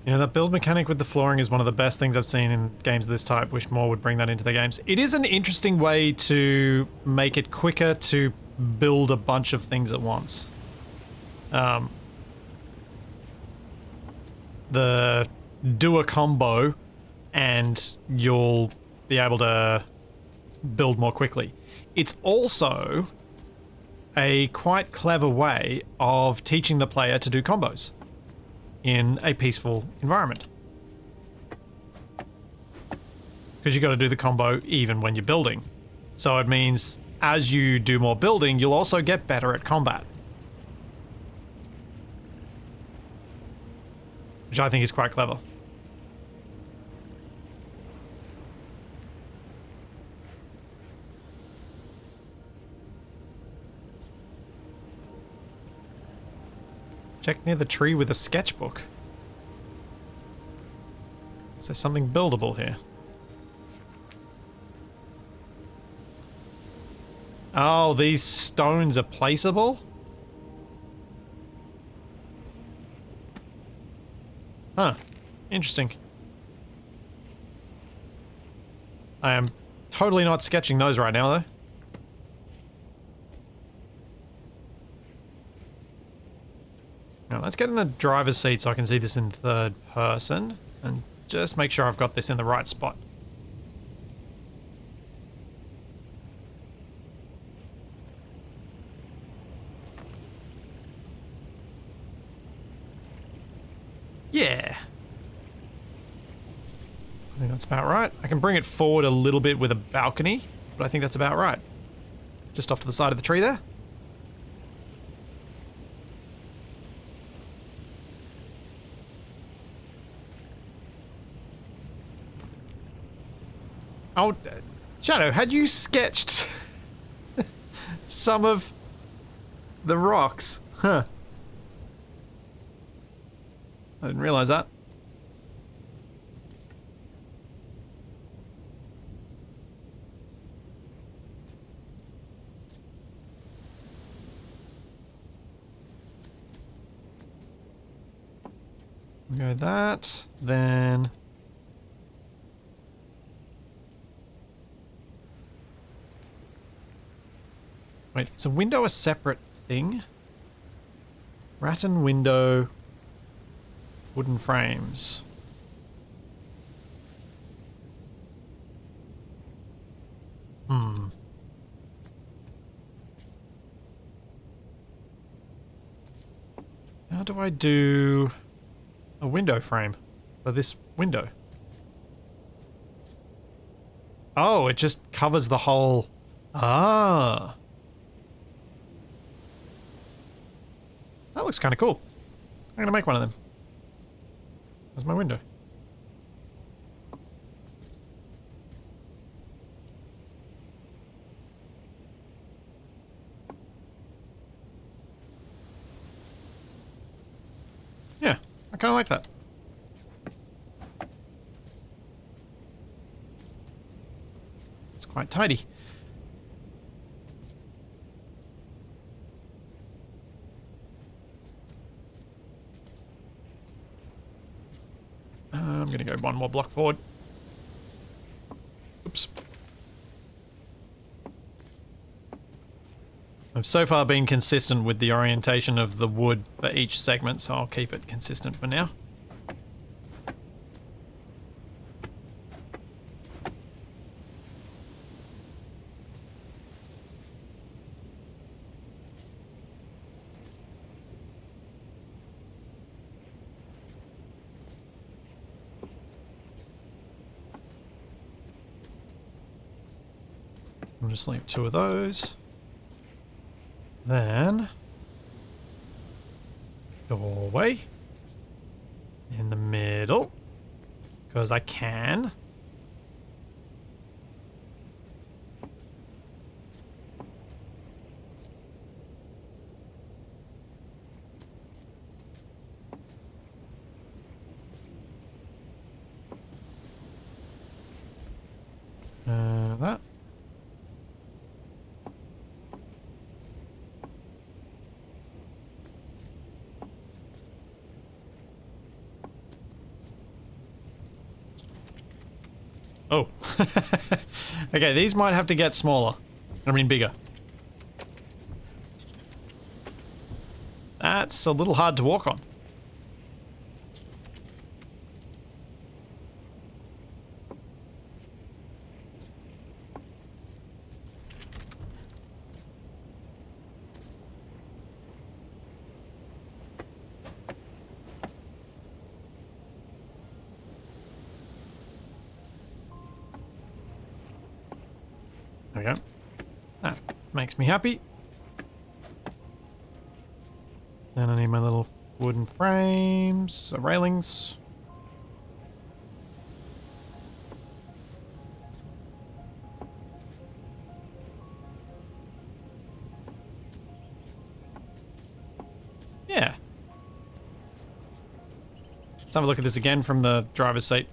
Yeah, that build mechanic with the flooring is one of the best things I've seen in games of this type. Wish more would bring that into the games. It is an interesting way to make it quicker to build a bunch of things at once. Do a combo and you'll be able to build more quickly. It's also a quite clever way of teaching the player to do combos in a peaceful environment. Because you got to do the combo even when you're building. So it means as you do more building, you'll also get better at combat. which I think is quite clever. Check near the tree with a sketchbook. Is there something buildable here? Oh, these stones are placeable? Huh. Interesting. I am totally not sketching those right now, though. Now, let's get in the driver's seat so I can see this in third person. And just make sure I've got this in the right spot. Yeah. I think that's about right. I can bring it forward a little bit with a balcony, but I think that's about right. Just off to the side of the tree there. Oh, Shadow, had you sketched some of the rocks? Huh. I didn't realize that. We go that, then... Wait, is a window a separate thing? Rattan window... Wooden frames. Hmm. How do I do a window frame for this window? Oh, it just covers the whole... Ah. That looks kind of cool. I'm gonna make one of them. There's my window. Yeah, I kind of like that. It's quite tidy. I'm going to go one more block forward. Oops. I've so far been consistent with the orientation of the wood for each segment, so I'll keep it consistent for now. I'll just leave 2 of those. Then... doorway. In the middle. Because I can. That. Oh. Okay, these might have to get smaller. I mean bigger. That's a little hard to walk on. There we go. That makes me happy. Then I need my little Wooden frames, railings. Yeah. Let's have a look at this again from the driver's seat.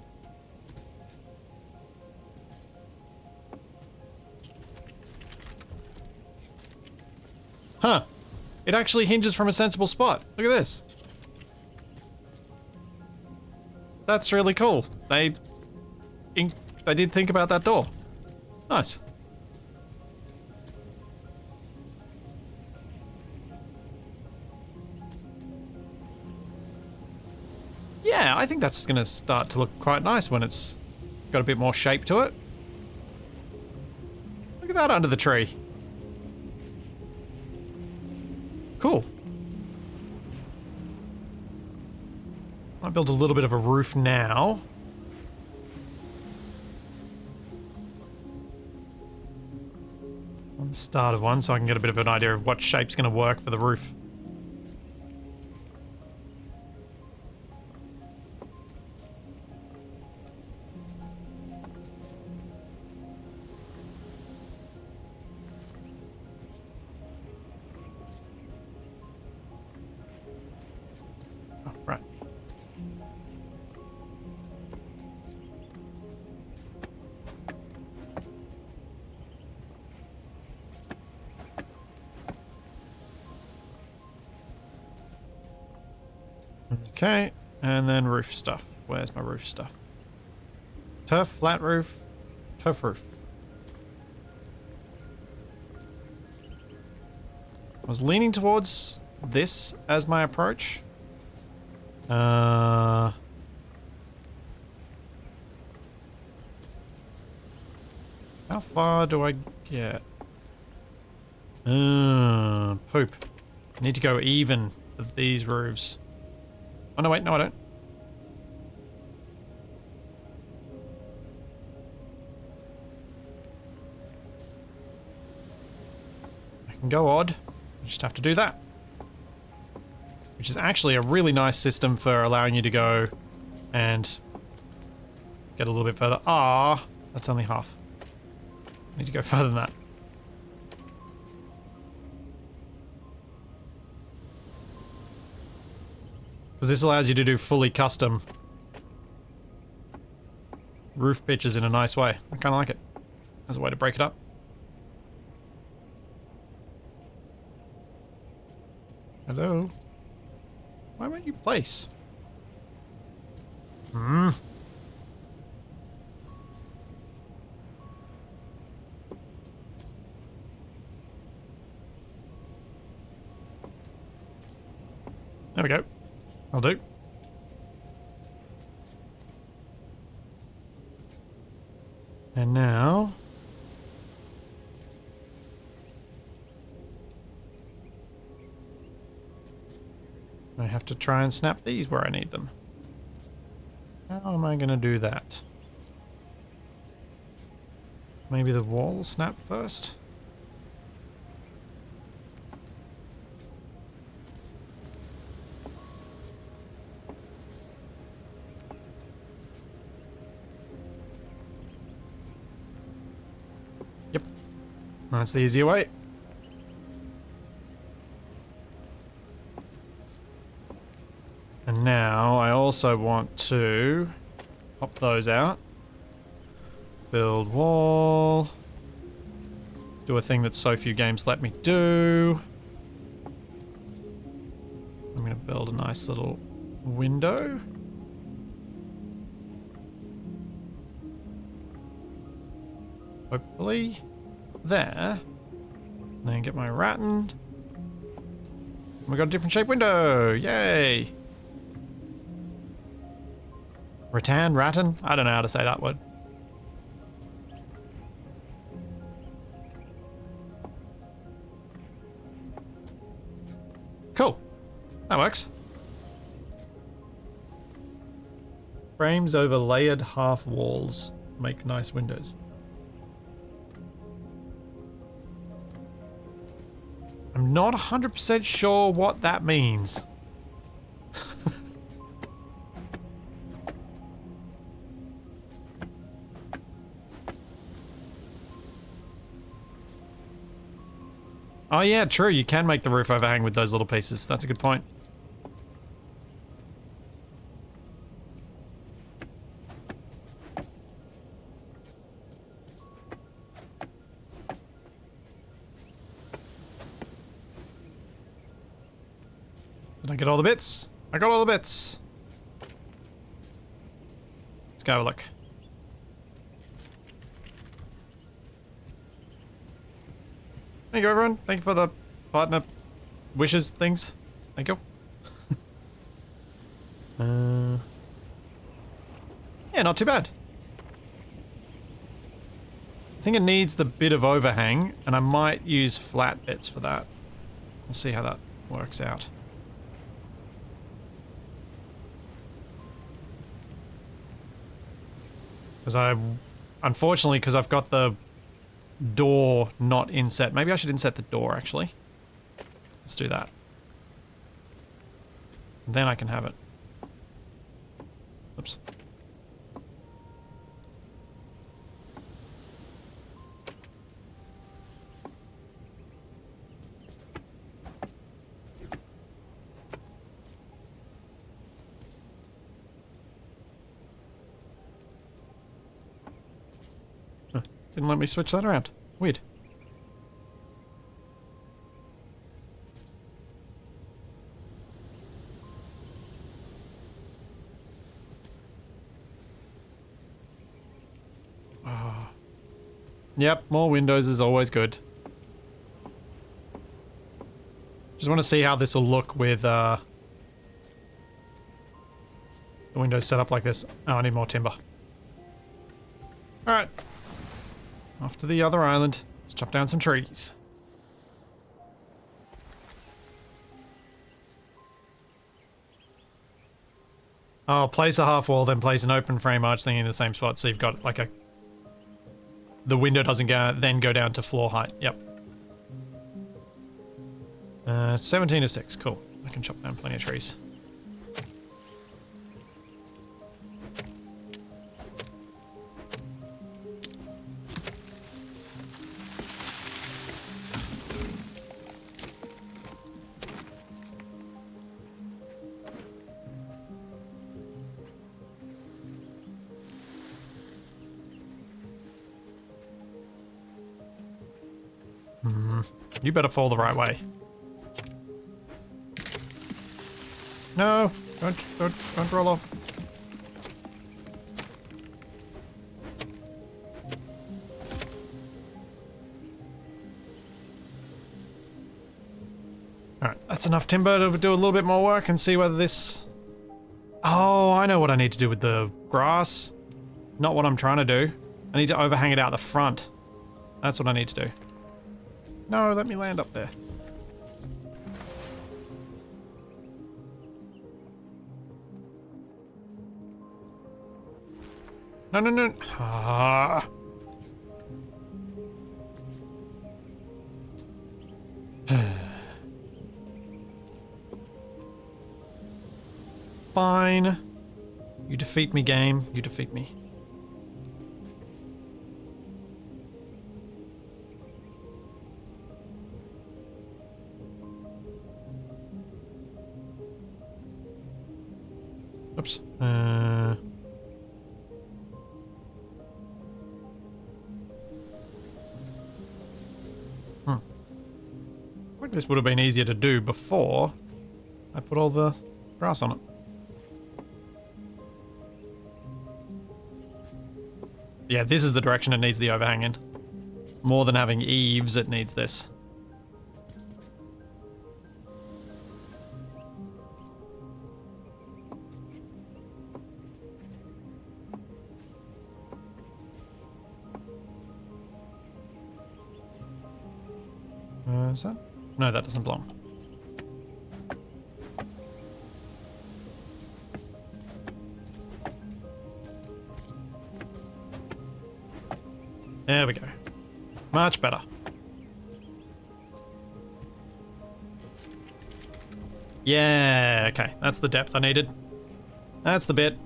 Huh. It actually hinges from a sensible spot. Look at this. That's really cool. They did think about that door. Nice. Yeah, I think that's going to start to look quite nice when it's got a bit more shape to it. Look at that under the tree. Cool. Might build a little bit of a roof now. On the start of one, so I can get a bit of an idea of what shape's going to work for the roof. Oh, right. Okay, and then roof stuff. Where's my roof stuff? Turf, flat roof, turf roof. I was leaning towards this as my approach. How far do I get? Poop. I need to go even for these roofs. Oh, no, wait, no, I don't. I can go odd. I just have to do that. Which is actually a really nice system for allowing you to go and get a little bit further. Ah, that's only half. I need to go further than that. Because this allows you to do fully custom roof pitches in a nice way. I kind of like it as a way to break it up. Hello? Why won't you place? Hmm. There we go. I'll do. And now... I have to try and snap these where I need them. How am I going to do that? Maybe the wall snap first? Yep. That's the easier way. And now I also want to pop those out. Build wall. Do a thing that so few games let me do. I'm going to build a nice little window. Hopefully there. Then get my rattan. We got a different shape window. Yay! Rattan? I don't know how to say that word. Cool. That works. Frames over layered half walls make nice windows. I'm not 100% sure what that means. Oh yeah, true. You can make the roof overhang with those little pieces. That's a good point. Did I get all the bits? I got all the bits. Let's go have a look. Thank you, everyone. Thank you for the partner wishes things. Thank you. Yeah, not too bad. I think it needs the bit of overhang, and I might use flat bits for that. We'll see how that works out. Because unfortunately, because I've got the door not inset. Maybe I should inset the door, actually. Let's do that. Then I can have it. Oops. Didn't let me switch that around. Weird. Oh. Yep, more windows is always good. Just want to see how this will look with the windows set up like this. Oh, I need more timber. Alright. Off to the other island. Let's chop down some trees. Oh, place a half wall, then place an open frame arch thing in the same spot, so you've got like a... The window doesn't then go down to floor height. Yep. 17 to 6. Cool. I can chop down plenty of trees. You better fall the right way. No, don't roll off. Alright, that's enough timber to do a little bit more work and see whether this... Oh, I know what I need to do with the grass. Not what I'm trying to do. I need to overhang it out the front. That's what I need to do. No, let me land up there. No, no, no. Ah. Fine. You defeat me, game. You defeat me. Oops. I think this would have been easier to do before I put all the grass on it. Yeah, this is the direction it needs the overhang in. More than having eaves, it needs this. Is that? No, that doesn't belong. There we go. Much better. Yeah, okay. That's the depth I needed. That's the bit.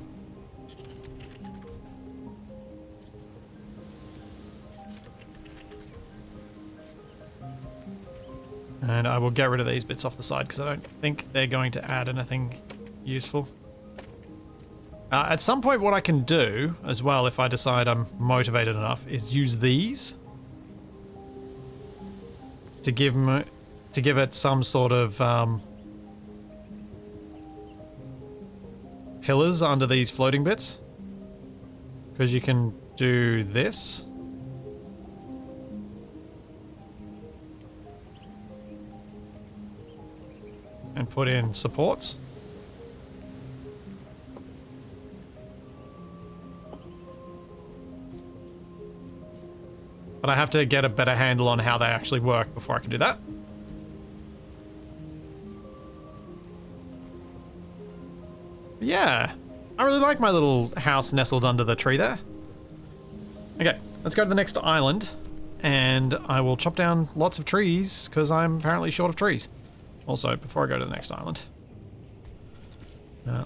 And I will get rid of these bits off the side because I don't think they're going to add anything useful. At some point what I can do as well, if I decide I'm motivated enough, is use these to give it some sort of pillars under these floating bits. Because you can do this. And put in supports. But I have to get a better handle on how they actually work before I can do that. But yeah, I really like my little house nestled under the tree there. Okay, let's go to the next island, and I will chop down lots of trees because I'm apparently short of trees. Also, before I go to the next island,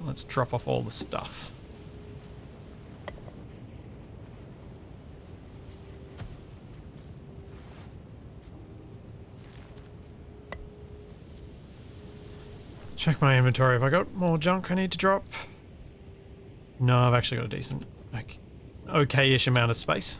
let's drop off all the stuff. Check my inventory. Have I got more junk I need to drop? No, I've actually got a decent, like, okay-ish amount of space.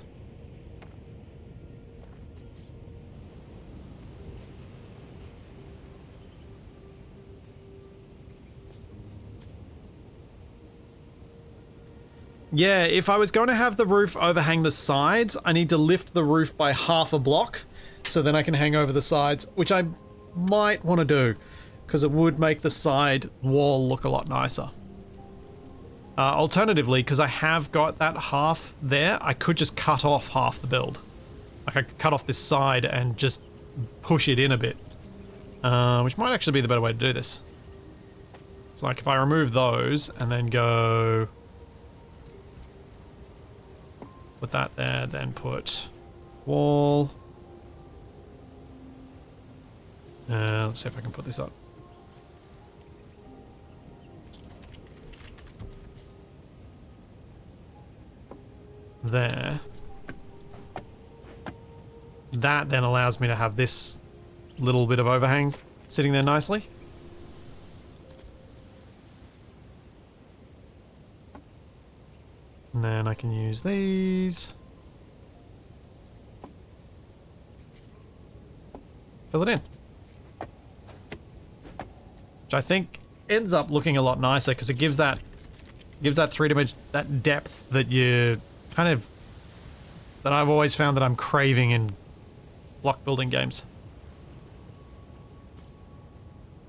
Yeah, if I was going to have the roof overhang the sides, I need to lift the roof by half a block, so then I can hang over the sides, which I might want to do, because it would make the side wall look a lot nicer. Alternatively, because I have got that half there, I could just cut off half the build. Like, I could cut off this side and just push it in a bit. Which might actually be the better way to do this. It's like if I remove those and then go... Put that there, then put wall. Let's see if I can put this up. There. That then allows me to have this little bit of overhang sitting there nicely. And then I can use these. Fill it in. Which I think ends up looking a lot nicer because it gives that three-dimensional, that depth that you kind of, that I've always found that I'm craving in block building games.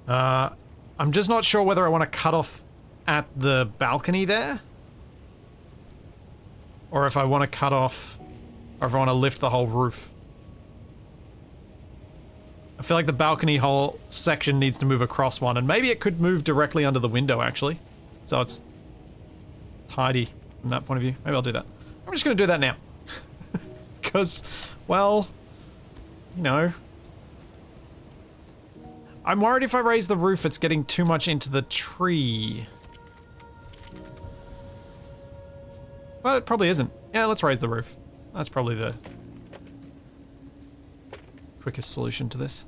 I'm just not sure whether I want to cut off at the balcony there, or if I want to cut off, or if I want to lift the whole roof. I feel like the balcony whole section needs to move across one, and maybe it could move directly under the window actually, so it's tidy from that point of view. Maybe I'll do that. I'm just going to do that now. Because, well, you know, I'm worried if I raise the roof it's getting too much into the tree. But it probably isn't. Yeah, let's raise the roof. That's probably the quickest solution to this.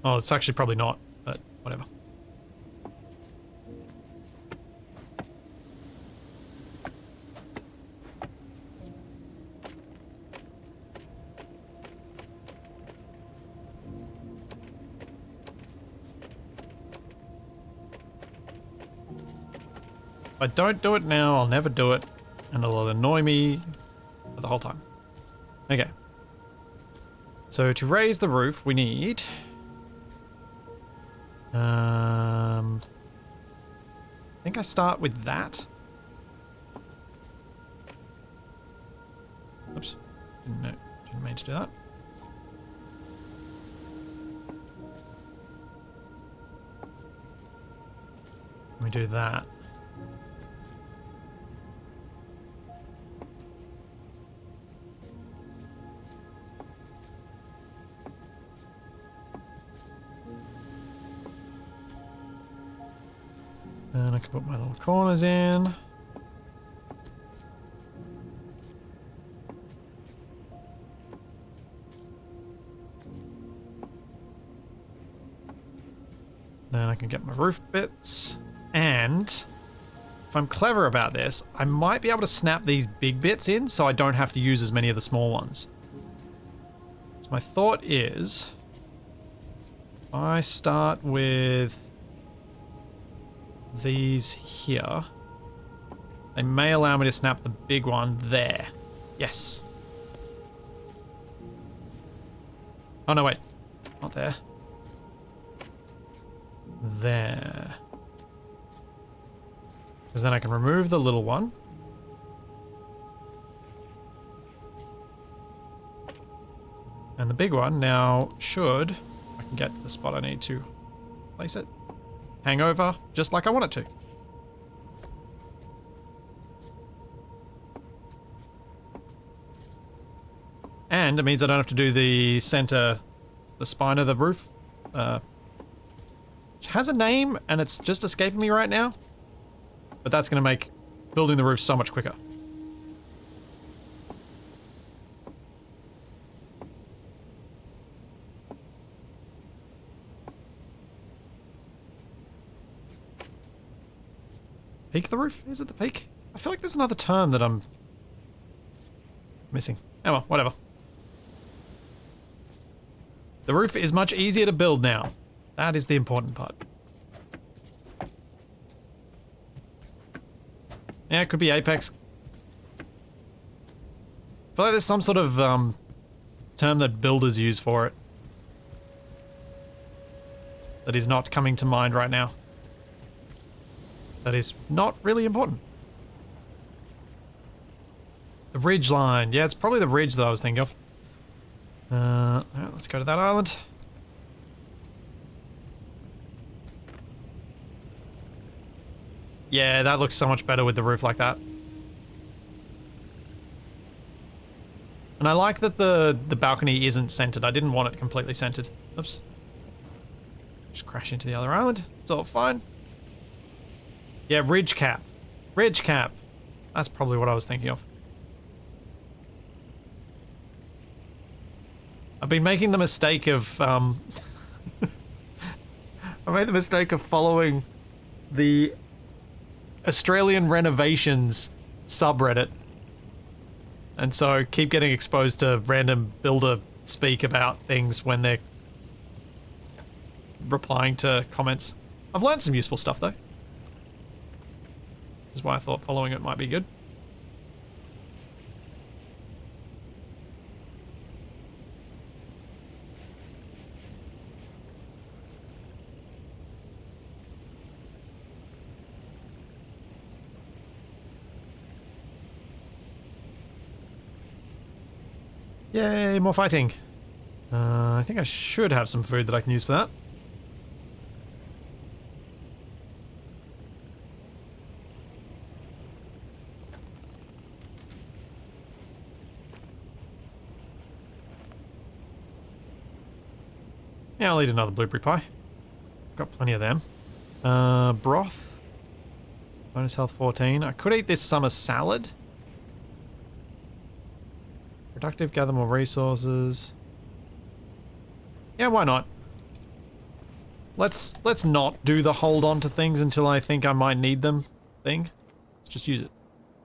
Oh, it's actually probably not, but whatever. If I don't do it now, I'll never do it, and it'll annoy me the whole time. Okay. So to raise the roof, we need... I think I start with that. Oops. Didn't mean to do that. Let me do that. Then I can put my little corners in. Then I can get my roof bits. And if I'm clever about this, I might be able to snap these big bits in so I don't have to use as many of the small ones. So my thought is, I start with these here. They may allow me to snap the big one there. Yes. Oh no, wait. Not there. There. Because then I can remove the little one. And the big one now should, I can get to the spot I need to place it, hang over just like I want it to. And it means I don't have to do the center, the spine of the roof. Which has a name and it's just escaping me right now. But that's going to make building the roof so much quicker. Peak the roof? Is it the peak? I feel like there's another term that I'm missing. Oh well, whatever. The roof is much easier to build now. That is the important part. Yeah, it could be Apex. I feel like there's some sort of term that builders use for it that is not coming to mind right now. That is not really important. The ridge line. Yeah, it's probably the ridge that I was thinking of. Alright, let's go to that island. Yeah, that looks so much better with the roof like that. And I like that the balcony isn't centered. I didn't want it completely centered. Oops. Just crash into the other island. It's all fine. Yeah, ridge cap. Ridge cap. That's probably what I was thinking of. I've been making the mistake of, I made the mistake of following the Australian renovations subreddit. And so keep getting exposed to random builder speak about things when they're replying to comments. I've learned some useful stuff though. That's why I thought following it might be good. Yay, more fighting. I think I should have some food that I can use for that. Yeah, I'll eat another blueberry pie. Got plenty of them. Broth. Bonus health 14. I could eat this summer salad. Productive, gather more resources. Yeah, why not? Let's not do the hold on to things until I think I might need them thing. Let's just use it.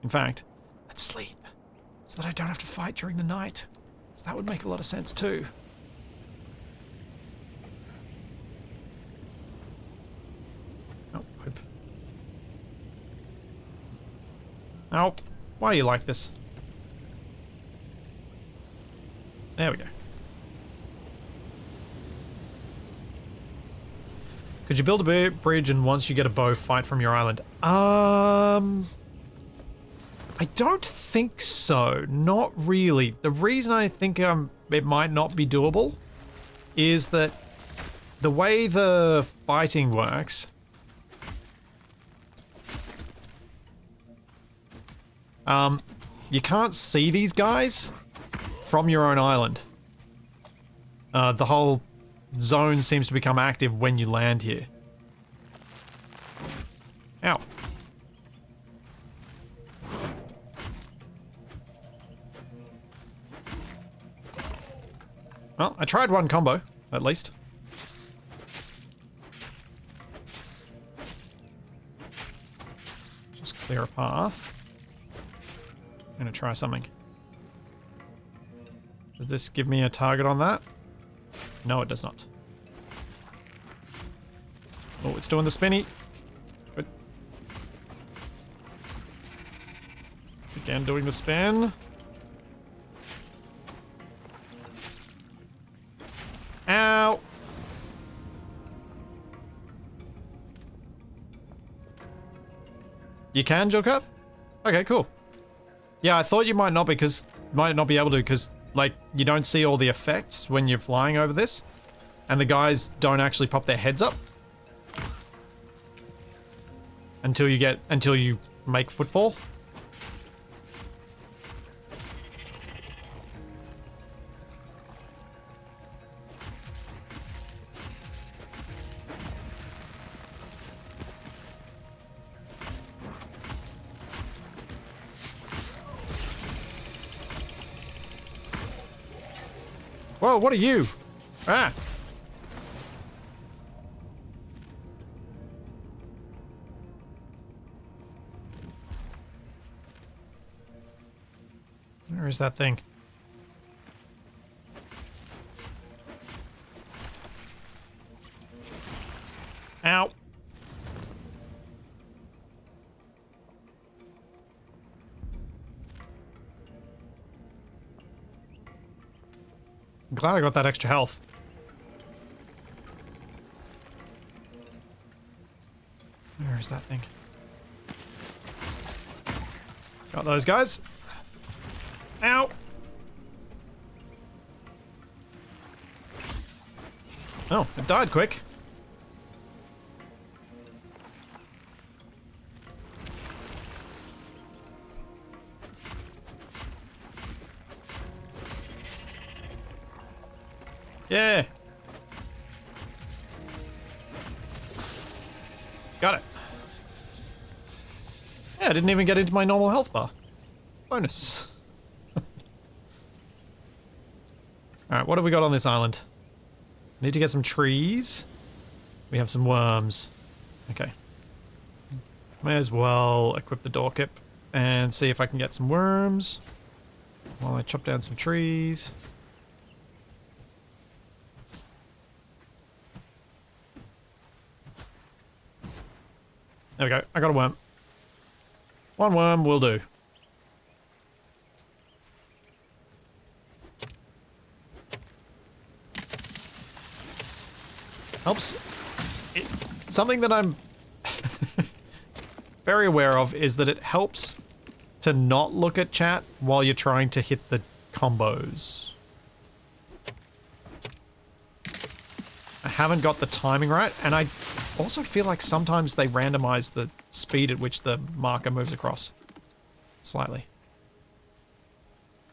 In fact, let's sleep. So that I don't have to fight during the night. So that would make a lot of sense too. Oh, hope. Oh, why are you like this? There we go. Could you build a bridge and once you get a bow, fight from your island? I don't think so. Not really. The reason I think it might not be doable is that the way the fighting works, you can't see these guys from your own island. The whole zone seems to become active when you land here. Ow. Well, I tried one combo, at least. Just clear a path. I'm gonna try something. Does this give me a target on that? No, it does not. Oh, it's doing the spinny. Good. It's again doing the spin. Ow! You can, Jilkath? Okay, cool. Yeah, I thought you might not be able to because like you don't see all the effects when you're flying over this, and the guys don't actually pop their heads up until you make footfall. Whoa, what are you? Ah! Where is that thing? Ow! I'm glad I got that extra health. Where is that thing? Got those guys. Ow! Oh, it died quick. Yeah. Got it. Yeah, I didn't even get into my normal health bar. Bonus. Alright, what have we got on this island? Need to get some trees. We have some worms. Okay. May as well equip the door kip and see if I can get some worms while I chop down some trees. There we go. I got a worm. One worm will do. Helps. Something that I'm very aware of is that it helps to not look at chat while you're trying to hit the combos. I haven't got the timing right, and I also feel like sometimes they randomize the speed at which the marker moves across. Slightly.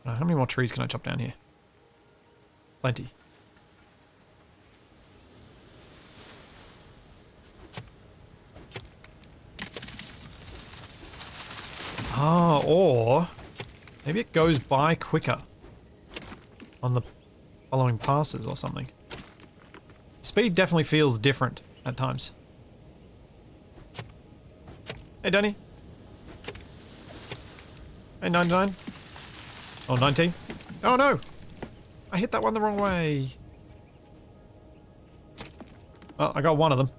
How many more trees can I chop down here? Plenty. Ah, or maybe it goes by quicker on the following passes or something. Speed definitely feels different at times. Hey, Danny. Hey, 99. Oh, 19. Oh, no. I hit that one the wrong way. Oh, I got one of them.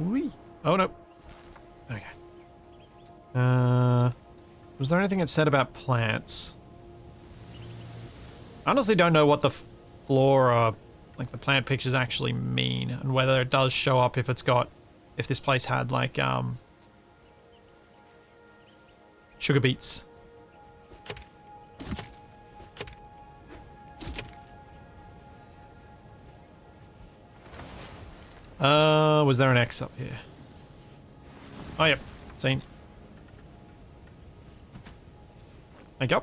Whee. Oh, no. Okay. Was there anything it said about plants? I honestly don't know what the flora, like the plant pictures actually mean, and whether it does show up if if this place had like, sugar beets. Was there an X up here? Oh, yep. Seen. Thank you.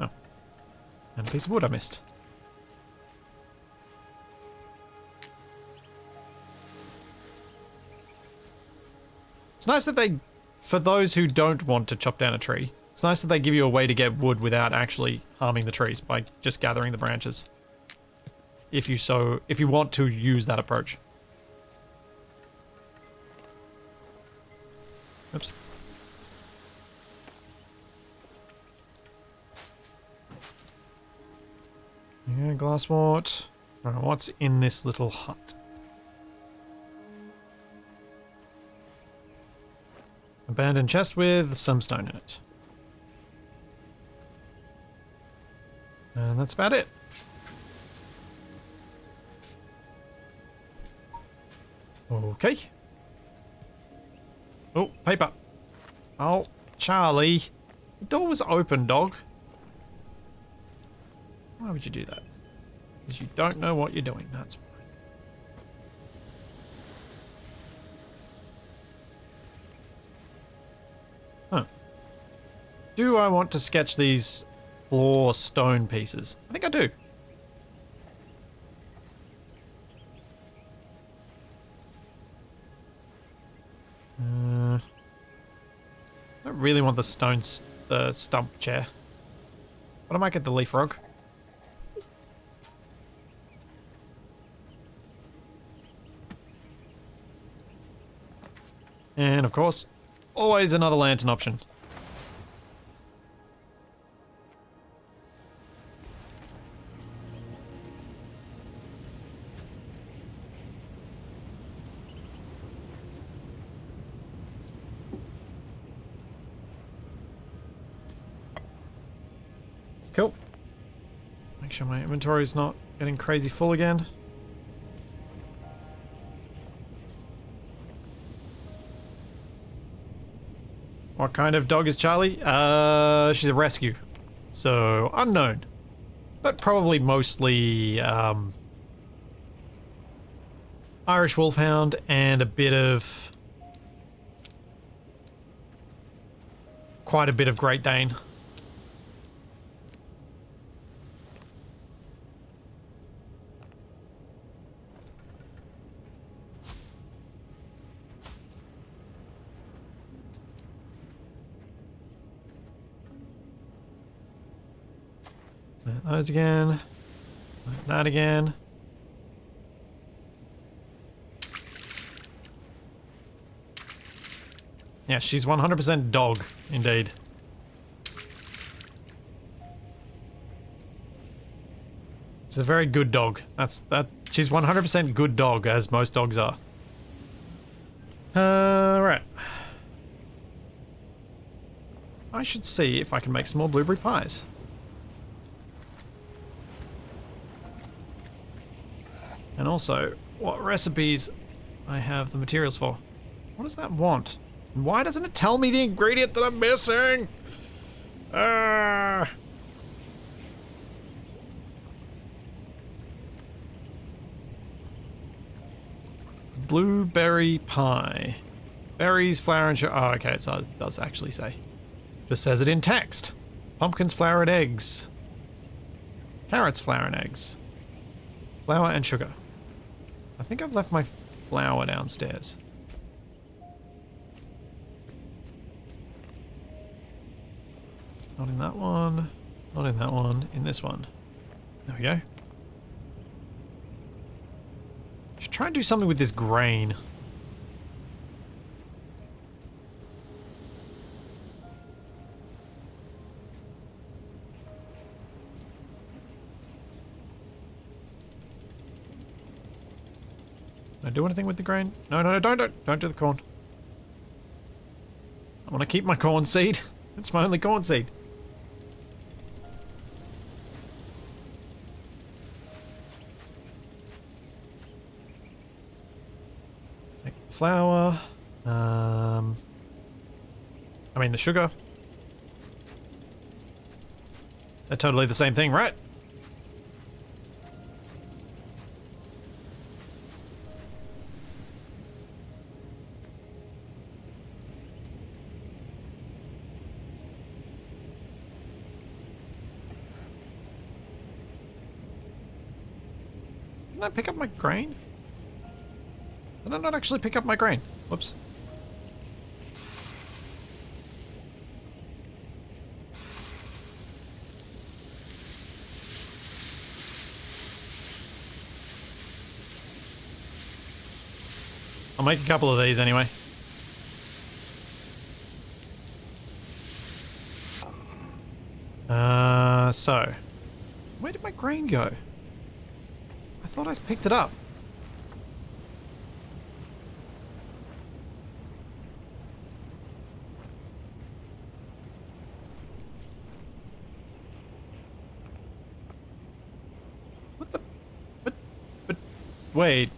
Oh. And a piece of wood I missed. It's nice that they, for those who don't want to chop down a tree, it's nice that they give you a way to get wood without actually harming the trees by just gathering the branches. If you want to use that approach. Oops. Yeah, glass wart. Alright, what's in this little hut? Abandoned chest with some stone in it. And that's about it. Okay. Oh, paper. Oh, Charlie. The door was open, dog. Why would you do that? Because you don't know what you're doing, that's why. Huh. Do I want to sketch these floor stone pieces? I think I do. I don't really want the stump chair. But I might get the leaf rug. And of course, always another lantern option. Cool. Make sure my inventory is not getting crazy full again. What kind of dog is Charlie? She's a rescue. So, unknown. But probably mostly, Irish Wolfhound and a bit of... quite a bit of Great Dane. Those again. That again. Yeah, she's 100% dog, indeed. She's a very good dog. She's 100% good dog, as most dogs are. Right. I should see if I can make some more blueberry pies. And also, what recipes I have the materials for. What does that want? And why doesn't it tell me the ingredient that I'm missing? Blueberry pie. Berries, flour, and sugar. Oh, okay, so it does actually say. Just says it in text. Pumpkins, flour, and eggs. Carrots, flour, and eggs. Flour and sugar. I think I've left my flour downstairs. Not in that one. Not in that one. In this one. There we go. Should try and do something with this grain. Can I do anything with the grain? No, don't do the corn. I want to keep my corn seed. It's my only corn seed. Take the flour. I mean the sugar. They're totally the same thing, right? Didn't I pick up my grain? Did I not actually pick up my grain? Whoops. I'll make a couple of these anyway. So, where did my grain go? I thought I picked it up. What the? But, wait.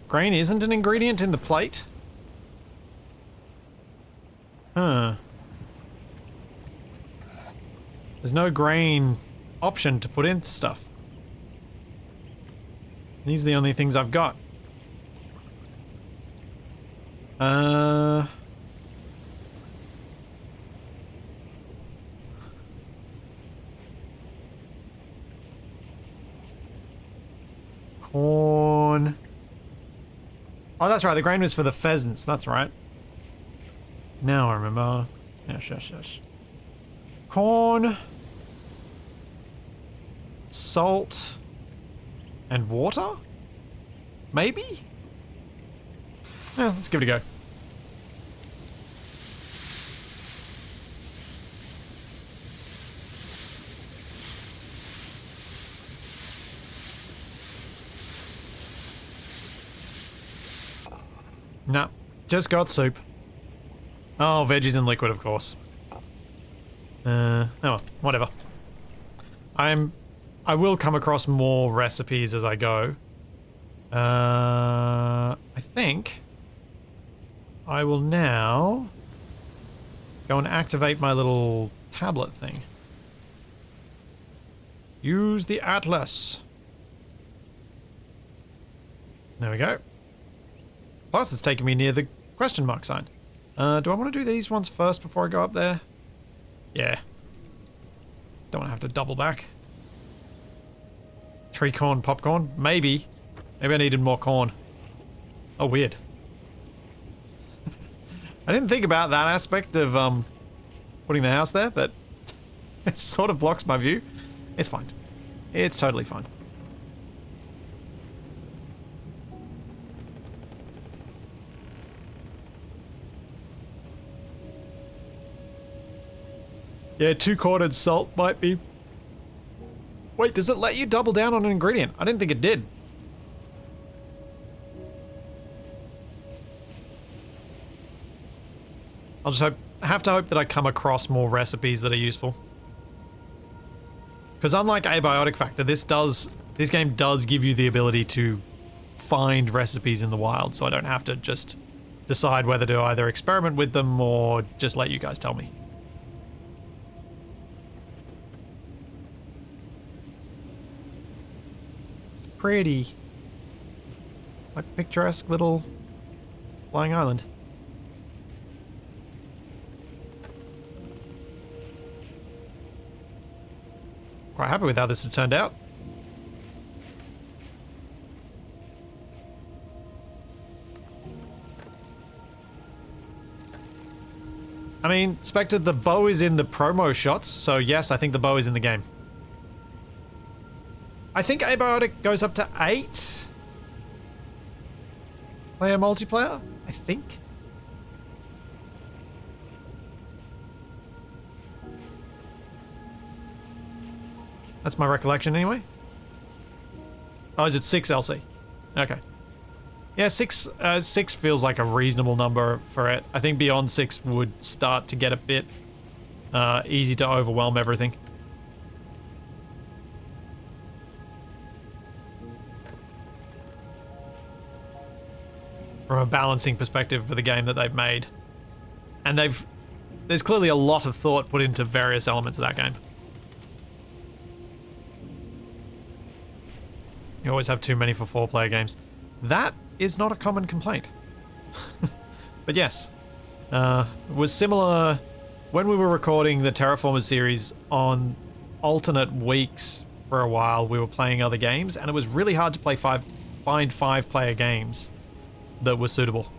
Grain isn't an ingredient in the plate? Huh. There's no grain option to put into stuff. These are the only things I've got. Corn. Oh, that's right. The grain was for the pheasants. That's right. Now I remember. Yes. Corn. Salt. And water? Maybe? Yeah, let's give it a go. No, just got soup. Oh, veggies and liquid, of course. Oh well, whatever. I will come across more recipes as I go. I think I will now go and activate my little tablet thing. Use the atlas. There we go. Plus, it's taking me near the question mark sign. Do I want to do these ones first before I go up there? Yeah. Don't want to have to double back. 3 corn popcorn? Maybe. Maybe I needed more corn. Oh, weird. I didn't think about that aspect of putting the house there, that it sort of blocks my view. It's fine. It's totally fine. Yeah, 2-quartered salt might be... Wait, does it let you double down on an ingredient? I didn't think it did. I'll just have to hope that I come across more recipes that are useful. Because unlike Abiotic Factor, this game does give you the ability to find recipes in the wild, so I don't have to just decide whether to either experiment with them or just let you guys tell me. Pretty. Like picturesque little flying island. Quite happy with how this has turned out. I mean, Spectre, the bow is in the promo shots, so yes, I think the bow is in the game. I think Abiotic goes up to 8 player multiplayer, I think. That's my recollection anyway. Oh, is it 6 LC? Okay. Yeah, 6 feels like a reasonable number for it. I think beyond 6 would start to get a bit easy to overwhelm everything. From a balancing perspective for the game that they've made. And there's clearly a lot of thought put into various elements of that game. You always have too many for 4-player games. That is not a common complaint. But yes, it was similar when we were recording the Terraformers series on alternate weeks for a while we were playing other games, and it was really hard to find 5-player games that were suitable.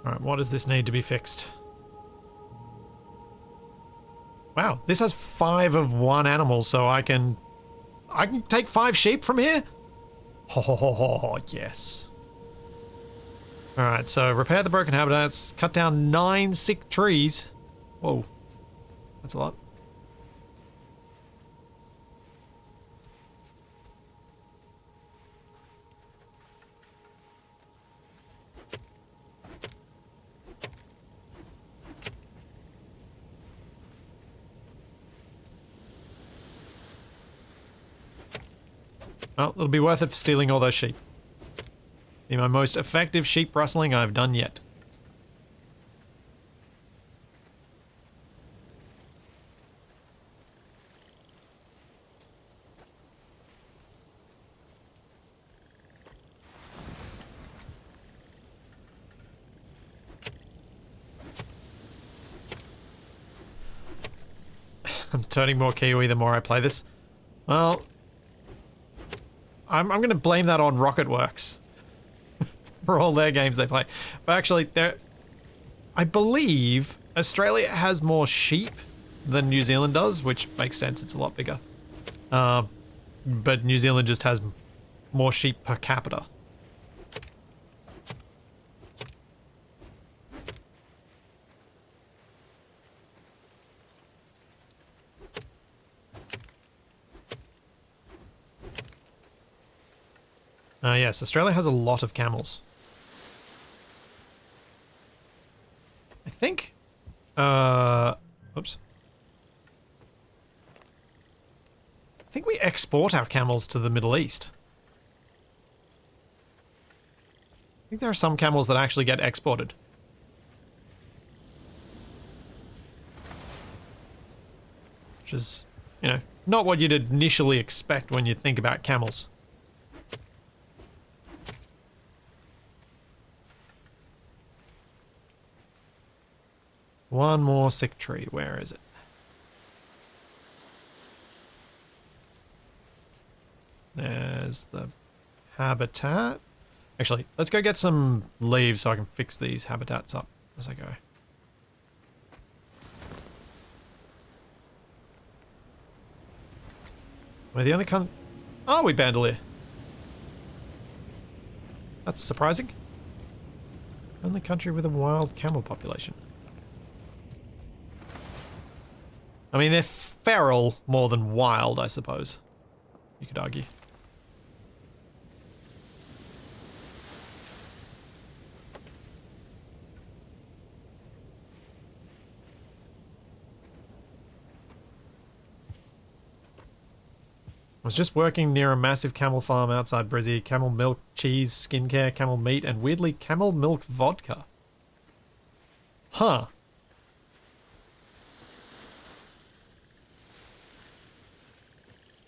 Alright, what does this need to be fixed? Wow, this has 5 of one animal, so I can take 5 sheep from here? Oh, yes. Alright, so repair the broken habitats, cut down 9 sick trees. Whoa, that's a lot. Well, it'll be worth it for stealing all those sheep. Be my most effective sheep rustling I've done yet. I'm turning more Kiwi the more I play this. Well, I'm going to blame that on Rocketworks for all their games they play. But actually, I believe Australia has more sheep than New Zealand does, which makes sense. It's a lot bigger. But New Zealand just has more sheep per capita. Yes, Australia has a lot of camels. I think... oops. I think we export our camels to the Middle East. I think there are some camels that actually get exported. Which is, you know, not what you'd initially expect when you think about camels. One more sick tree. Where is it? There's the habitat. Actually, let's go get some leaves so I can fix these habitats up as I go. We're the only Oh, we bandolier. That's surprising. Only country with a wild camel population. I mean, they're feral more than wild, I suppose. You could argue. I was just working near a massive camel farm outside Brizzy. Camel milk, cheese, skincare, camel meat, and weirdly, camel milk vodka. Huh.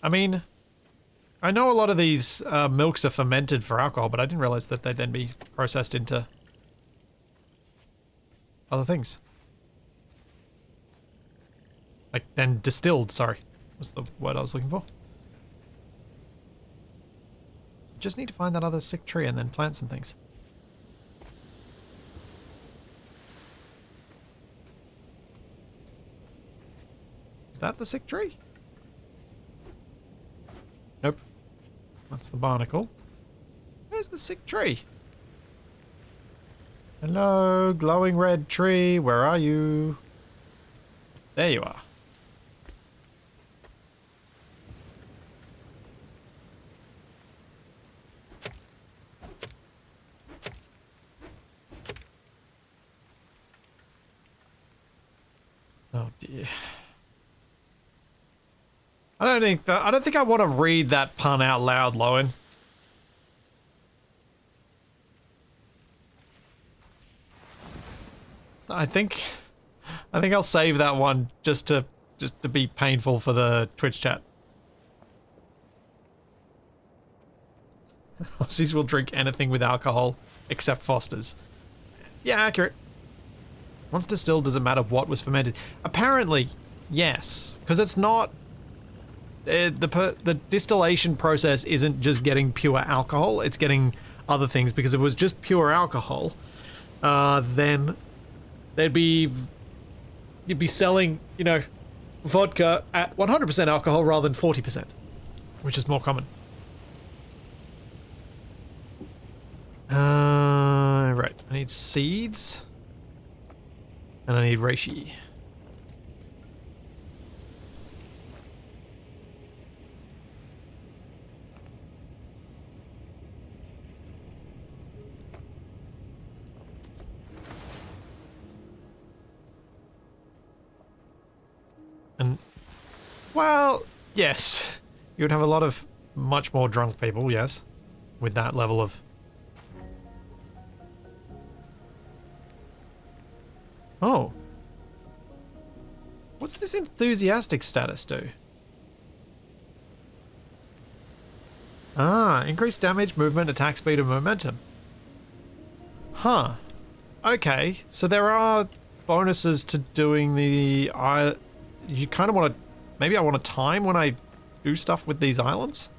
I mean, I know a lot of these milks are fermented for alcohol, but I didn't realize that they'd then be processed into other things. Like, then distilled, sorry, was the word I was looking for. Just need to find that other sick tree and then plant some things. Is that the sick tree? Nope. That's the barnacle. Where's the sick tree? Hello, glowing red tree. Where are you? There you are. Oh dear. I don't think I want to read that pun out loud, Lowen. I think I think I'll save that one just to be painful for the Twitch chat. Aussies will drink anything with alcohol except Foster's. Yeah, accurate. Once distilled, does it matter what was fermented? Apparently, yes, because it's not. The distillation process isn't just getting pure alcohol; it's getting other things. Because if it was just pure alcohol, then you'd be selling, you know, vodka at 100% alcohol rather than 40%, which is more common. Right. I need seeds. And I need reishi. And, well, yes. You would have a lot of much more drunk people, yes. With that level of... Oh. What's this enthusiastic status do? Ah, increased damage, movement, attack speed, and momentum. Huh. Okay, so there are bonuses to doing the... You kind of want to... Maybe I want a time when I do stuff with these islands?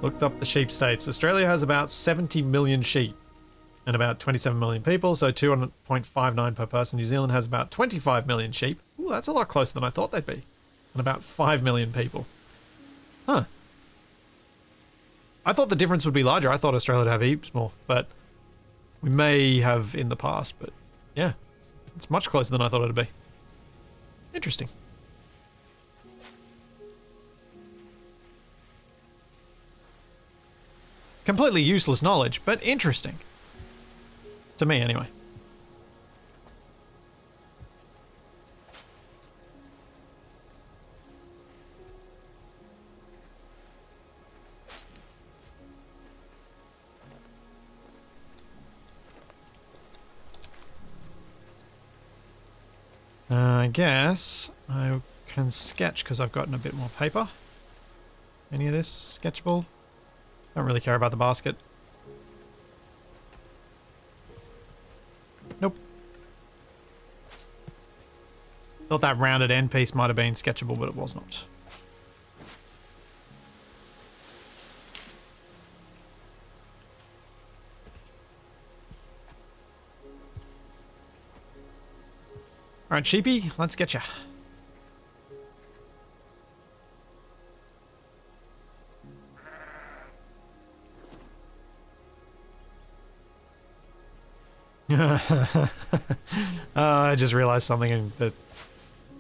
Looked up the sheep states. Australia has about 70 million sheep and about 27 million people, so 2.59 per person. New Zealand has about 25 million sheep. Ooh, that's a lot closer than I thought they'd be. And about 5 million people. Huh. I thought the difference would be larger. I thought Australia would have heaps more, but we may have in the past, but yeah. It's much closer than I thought it'd be. Interesting. Completely useless knowledge, but interesting. To me, anyway. I guess I can sketch because I've gotten a bit more paper. Any of this sketchable? Don't really care about the basket. Nope. Thought that rounded end piece might have been sketchable, but it was not. Alright, sheepy, let's get ya. I just realized something, that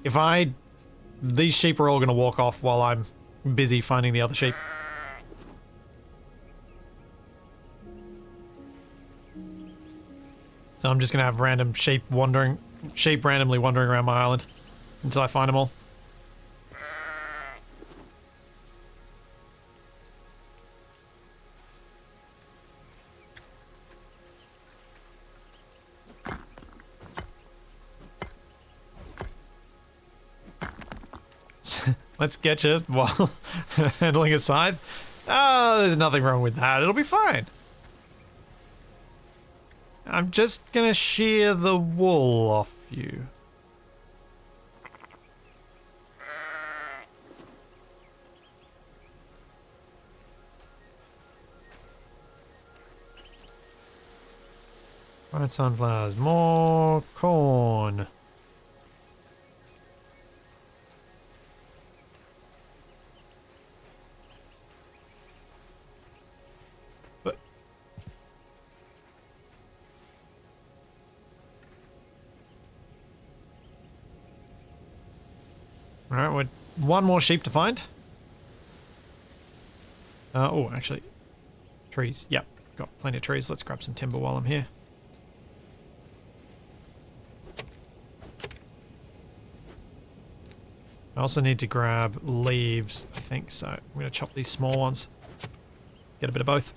if these sheep are all going to walk off while I'm busy finding the other sheep. So I'm just going to have random sheep randomly wandering around my island until I find them all. Let's get you while handling a scythe. Oh, there's nothing wrong with that. It'll be fine. I'm just gonna shear the wool off you. Right, sunflowers. More corn. Alright, we're one more sheep to find. Oh, actually. Trees. Yep, got plenty of trees. Let's grab some timber while I'm here. I also need to grab leaves, I think, so I'm going to chop these small ones. Get a bit of both.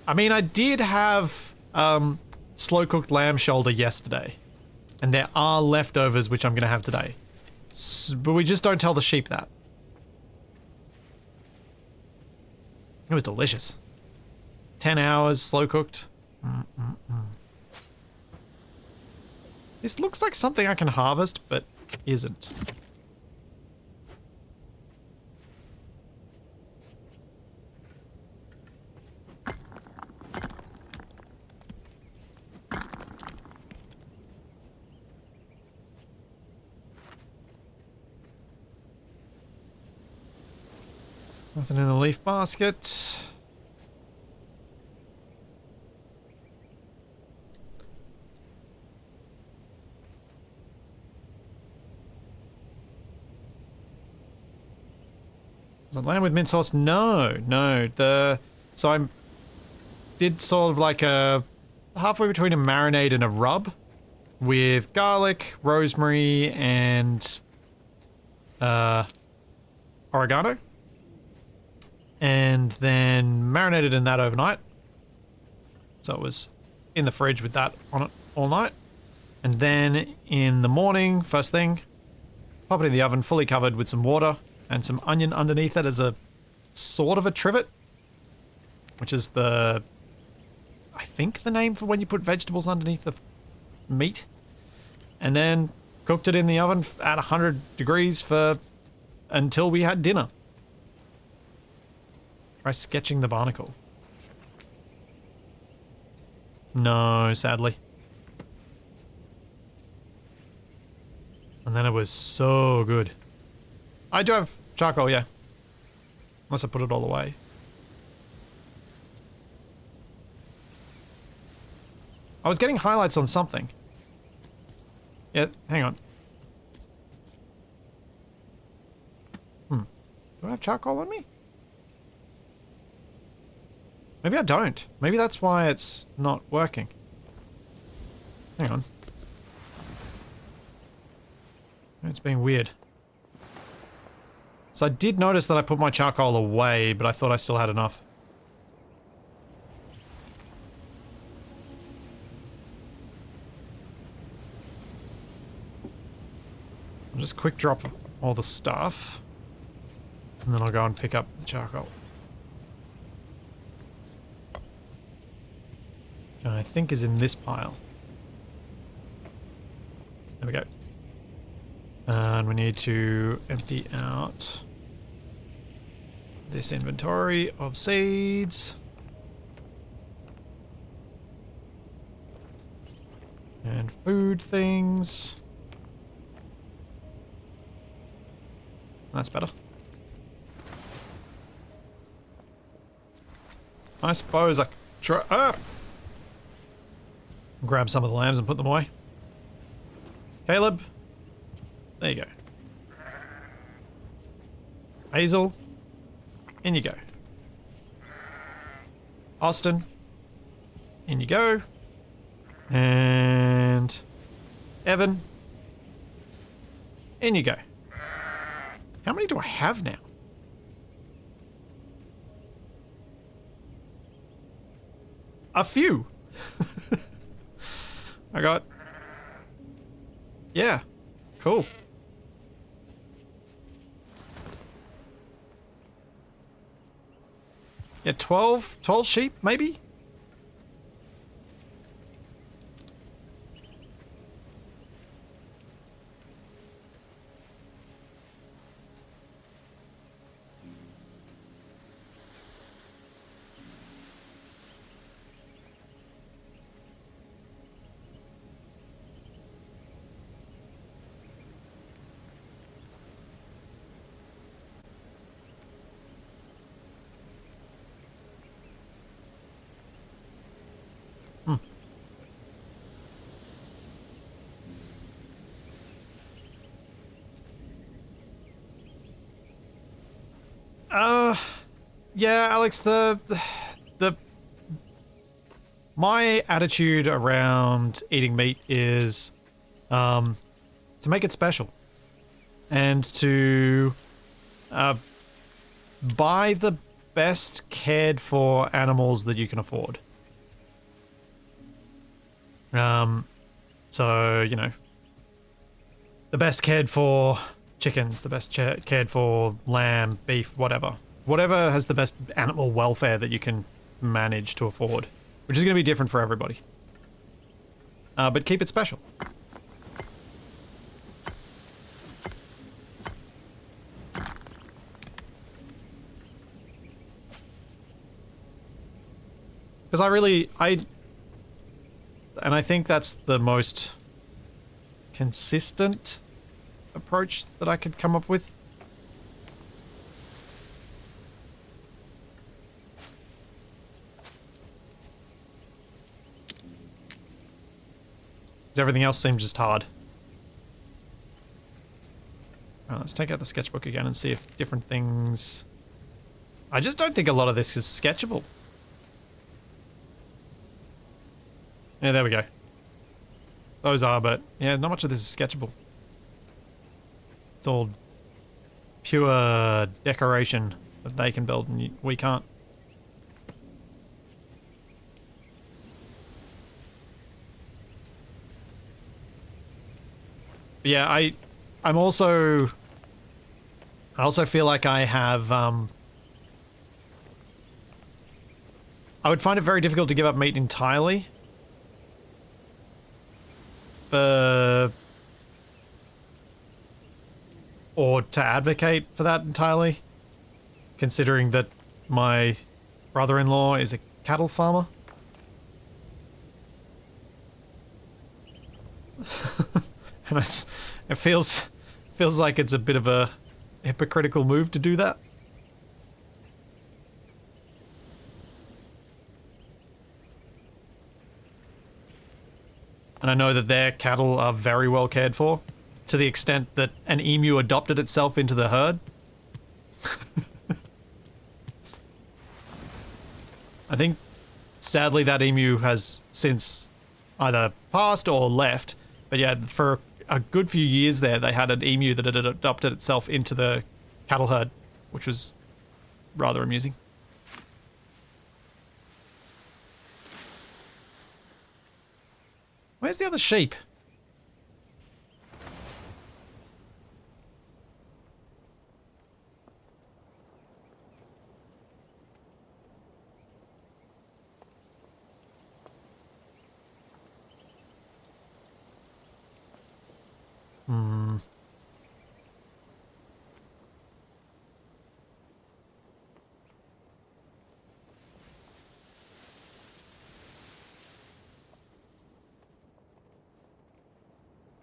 I mean, I did have slow-cooked lamb shoulder yesterday. And there are leftovers, which I'm going to have today. But we just don't tell the sheep that. It was delicious. 10 hours, slow-cooked. This looks like something I can harvest, but isn't. Nothing in the leaf basket. Is it lamb with mint sauce? No, no. So I did sort of like a halfway between a marinade and a rub with garlic, rosemary, and oregano. And then marinated in that overnight. So it was in the fridge with that on it all night. And then in the morning, first thing, pop it in the oven, fully covered with some water and some onion underneath it as a sort of a trivet, which is I think the name for when you put vegetables underneath the meat. And then cooked it in the oven at 100 degrees until we had dinner. Try sketching the barnacle. No, sadly. And then it was so good. I do have charcoal, yeah. Unless I put it all away. I was getting highlights on something. Yeah, hang on. Do I have charcoal on me? Maybe I don't. Maybe that's why it's not working. Hang on. It's being weird. So I did notice that I put my charcoal away, but I thought I still had enough. I'll just quick drop all the stuff. And then I'll go and pick up the charcoal. Which I think is in this pile. There we go. And we need to empty out this inventory of seeds. And food things. That's better. I suppose I could try... grab some of the lambs and put them away. Caleb. There you go. Hazel. In you go. Austin. In you go. And... Evan. In you go. How many do I have now? A few. I got... Yeah. Cool. Yeah, 12 sheep, maybe? Yeah, Alex, the my attitude around eating meat is to make it special and to buy the best cared for animals that you can afford. So, you know, the best cared for chickens, the best cared for lamb, beef, whatever. Whatever has the best animal welfare that you can manage to afford, which is going to be different for everybody. But keep it special. Because and I think that's the most consistent approach that I could come up with. Because everything else seems just hard. Alright, let's take out the sketchbook again and see if different things... I just don't think a lot of this is sketchable. Yeah, there we go. Those are, but yeah, not much of this is sketchable. It's all pure decoration that they can build and we can't. But yeah, I also feel like I have I would find it very difficult to give up meat entirely. Or to advocate for that entirely, considering that my brother-in-law is a cattle farmer. And it feels like it's a bit of a hypocritical move to do that. And I know that their cattle are very well cared for, to the extent that an emu adopted itself into the herd. I think, sadly, that emu has since either passed or left. But yeah, for a good few years there, they had an emu that had adopted itself into the cattle herd, which was rather amusing. Where's the other sheep?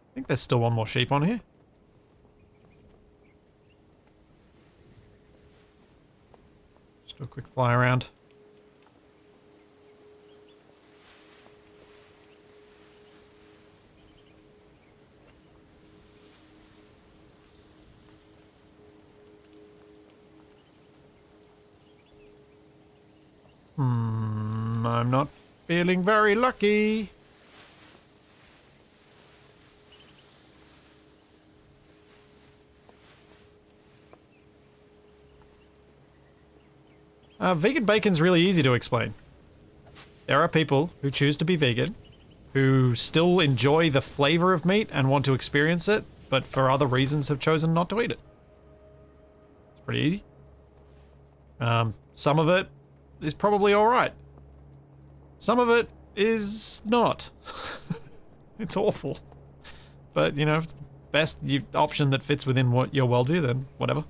I think there's still one more sheep on here. Just do a quick fly around. I'm not feeling very lucky. Vegan bacon's really easy to explain. There are people who choose to be vegan, who still enjoy the flavor of meat and want to experience it, but for other reasons have chosen not to eat it. It's pretty easy. Some of it is probably alright. Some of it is not. It's awful. But, you know, if it's the best option that fits within what your worldview, then whatever.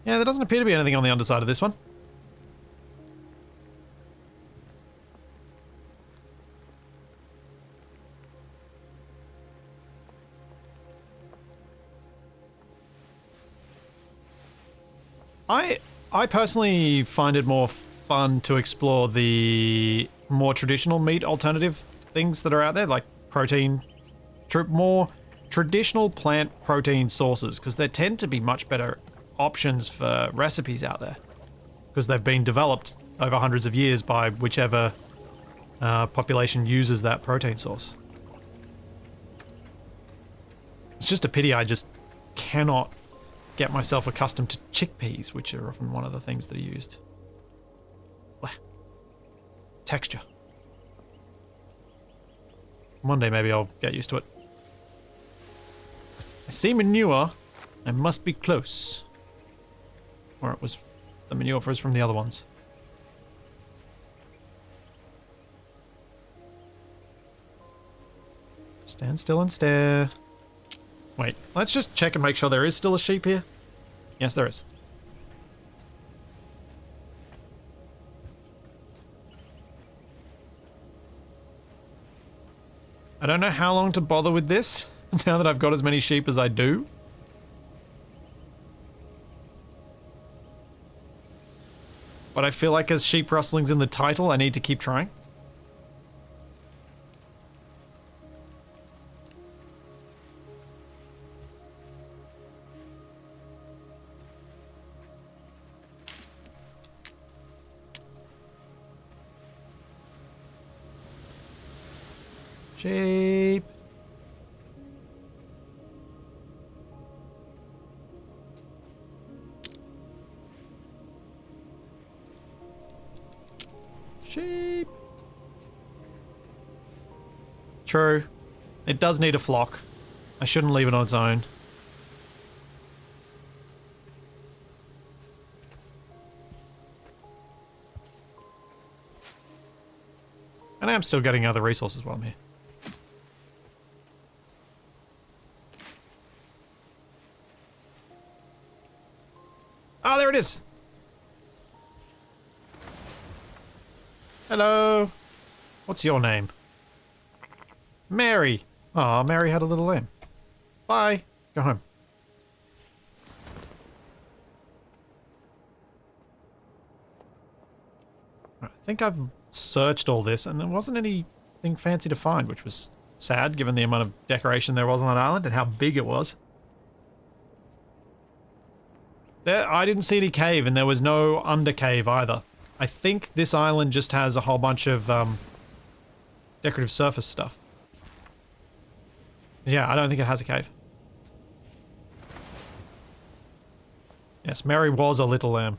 Yeah, there doesn't appear to be anything on the underside of this one. I personally find it more fun to explore the more traditional meat alternative things that are out there, like protein, more traditional plant protein sources, because there tend to be much better options for recipes out there, because they've been developed over hundreds of years by whichever population uses that protein source. It's just a pity I just cannot get myself accustomed to chickpeas, which are often one of the things that are used. Blech. Texture. One day maybe I'll get used to it. I see manure. I must be close. Or it was the manure was from the other ones. Stand still and stare. Wait, let's just check and make sure there is still a sheep here. Yes, there is. I don't know how long to bother with this, now that I've got as many sheep as I do. But I feel like as sheep rustling's in the title, I need to keep trying. Sheep. Sheep. True. It does need a flock. I shouldn't leave it on its own. And I am still getting other resources while I'm here. Oh, there it is. Hello. What's your name? Mary. Aw, Mary had a little lamb. Bye. Go home. I think I've searched all this and there wasn't anything fancy to find, which was sad given the amount of decoration there was on that island and how big it was. I didn't see any cave, and there was no under cave either. I think this island just has a whole bunch of decorative surface stuff. Yeah, I don't think it has a cave. Yes, Mary was a little lamb.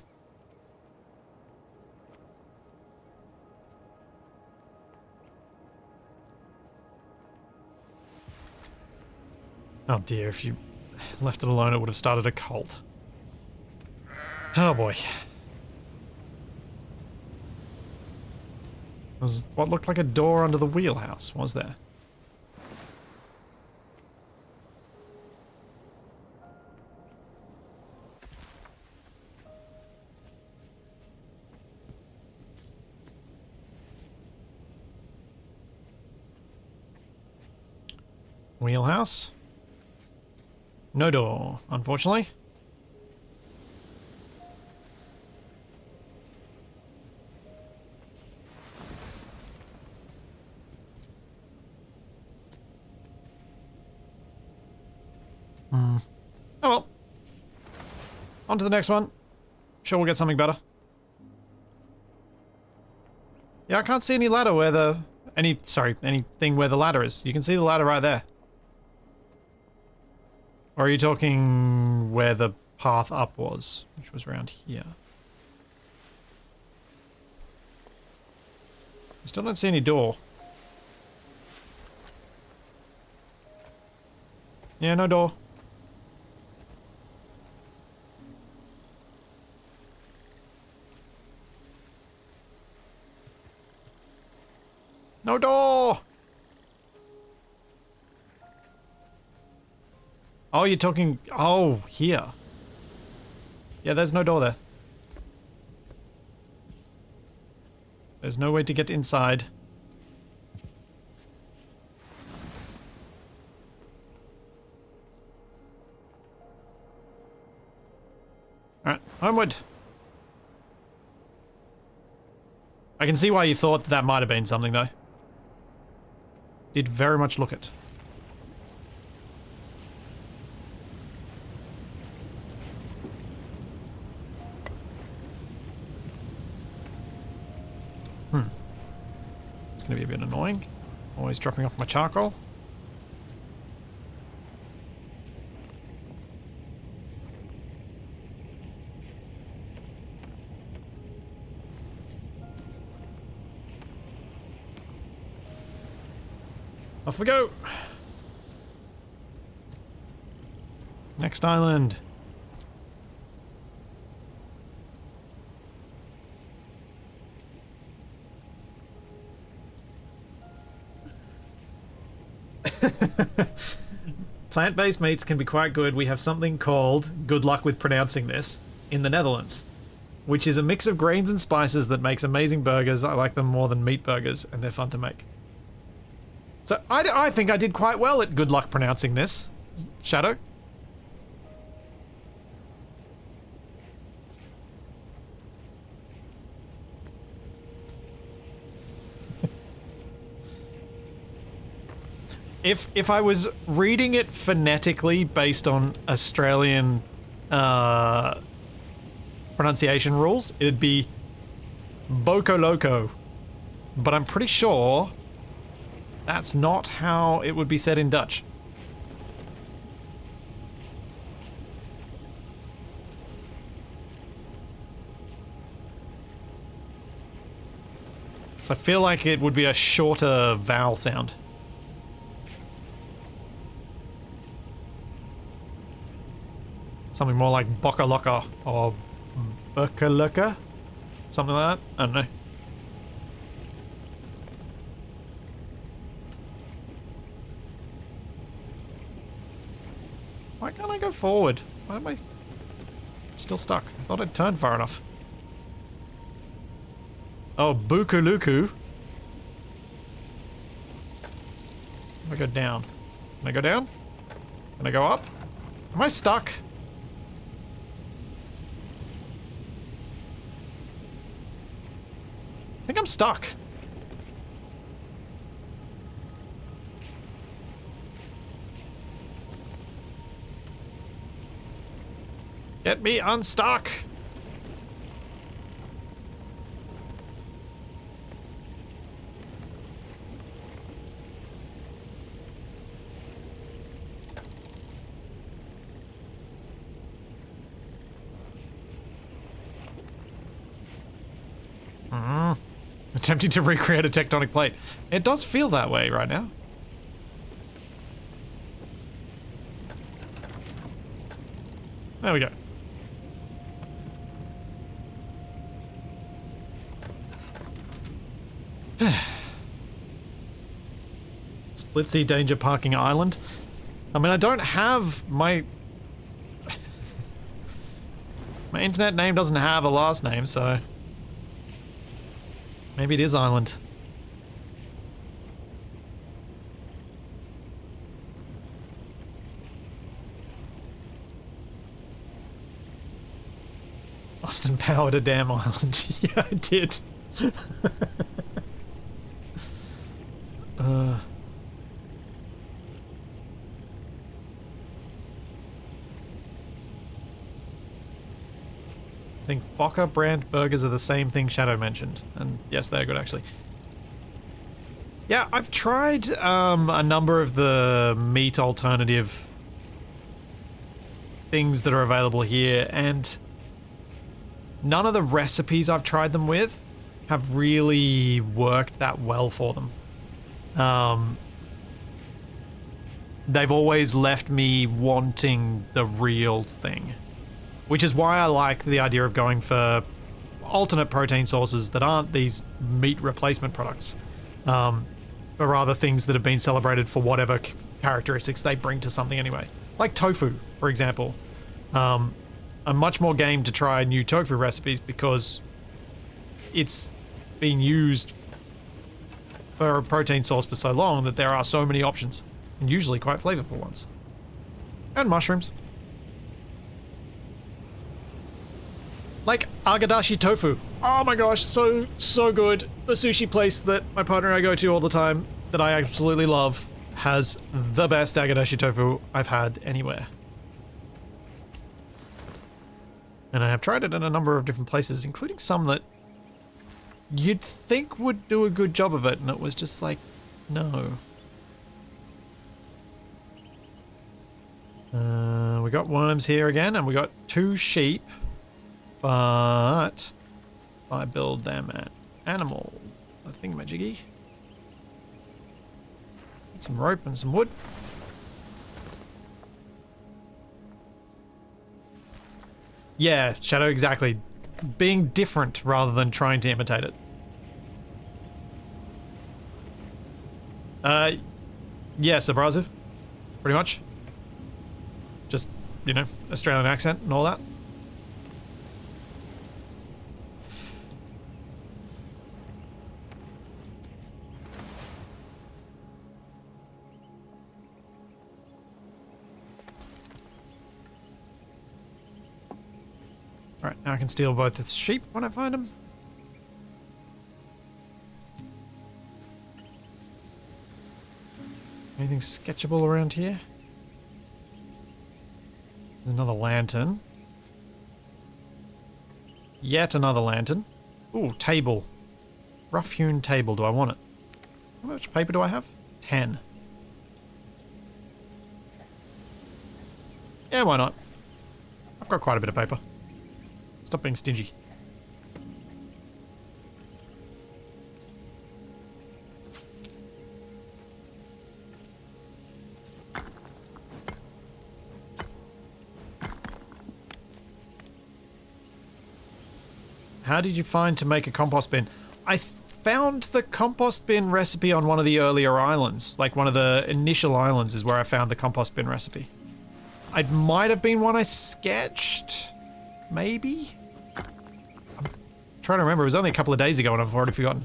Oh dear, if you left it alone, it would have started a cult. Oh boy. It was what looked like a door under the wheelhouse, was there? Wheelhouse? No door, unfortunately. Oh well. On to the next one. Sure we'll get something better. Yeah, I can't see any ladder where the... anything where the ladder is. You can see the ladder right there. Or are you talking where the path up was, which was around here? I still don't see any door. Yeah, no door. No door! Oh, you're talking... Oh, here. Yeah, there's no door there. There's no way to get inside. Alright, homeward. I can see why you thought that might have been something, though. Did very much look it. It's going to be a bit annoying. Always dropping off my charcoal. Off we go! Next island. Plant-based meats can be quite good. We have something called, good luck with pronouncing this, in the Netherlands, which is a mix of grains and spices that makes amazing burgers. I like them more than meat burgers, and they're fun to make. So I think I did quite well at good luck pronouncing this, Shadow. If I was reading it phonetically based on Australian pronunciation rules, it'd be Boko Loco. But I'm pretty sure that's not how it would be said in Dutch. So I feel like it would be a shorter vowel sound. Something more like Bokalaka or Bukalaka? Something like that? I don't know. Why can't I go forward? Why am I still stuck? I thought I'd turned far enough. Oh, Bukuluku. Can I go down? Can I go down? Can I go up? Am I stuck? I think I'm stuck. Get me unstuck. Attempting to recreate a tectonic plate. It does feel that way right now. There we go. Split sea danger parking island. I mean, I don't have my... my internet name doesn't have a last name, so... maybe it is island. Austin powered a damn island. Yeah, I did. I think Boca brand burgers are the same thing Shadow mentioned. And yes, they're good actually. Yeah, I've tried a number of the meat alternative things that are available here, and none of the recipes I've tried them with have really worked that well for them. They've always left me wanting the real thing. Which is why I like the idea of going for alternate protein sources that aren't these meat replacement products, but rather things that have been celebrated for whatever characteristics they bring to something anyway. Like tofu, for example. I'm much more game to try new tofu recipes because it's been used for a protein source for so long that there are so many options, and usually quite flavorful ones. And mushrooms. Like Agadashi tofu. Oh my gosh, so good. The sushi place that my partner and I go to all the time, that I absolutely love, has the best Agadashi tofu I've had anywhere. And I have tried it in a number of different places, including some that you'd think would do a good job of it, and it was just like, no. We got worms here again, and we got 2 sheep, but if I build them an animal, a thingamajiggy, some rope and some wood. Yeah, Shadow, exactly. Being different rather than trying to imitate it. Yes, abrasive. Pretty much. Just, you know, Australian accent and all that. Alright, now I can steal both the sheep when I find them. Anything sketchable around here? There's another lantern. Yet another lantern. Ooh, table. Rough-hewn table. Do I want it? How much paper do I have? 10. Yeah, why not? I've got quite a bit of paper. Stop being stingy. How did you find to make a compost bin? I found the compost bin recipe on one of the earlier islands. Like one of the initial islands is where I found the compost bin recipe. It might have been one I sketched. Maybe? I'm trying to remember. It was only a couple of days ago and I've already forgotten.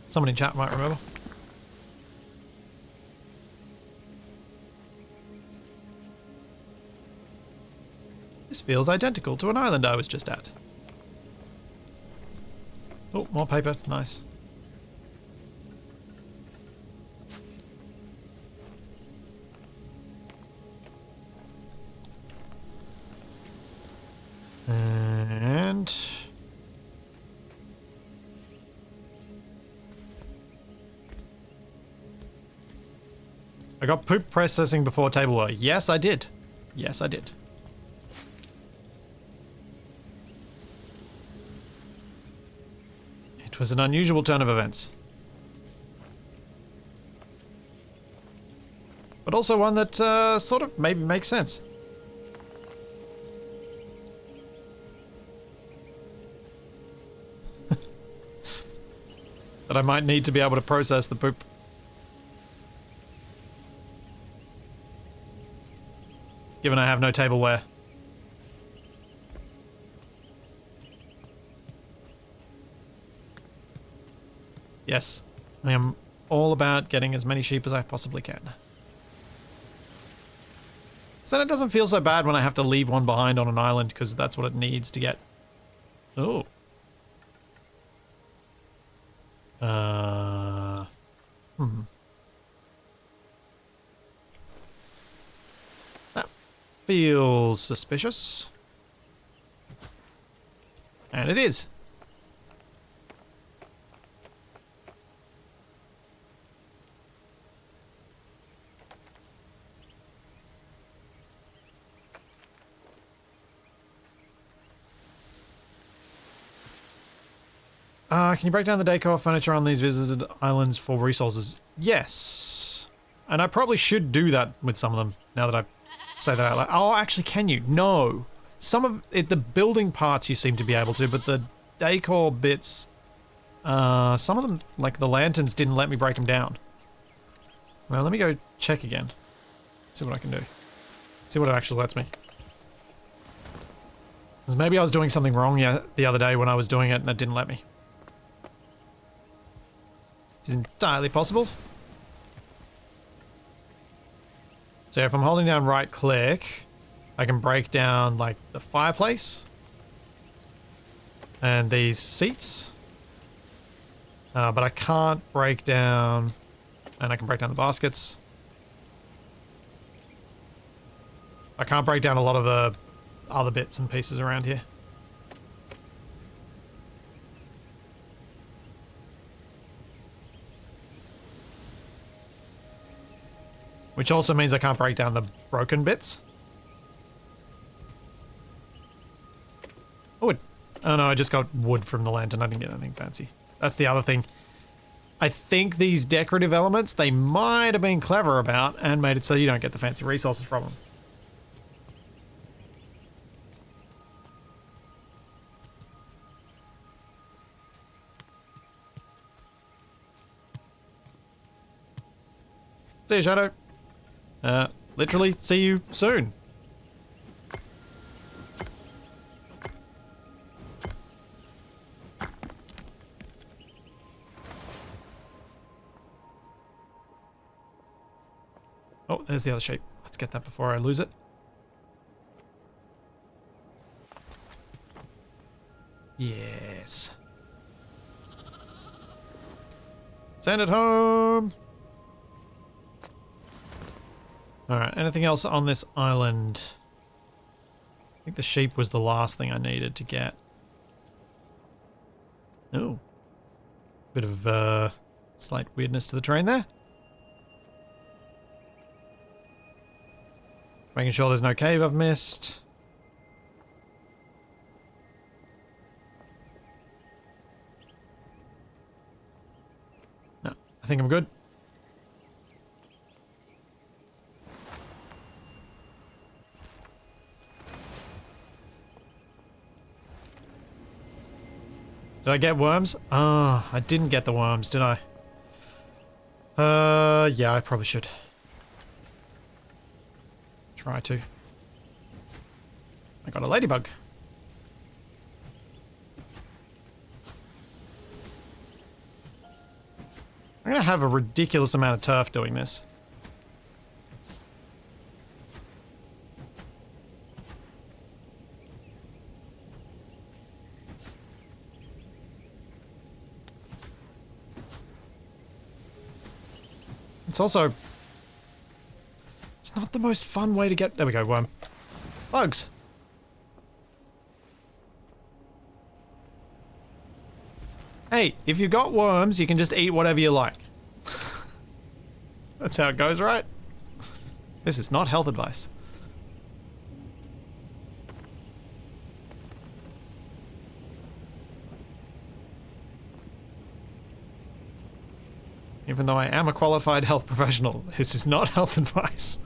Someone in chat might remember. This feels identical to an island I was just at. Oh, more paper. Nice. And... I got poop processing before tableware. Yes, I did. Yes, I did. It was an unusual turn of events. But also one that sort of maybe makes sense. That I might need to be able to process the poop. Given I have no tableware. Yes, I am all about getting as many sheep as I possibly can. So it doesn't feel so bad when I have to leave one behind on an island, because that's what it needs to get. Oh. That feels suspicious. And it is. Can you break down the decor furniture on these visited islands for resources? Yes. And I probably should do that with some of them, now that I say that out loud. Oh, actually, can you? No. Some of it, the building parts you seem to be able to, but the decor bits, some of them, like the lanterns, didn't let me break them down. Well, let me go check again. See what I can do. See what it actually lets me. Because maybe I was doing something wrong the other day when I was doing it and it didn't let me. It's entirely possible. So if I'm holding down right click, I can break down like the fireplace. And these seats. But I can't break down... And I can break down the baskets. I can't break down a lot of the other bits and pieces around here. Which also means I can't break down the broken bits. Oh, oh no, I just got wood from the lantern. I didn't get anything fancy. That's the other thing. I think these decorative elements, they might have been clever about and made it so you don't get the fancy resources from them. See you, Shadow. Literally, see you soon. Oh, there's the other sheep. Let's get that before I lose it. Yes. Send it home. Alright, anything else on this island? I think the sheep was the last thing I needed to get. Oh. Bit of slight weirdness to the terrain there. Making sure there's no cave I've missed. No, I think I'm good. Did I get worms? Ah, I didn't get the worms, did I? Yeah, I probably should. Try to. I got a ladybug. I'm gonna have a ridiculous amount of turf doing this. It's also... It's not the most fun way to get... There we go, worm. Bugs. Hey, if you've got worms, you can just eat whatever you like. That's how it goes, right? This is not health advice. Even though I am a qualified health professional, this is not health advice.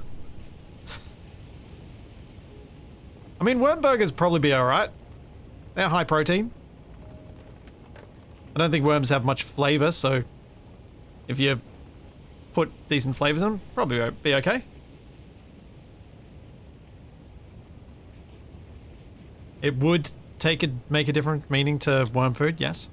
I mean, worm burgers probably be alright. They're high protein. I don't think worms have much flavor, so if you put decent flavors in them, probably be okay. It would make a different meaning to worm food, yes.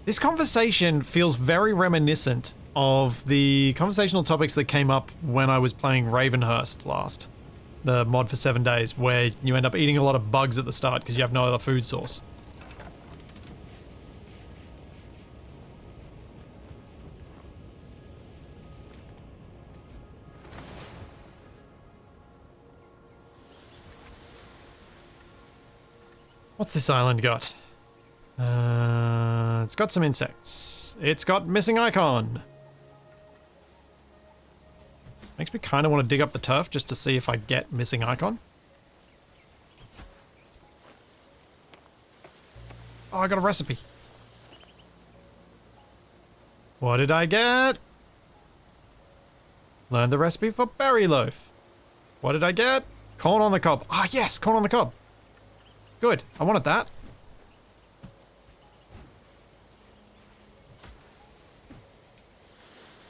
This conversation feels very reminiscent of the conversational topics that came up when I was playing Ravenhurst last. The mod for 7 days, where you end up eating a lot of bugs at the start because you have no other food source. What's this island got? It's got some insects. It's got missing icon. Makes me kind of want to dig up the turf just to see if I get missing icon. Oh, I got a recipe. What did I get? Learn the recipe for berry loaf. What did I get? Corn on the cob. Ah, yes, corn on the cob. Good, I wanted that.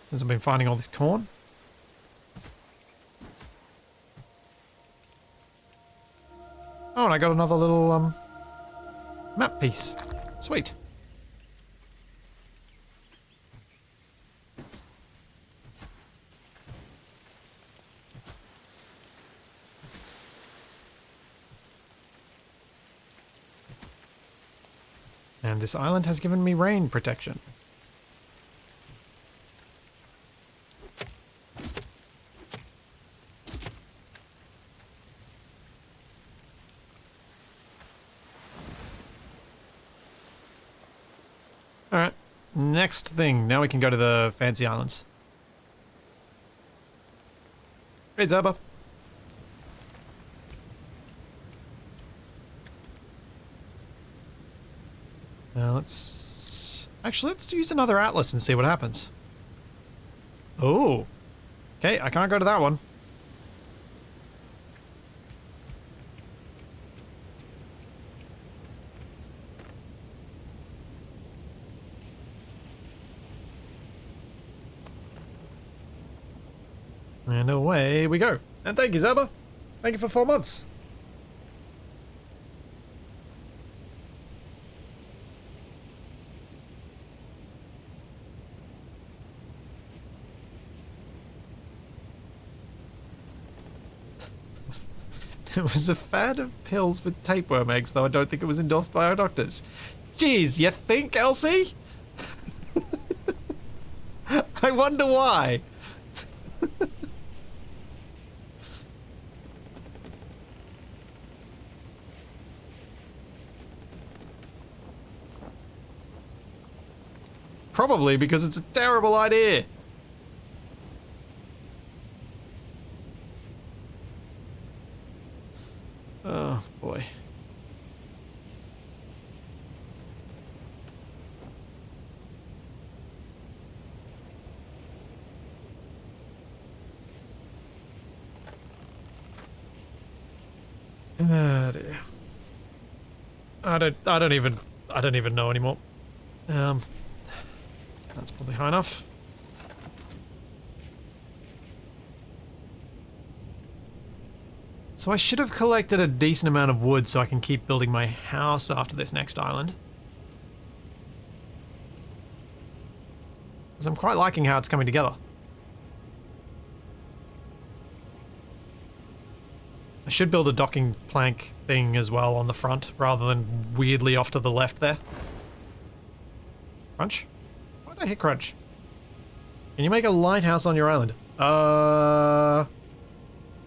Since I've been finding all this corn. Oh, and I got another little, map piece. Sweet. And this island has given me rain protection. Alright, next thing. Now we can go to the fancy islands. Hey, Zaba. Let's use another atlas and see what happens. Oh. Okay, I can't go to that one. And away we go. And thank you, Zaba. Thank you for 4 months. It was a fan of pills with tapeworm eggs, though I don't think it was endorsed by our doctors. Jeez, you think, Elsie? I wonder why. Probably because it's a terrible idea. Oh, boy. Ah, dear. I don't even know anymore. That's probably high enough. So I should have collected a decent amount of wood so I can keep building my house after this next island. Because I'm quite liking how it's coming together. I should build a docking plank thing as well on the front, rather than weirdly off to the left there. Crunch? Why did I hit crunch? Can you make a lighthouse on your island?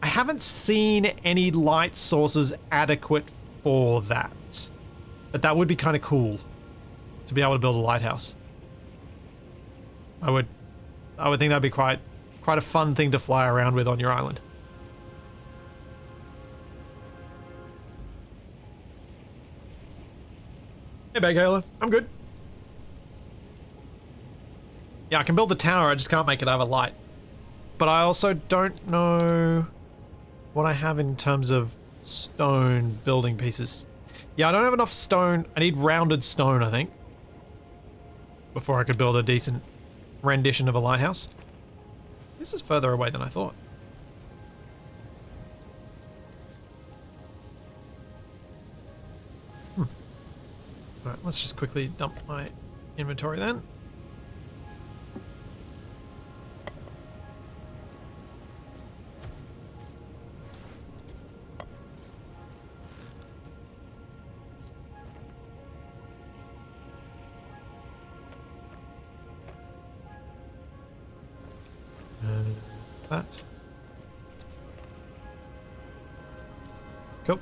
I haven't seen any light sources adequate for that. But that would be kind of cool to be able to build a lighthouse. I would think that'd be quite a fun thing to fly around with on your island. Hey, Bag Hailer. I'm good. Yeah, I can build the tower, I just can't make it have a light. But I also don't know what I have in terms of stone building pieces. Yeah, I don't have enough stone. I need rounded stone, I think, before I could build a decent rendition of a lighthouse. This is further away than I thought. Alright, let's just quickly dump my inventory then. That. Cool.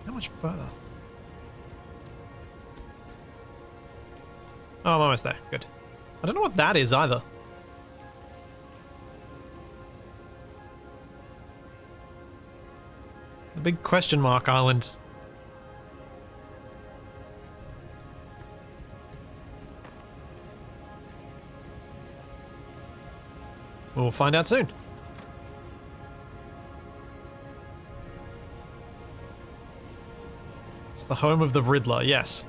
How much further? Oh, I'm almost there. Good. I don't know what that is either. The big question mark island. We'll find out soon. It's the home of the Riddler, yes.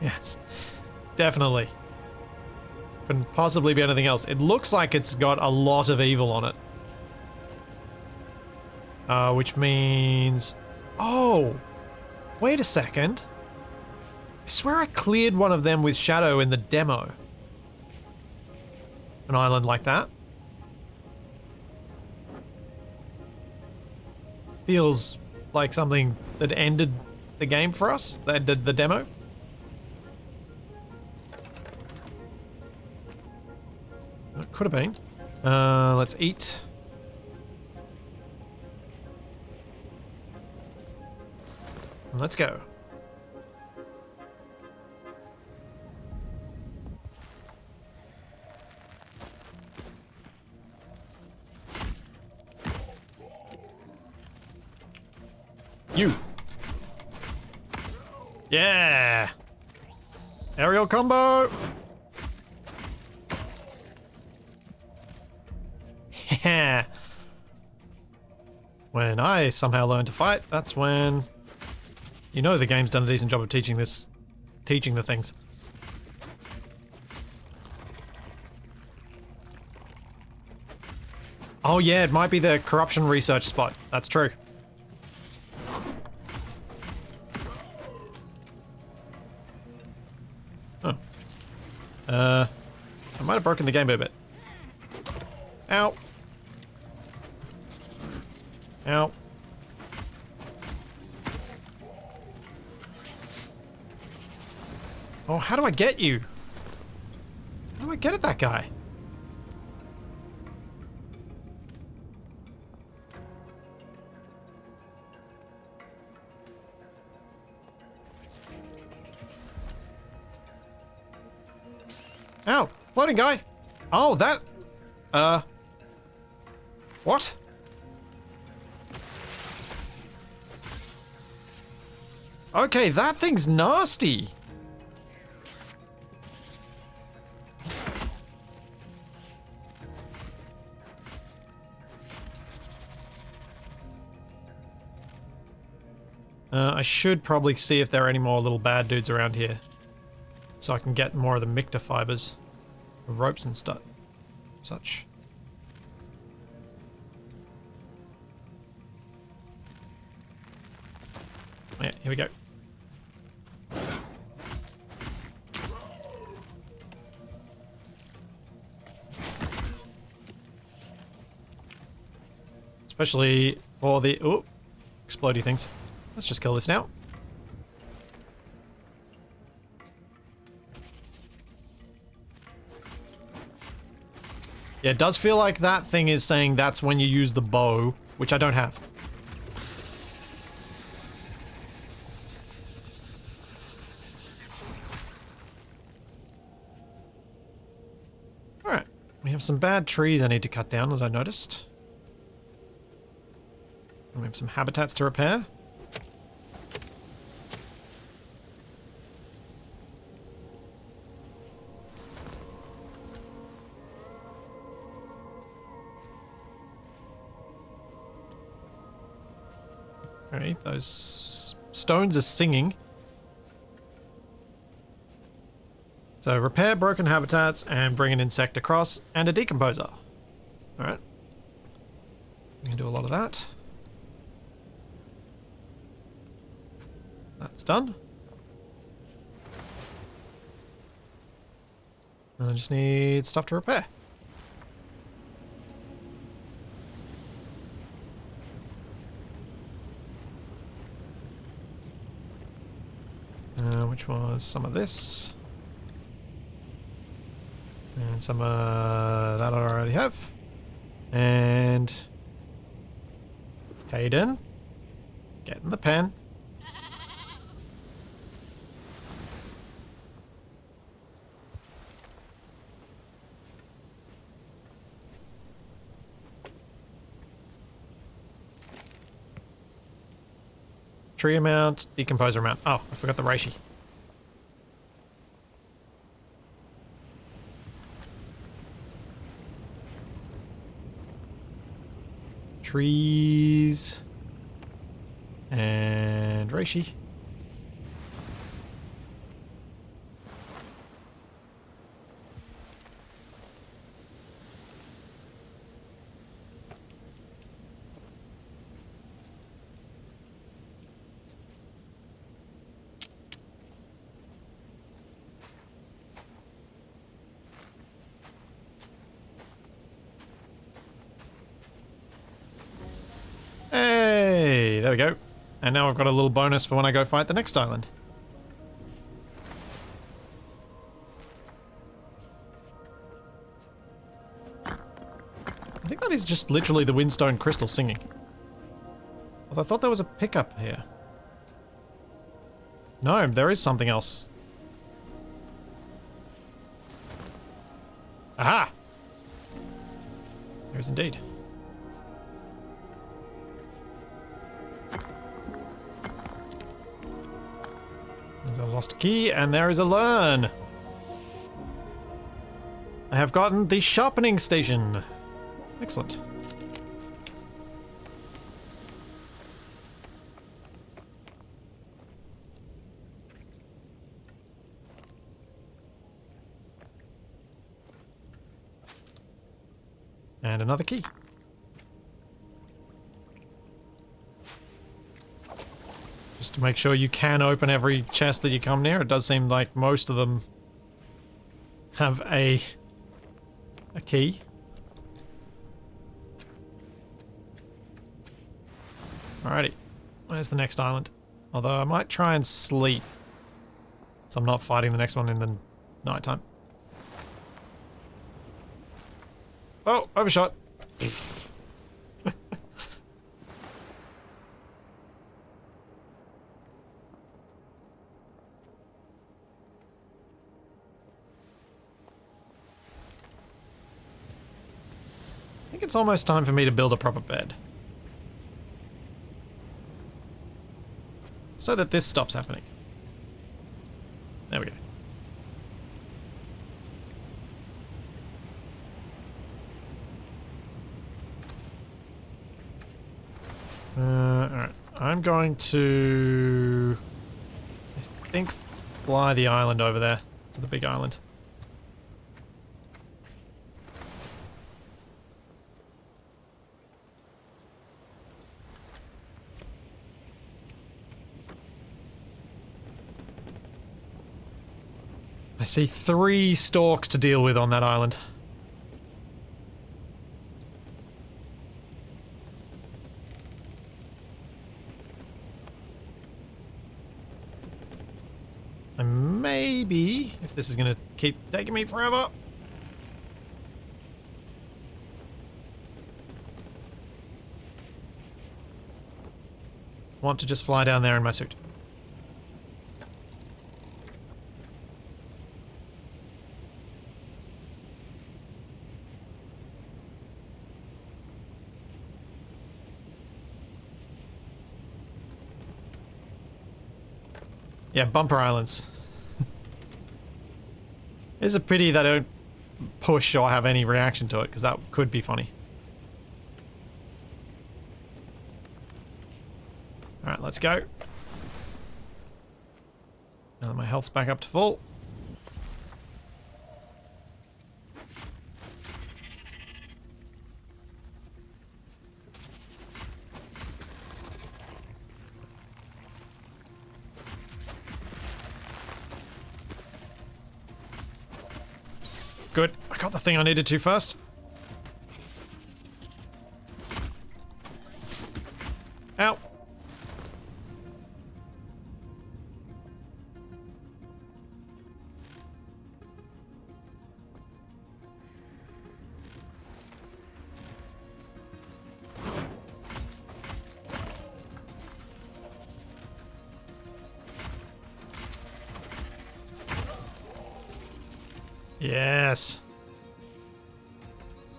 Yes, definitely. Couldn't possibly be anything else. It looks like it's got a lot of evil on it. Which means... Oh! Wait a second. I swear I cleared one of them with Shadow in the demo. An island like that. Feels like something that ended the game for us. That did the demo. It could have been. Let's eat. Let's go. You. Yeah. Aerial combo. Yeah. When I somehow learn to fight, that's when you know the game's done a decent job of teaching the things. Oh yeah, it might be the corruption research spot. That's true. Oh. I might have broken the game a bit. Ow. Ow. Oh, how do I get you? How do I get at that guy? Ow, floating guy. Oh, that... What? Okay, that thing's nasty. I should probably see if there are any more little bad dudes around here. So I can get more of the Micta fibers. The ropes and stuff. Such. Yeah, here we go. Especially for the... Oh, explodey things. Let's just kill this now. Yeah, it does feel like that thing is saying that's when you use the bow, which I don't have. Alright, we have some bad trees I need to cut down that I noticed. And we have some habitats to repair. Okay, those stones are singing. So repair broken habitats and bring an insect across and a decomposer. Alright. We can do a lot of that. That's done. And I just need stuff to repair. Which was some of this. And some that I already have. And Caden, get in the pen. Tree amount, decomposer amount. Oh, I forgot the reishi. Trees and reishi. there we go. And now I've got a little bonus for when I go fight the next island. I think that is just literally the windstone crystal singing. Although I thought there was a pickup here. No, there is something else. Aha! There is indeed. There's a lost key, and there is a learn. I have gotten the sharpening station. Excellent. And another key. Just to make sure you can open every chest that you come near. It does seem like most of them have a key. Alrighty. Where's the next island? Although I might try and sleep, so I'm not fighting the next one in the nighttime. Oh, overshot. I think it's almost time for me to build a proper bed. So that this stops happening. There we go. Alright. I'm going to, I think, fly the island over there to the big island. I see 3 stalks to deal with on that island. And maybe, if this is going to keep taking me forever... want to just fly down there in my suit. Yeah, bumper islands. It's a pity they don't push or have any reaction to it, because that could be funny. Alright, let's go. Now that my health's back up to full. Good. I got the thing I needed to first. Ow. Yes.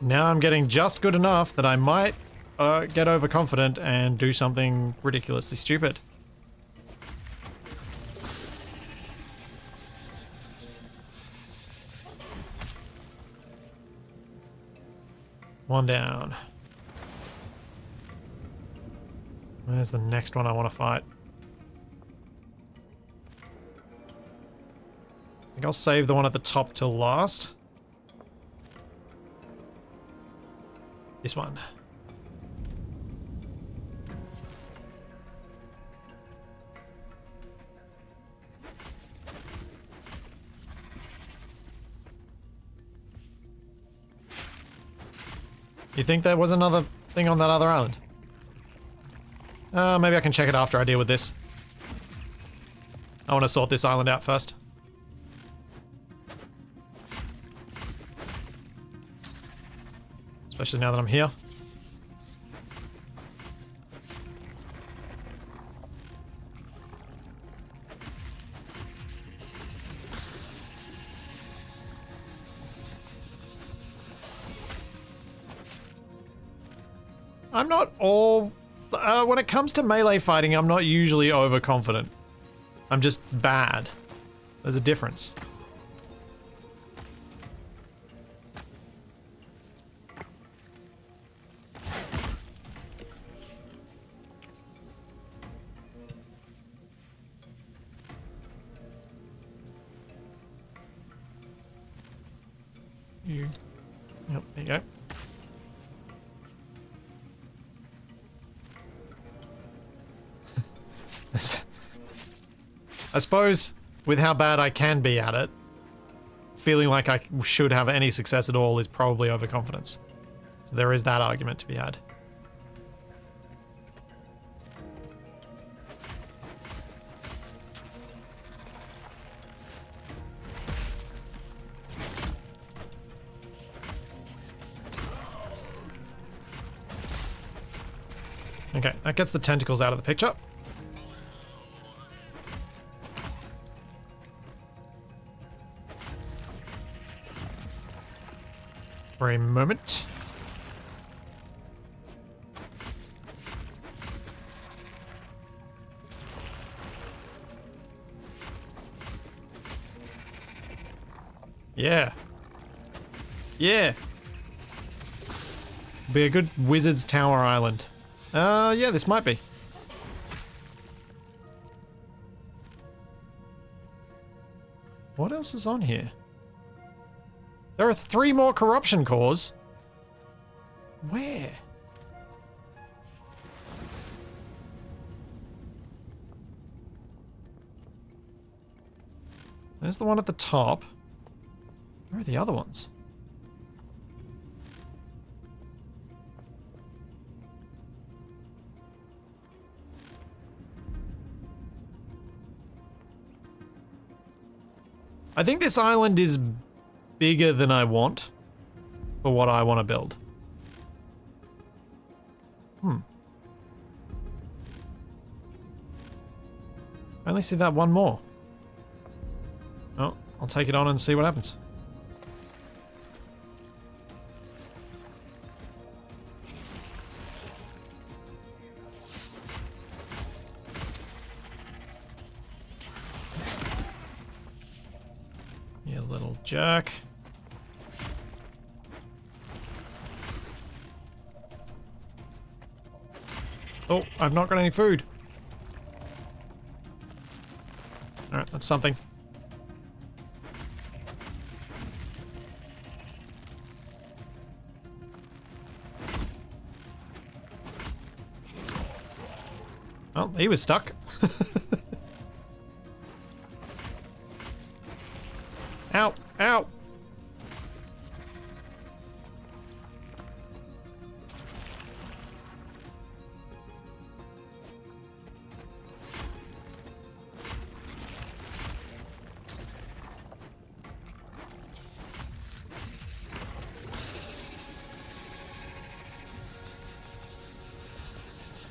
Now I'm getting just good enough that I might get overconfident and do something ridiculously stupid. One down. Where's the next one I want to fight? I think I'll save the one at the top till last. This one. You think there was another thing on that other island? Maybe I can check it after I deal with this. I want to sort this island out first. Especially now that I'm here. I'm not all... when it comes to melee fighting, I'm not usually overconfident. I'm just bad. There's a difference. Yep, there you go. I suppose, with how bad I can be at it, feeling like I should have any success at all is probably overconfidence. So there is that argument to be had. Okay, that gets the tentacles out of the picture. For a moment. Yeah. Yeah. Be a good Wizard's Tower Island. Yeah, this might be. What else is on here? There are 3 more corruption cores. Where? There's the one at the top. Where are the other ones? I think this island is bigger than I want for what I want to build. I only see that one more. Oh, I'll take it on and see what happens. You little jerk. Oh, I've not got any food. Alright, that's something. Oh, he was stuck. Ow, ow.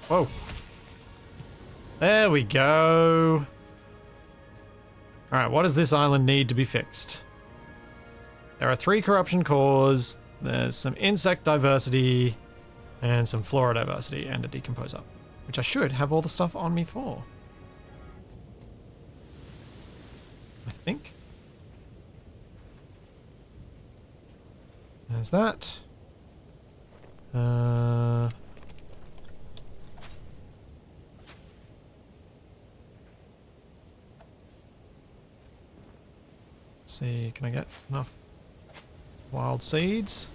Whoa. There we go. Alright, what does this island need to be fixed? There are 3 corruption cores, there's some insect diversity, and some flora diversity, and a decomposer. Which I should have all the stuff on me for. I think. There's that. See, can I get enough wild seeds?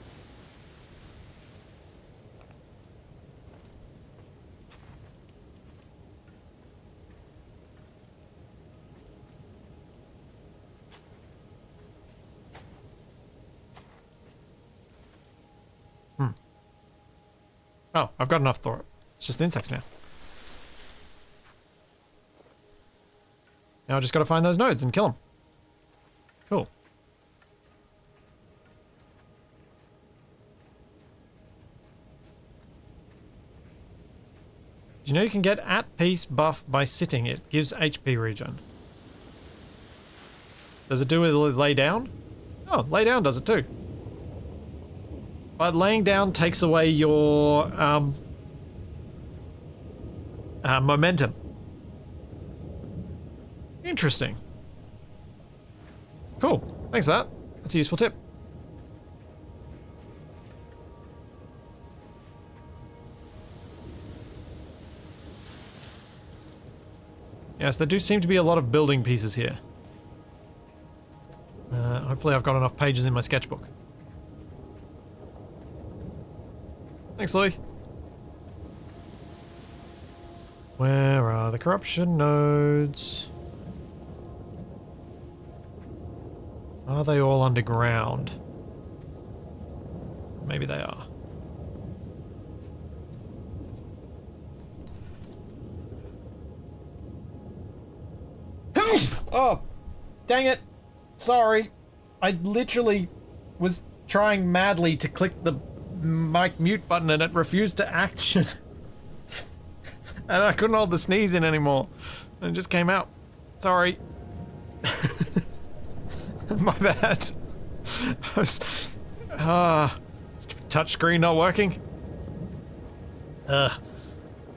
Oh, I've got enough for it. It's just insects now. Now I just got to find those nodes and kill them. Cool. Did you know you can get at peace buff by sitting? It gives HP regen. Does it do with lay down? Oh, lay down does it too. But laying down takes away your momentum. Interesting. Cool. Thanks for that. That's a useful tip. Yes, there do seem to be a lot of building pieces here. Hopefully I've got enough pages in my sketchbook. Thanks, Louis. Where are the corruption nodes? Are they all underground? Maybe they are. Oh, dang it. Sorry. I literally was trying madly to click the mic mute button and it refused to action. And I couldn't hold the sneeze in anymore. And it just came out. Sorry. My bad. Touch screen not working.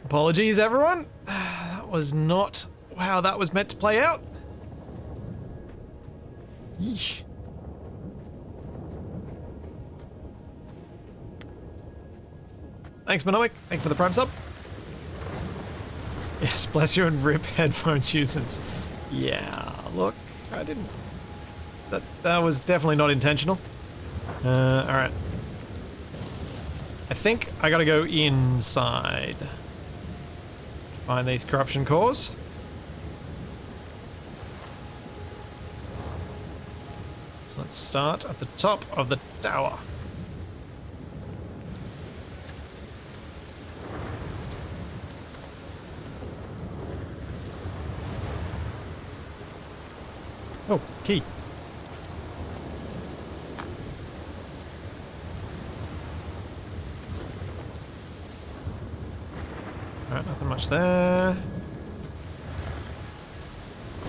Apologies, everyone. That was not how that was meant to play out. Yeesh. Thanks, Monomic. Thanks for the prime sub. Yes, bless you and rip headphones users. Yeah, look, I didn't... That was definitely not intentional. Alright. I think I gotta go inside. Find these corruption cores. So let's start at the top of the tower. Oh, key. Alright, nothing much there.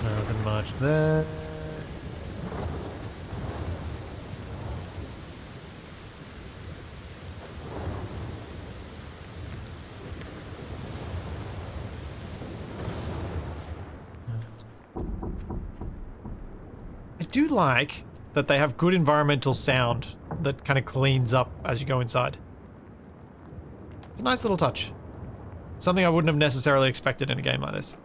Nothing much there. I do like that they have good environmental sound that kind of cleans up as you go inside. It's a nice little touch. Something I wouldn't have necessarily expected in a game like this.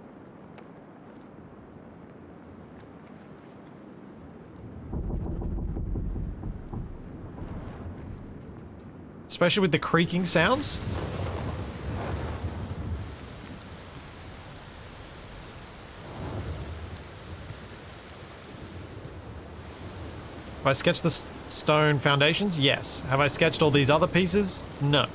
Especially with the creaking sounds. Have I sketched the stone foundations? Yes. Have I sketched all these other pieces? No.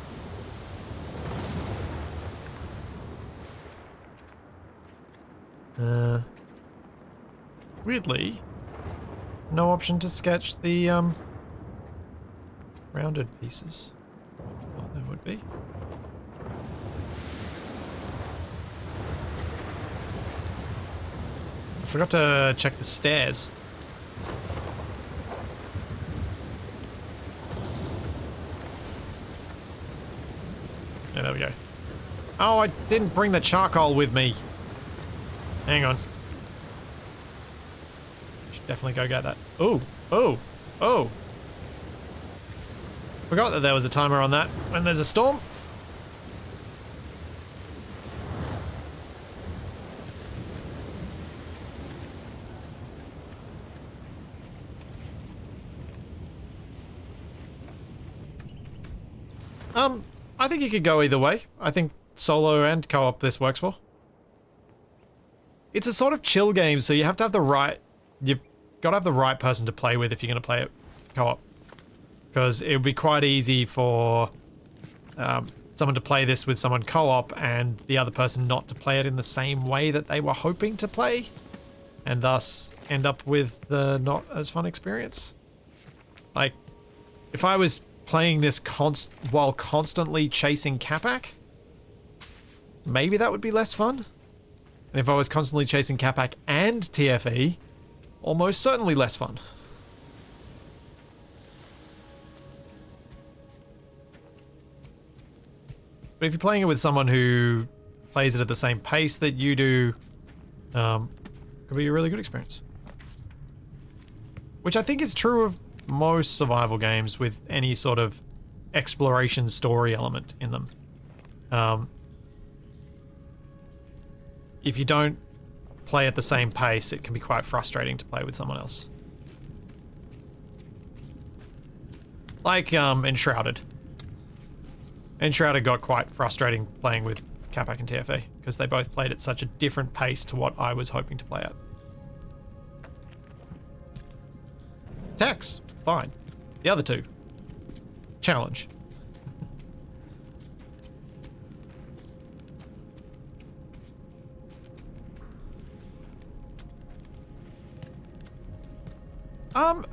Weirdly, no option to sketch the, rounded pieces. Thought there would be. I forgot to check the stairs. Yeah, there we go. Oh, I didn't bring the charcoal with me. Hang on. Should definitely go get that. Oh, oh, oh. Forgot that there was a timer on that when there's a storm. I think you could go either way. I think solo and co-op this works for. It's a sort of chill game, so you have to have the right... You've got to have the right person to play with if you're going to play it co-op. Because it would be quite easy for someone to play this with someone co-op and the other person not to play it in the same way that they were hoping to play. and thus end up with the not as fun experience. Like, if I was playing this while constantly chasing Capac, maybe that would be less fun. And if I was constantly chasing Capac and TFE, almost certainly less fun. But if you're playing it with someone who plays it at the same pace that you do, could be a really good experience. Which I think is true of most survival games with any sort of exploration story element in them. If you don't play at the same pace, it can be quite frustrating to play with someone else. Like Enshrouded. Enshrouded got quite frustrating playing with Capac and TFE because they both played at such a different pace to what I was hoping to play at. Tex, fine. The other two, challenge.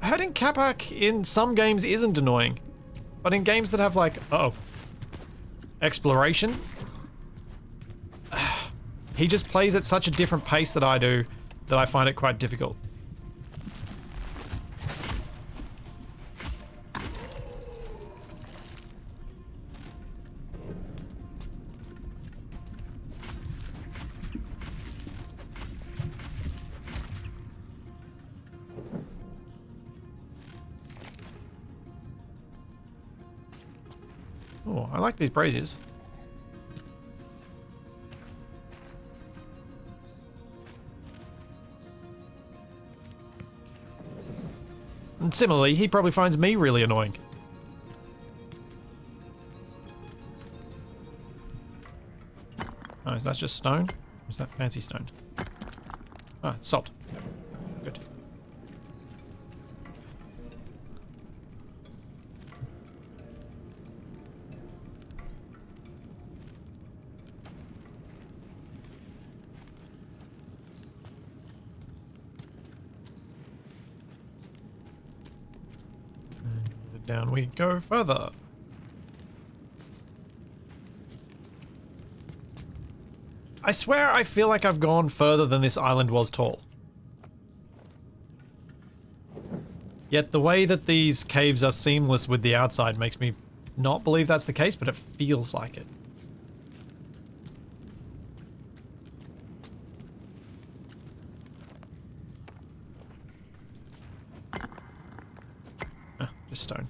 Hurting Capac in some games isn't annoying, but in games that have like, exploration, he just plays at such a different pace that I do that I find it quite difficult. Oh, I like these braziers. And similarly, he probably finds me really annoying. Oh, is that just stone? Or is that fancy stone? Ah, it's salt. Good. Down we go further. I swear I feel like I've gone further than this island was tall. Yet the way that these caves are seamless with the outside makes me not believe that's the case, but it feels like it. Ah, just stone.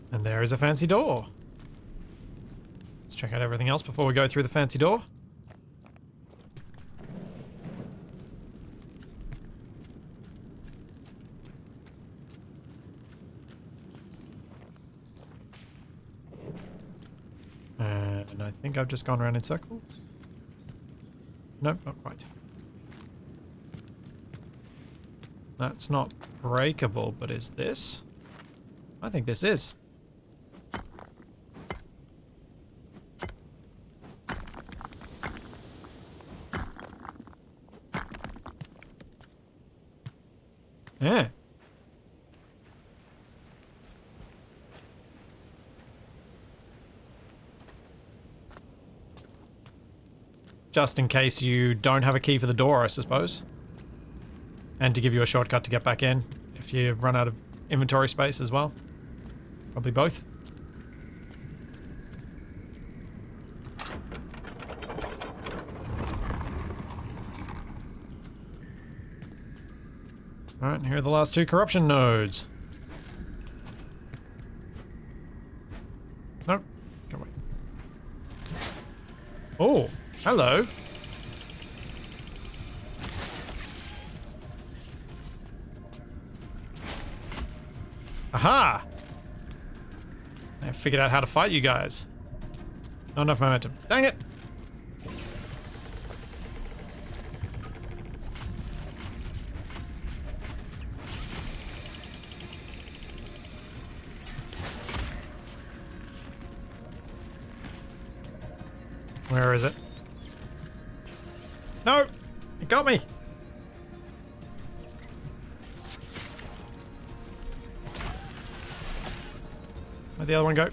And there is a fancy door. Let's check out everything else before we go through the fancy door. And I think I've just gone around in circles. Nope, not quite. That's not breakable, but is this? I think this is. Yeah. Just in case you don't have a key for the door, I suppose. And to give you a shortcut to get back in if you run out of inventory space as well. Probably both. Alright, here are the last two corruption nodes. Nope. Go away. Oh, hello. Aha! I figured out how to fight you guys. Not enough momentum. Dang it! Where is it? No! It got me! Where'd the other one go?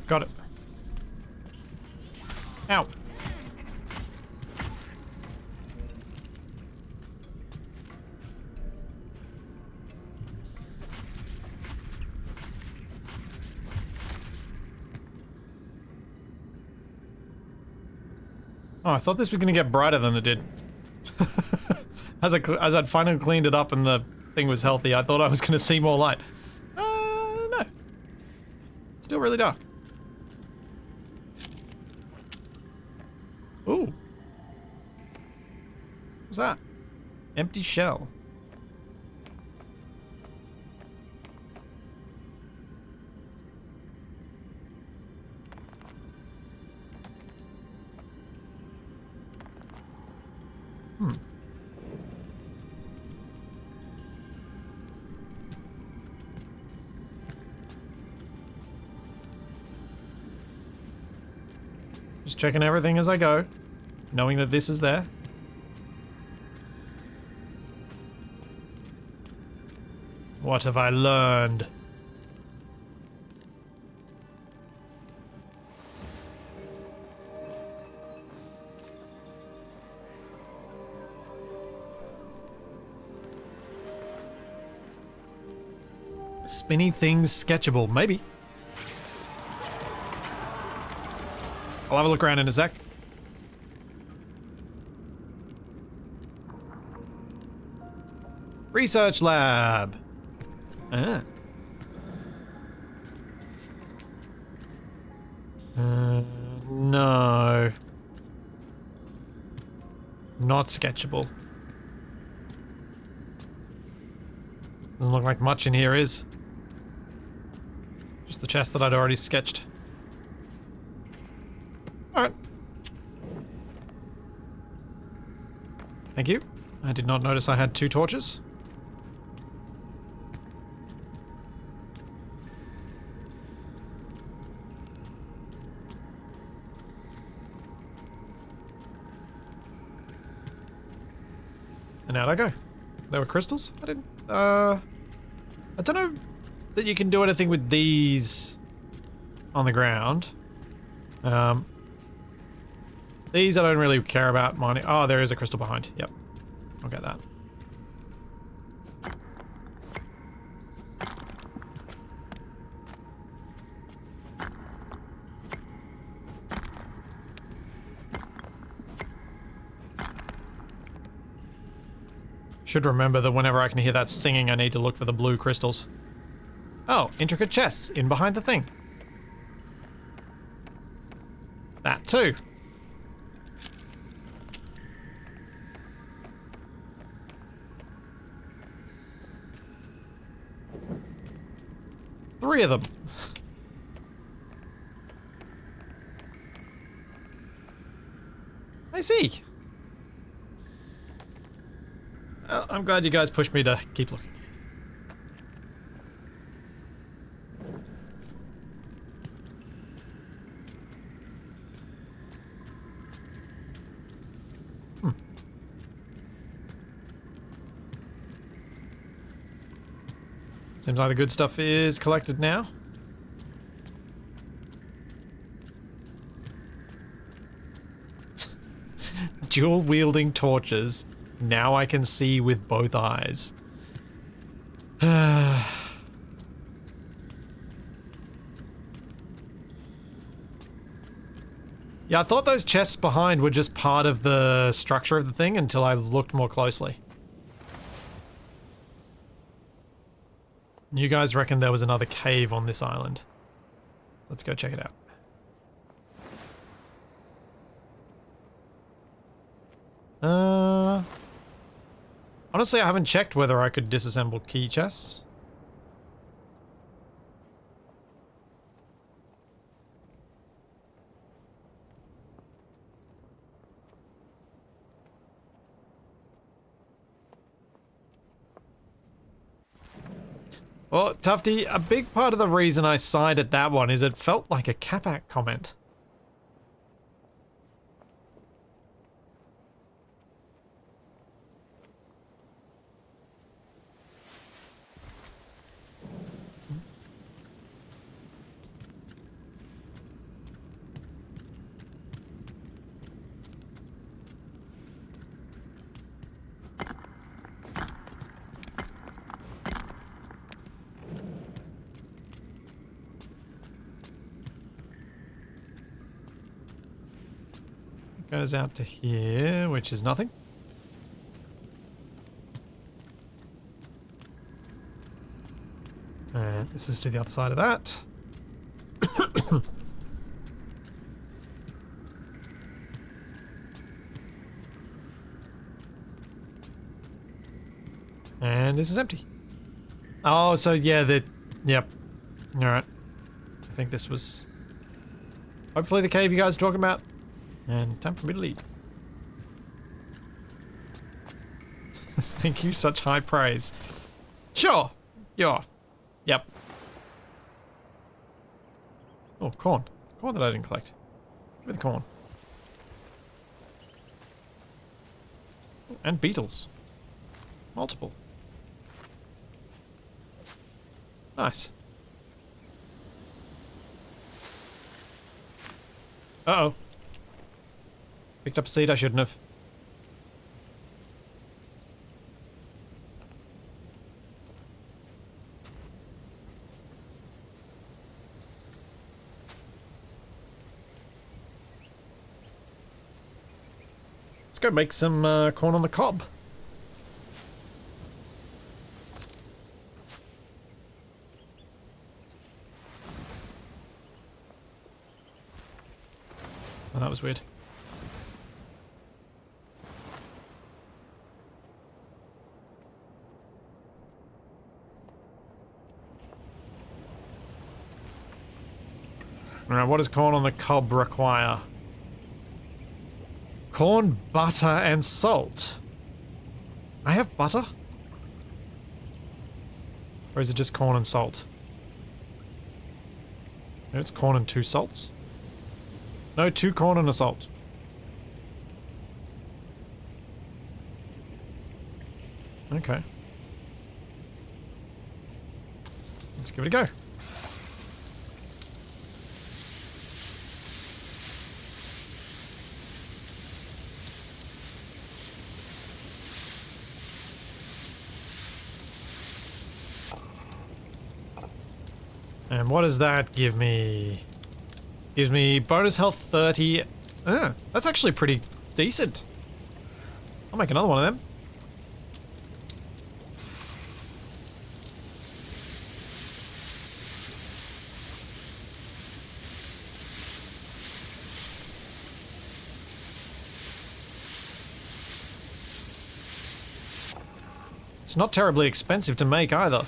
Got it. Ow. Oh, I thought this was gonna get brighter than it did. As I'd finally cleaned it up and the thing was healthy, I thought I was gonna see more light. No. Still really dark. Ooh. What's that? Empty shell. Just checking everything as I go, knowing that this is there. What have I learned? Spinny things sketchable, maybe. I'll have a look around in a sec. Research lab. No. Not sketchable. Doesn't look like much in here is. Just the chest that I'd already sketched. Alright. Thank you. I did not notice I had 2 torches. And out I go. There were crystals? I didn't, I don't know that you can do anything with these on the ground. These I don't really care about mining. Oh, there is a crystal behind. Yep. I'll get that. Should remember that whenever I can hear that singing, I need to look for the blue crystals. Oh, intricate chests in behind the thing. That too. Three of them. I see. Well, I'm glad you guys pushed me to keep looking. Seems like the good stuff is collected now. Dual wielding torches. Now I can see with both eyes. Yeah, I thought those chests behind were just part of the structure of the thing until I looked more closely. You guys reckon there was another cave on this island? Let's go check it out. Honestly, I haven't checked whether I could disassemble key chests. Well, Tufty, a big part of the reason I sided that one is it felt like a Capac comment. Goes out to here, which is nothing. And this is to the other side of that. And this is empty. Oh, so yeah, yep. Alright. I think this was hopefully the cave you guys are talking about. And time for me to leave. Thank you, such high praise. Sure. Yeah. Yep. Oh, corn. Corn that I didn't collect. Give me the corn. And beetles. Multiple. Nice. Uh-oh. Picked up a seed I shouldn't have. Let's go make some corn on the cob. Oh, that was weird. Alright, what does corn on the cob require? Corn, butter, and salt. I have butter? Or is it just corn and salt? No, it's corn and 2 salts. No, 2 corn and a salt. Okay. Let's give it a go. And what does that give me? Gives me bonus health 30. That's actually pretty decent. I'll make another one of them. It's not terribly expensive to make either.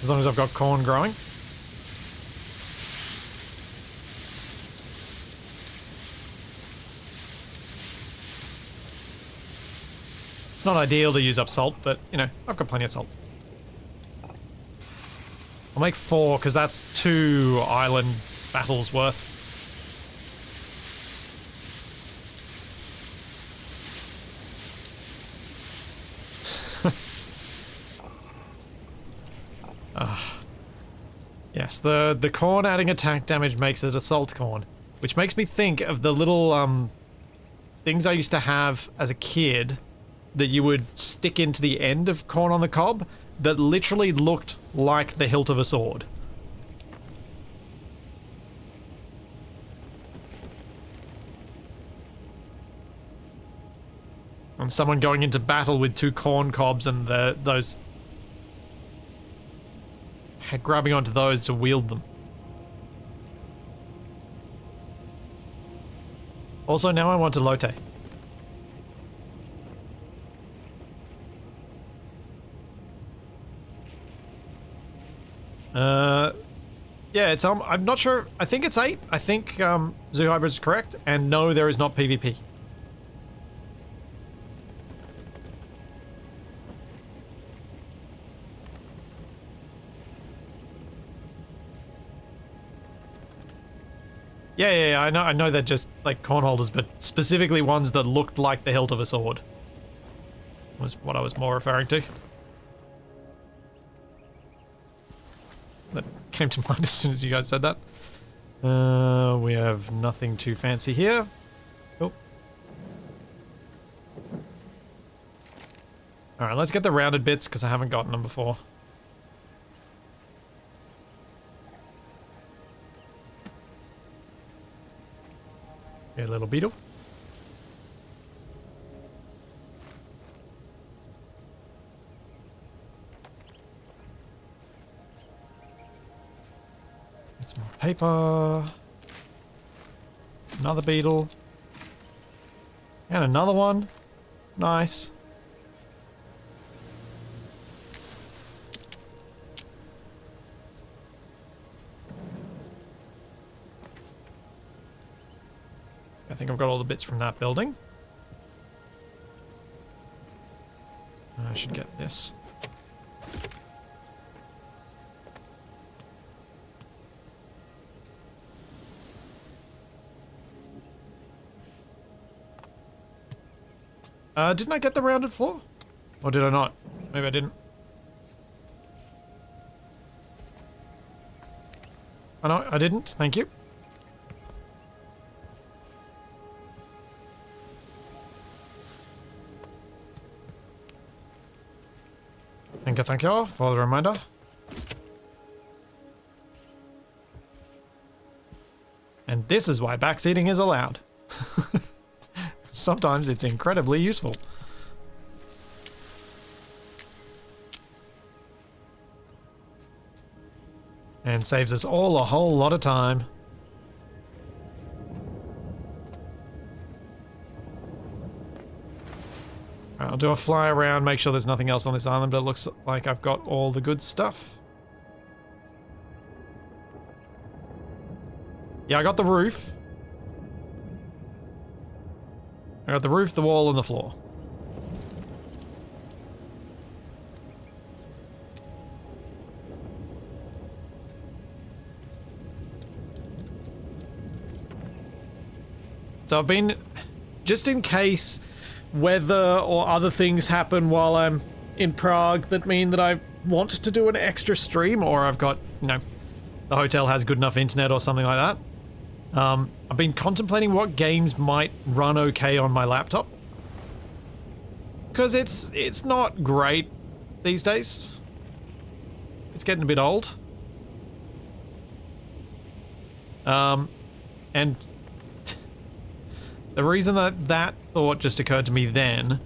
As long as I've got corn growing. It's not ideal to use up salt, but, you know, I've got plenty of salt. I'll make 4, because that's 2 island battles worth. Yes, the corn adding attack damage makes it a salt corn, which makes me think of the little things I used to have as a kid that you would stick into the end of corn on the cob that literally looked like the hilt of a sword. And someone going into battle with 2 corn cobs and those grabbing onto those to wield them. Also, now I want to lote. Yeah, it's I'm not sure. I think it's 8. I think Zoo Hybrid is correct, and no, there is not PvP. Yeah, I know they're just like corn holders, but specifically ones that looked like the hilt of a sword was what I was more referring to. That came to mind as soon as you guys said that. We have nothing too fancy here. Oh. Alright, let's get the rounded bits, because I haven't gotten them before. Okay, little beetle. Get some more paper. Another beetle. And another one. Nice. I think I've got all the bits from that building. I should get this. Didn't I get the rounded floor? Or did I not? Maybe I didn't. Oh no, I didn't. Thank you. Thank you for the reminder. And this is why backseating is allowed. Sometimes it's incredibly useful. And saves us all a whole lot of time. I'll do a fly around, make sure there's nothing else on this island, but it looks like I've got all the good stuff. Yeah, I got the roof. I got the roof, the wall, and the floor. So I've been, just in case weather or other things happen while I'm in Prague that mean that I want to do an extra stream, or I've got, you know, the hotel has good enough internet or something like that. I've been contemplating what games might run okay on my laptop. Because it's not great these days. It's getting a bit old. And the reason that thought just occurred to me then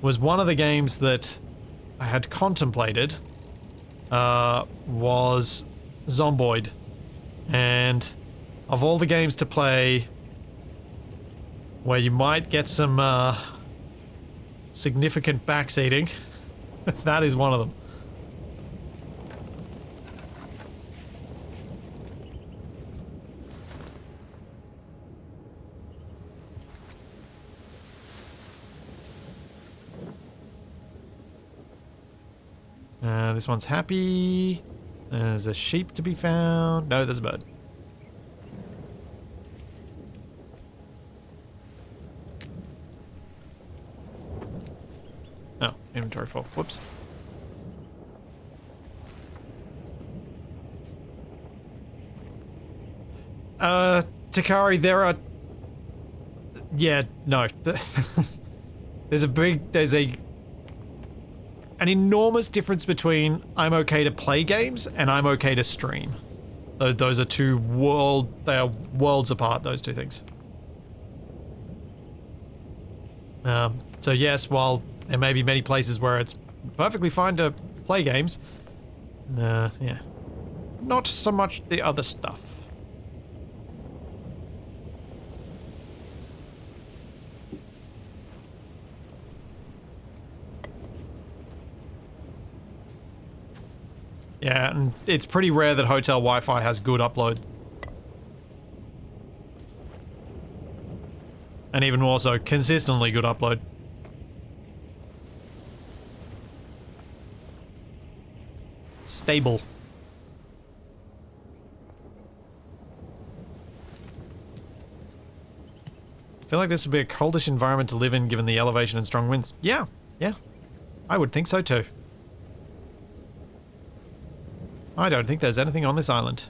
was one of the games that I had contemplated was Zomboid. And of all the games to play where you might get some significant backseating, that is one of them. This one's happy. There's a sheep to be found. No, there's a bird. Oh, inventory full. Whoops. Takari, there are... Yeah, no. There's an enormous difference between I'm okay to play games and I'm okay to stream. Those are they are worlds apart, those two things. So yes, while there may be many places where it's perfectly fine to play games, yeah. Not so much the other stuff. Yeah, and it's pretty rare that hotel Wi-Fi has good upload. And even more so, consistently good upload. Stable. I feel like this would be a coldish environment to live in given the elevation and strong winds. Yeah, yeah. I would think so too. I don't think there's anything on this island.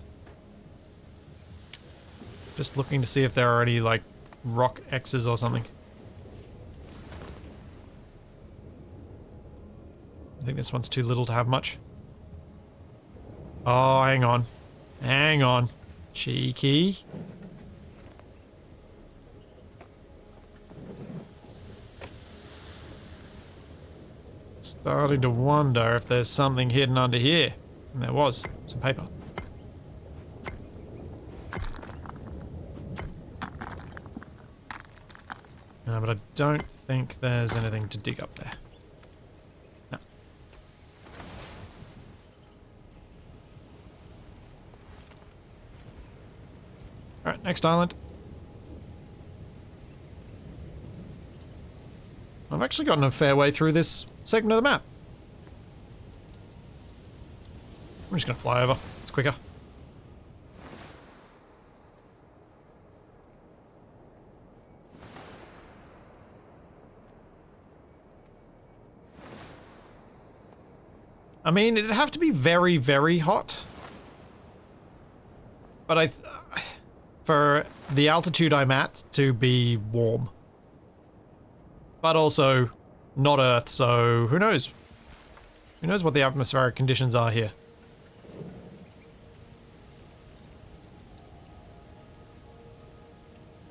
Just looking to see if there are any, like, rock X's or something. I think this one's too little to have much. Oh, hang on. Hang on. Cheeky. Starting to wonder if there's something hidden under here. And there was. Some paper. No, but I don't think there's anything to dig up there. No. Alright, next island. I've actually gotten a fair way through this segment of the map. I'm just gonna fly over. It's quicker. I mean, it'd have to be very, very hot. But for the altitude I'm at to be warm. But also not Earth, so who knows? Who knows what the atmospheric conditions are here?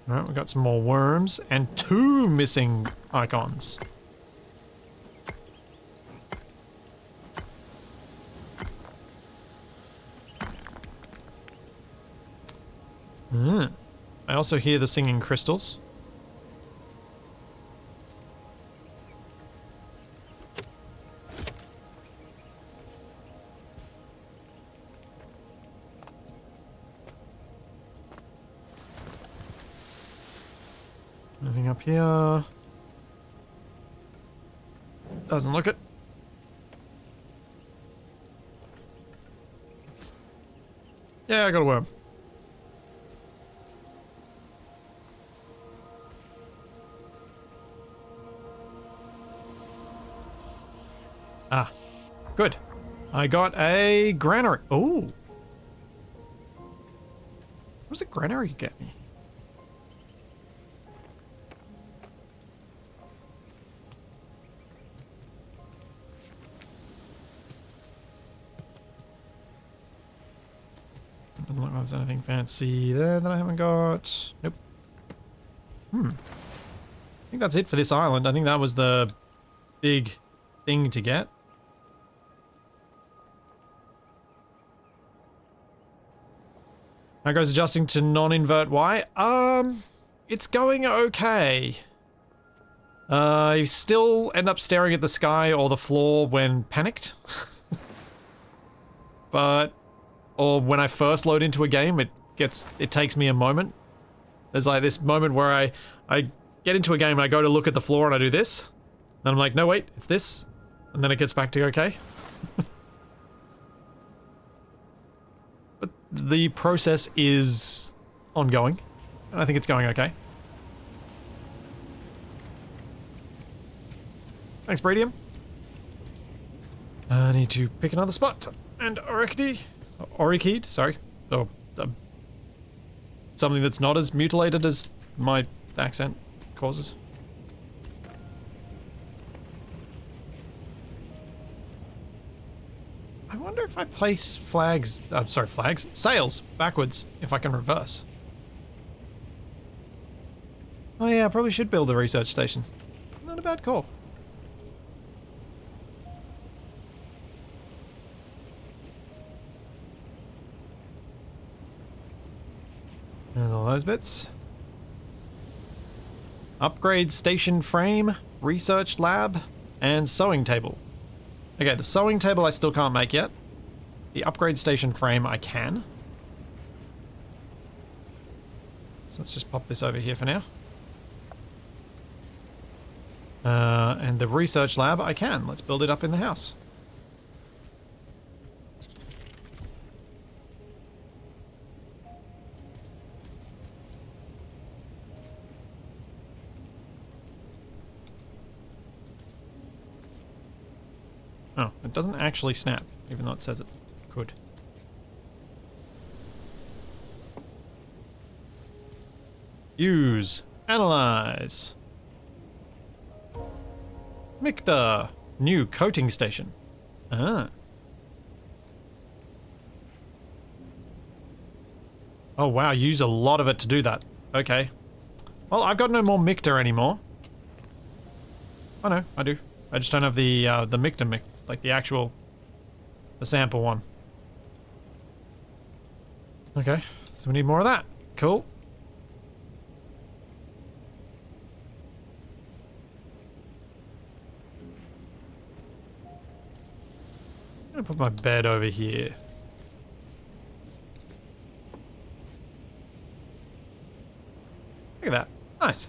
Alright, we've got some more worms and 2 missing icons. I also hear the singing crystals. Nothing up here. Doesn't look it. Yeah, I got a worm. Ah, good. I got a granary. Oh. What does a granary get me? Doesn't look like there's anything fancy there that I haven't got. Nope. I think that's it for this island. I think that was the big thing to get. How goes adjusting to non-invert Y? It's going okay. I still end up staring at the sky or the floor when panicked. Or when I first load into a game, it takes me a moment. There's like this moment where I get into a game and I go to look at the floor and I do this. Then I'm like, no wait, it's this. And then it gets back to okay. But the process is ongoing. And I think it's going okay. Thanks, Bradium. I need to pick another spot. And Orikid, sorry. Oh, something that's not as mutilated as my accent causes. I wonder if I place sails backwards, if I can reverse. Oh yeah, I probably should build a research station. Not a bad call. There's all those bits. Upgrade station frame, research lab, and sewing table. Okay, the sewing table I still can't make yet. The upgrade station frame I can. So let's just pop this over here for now. And the research lab I can. Let's build it up in the house. It doesn't actually snap, even though it says it could. Use. Analyze. Micta. New coating station. Ah. Oh wow, you use a lot of it to do that. Okay. Well, I've got no more Micta anymore. Oh no, I do. I just don't have the Micta, like the actual, the sample one. Okay, so we need more of that. Cool. I'm gonna put my bed over here. Look at that. Nice.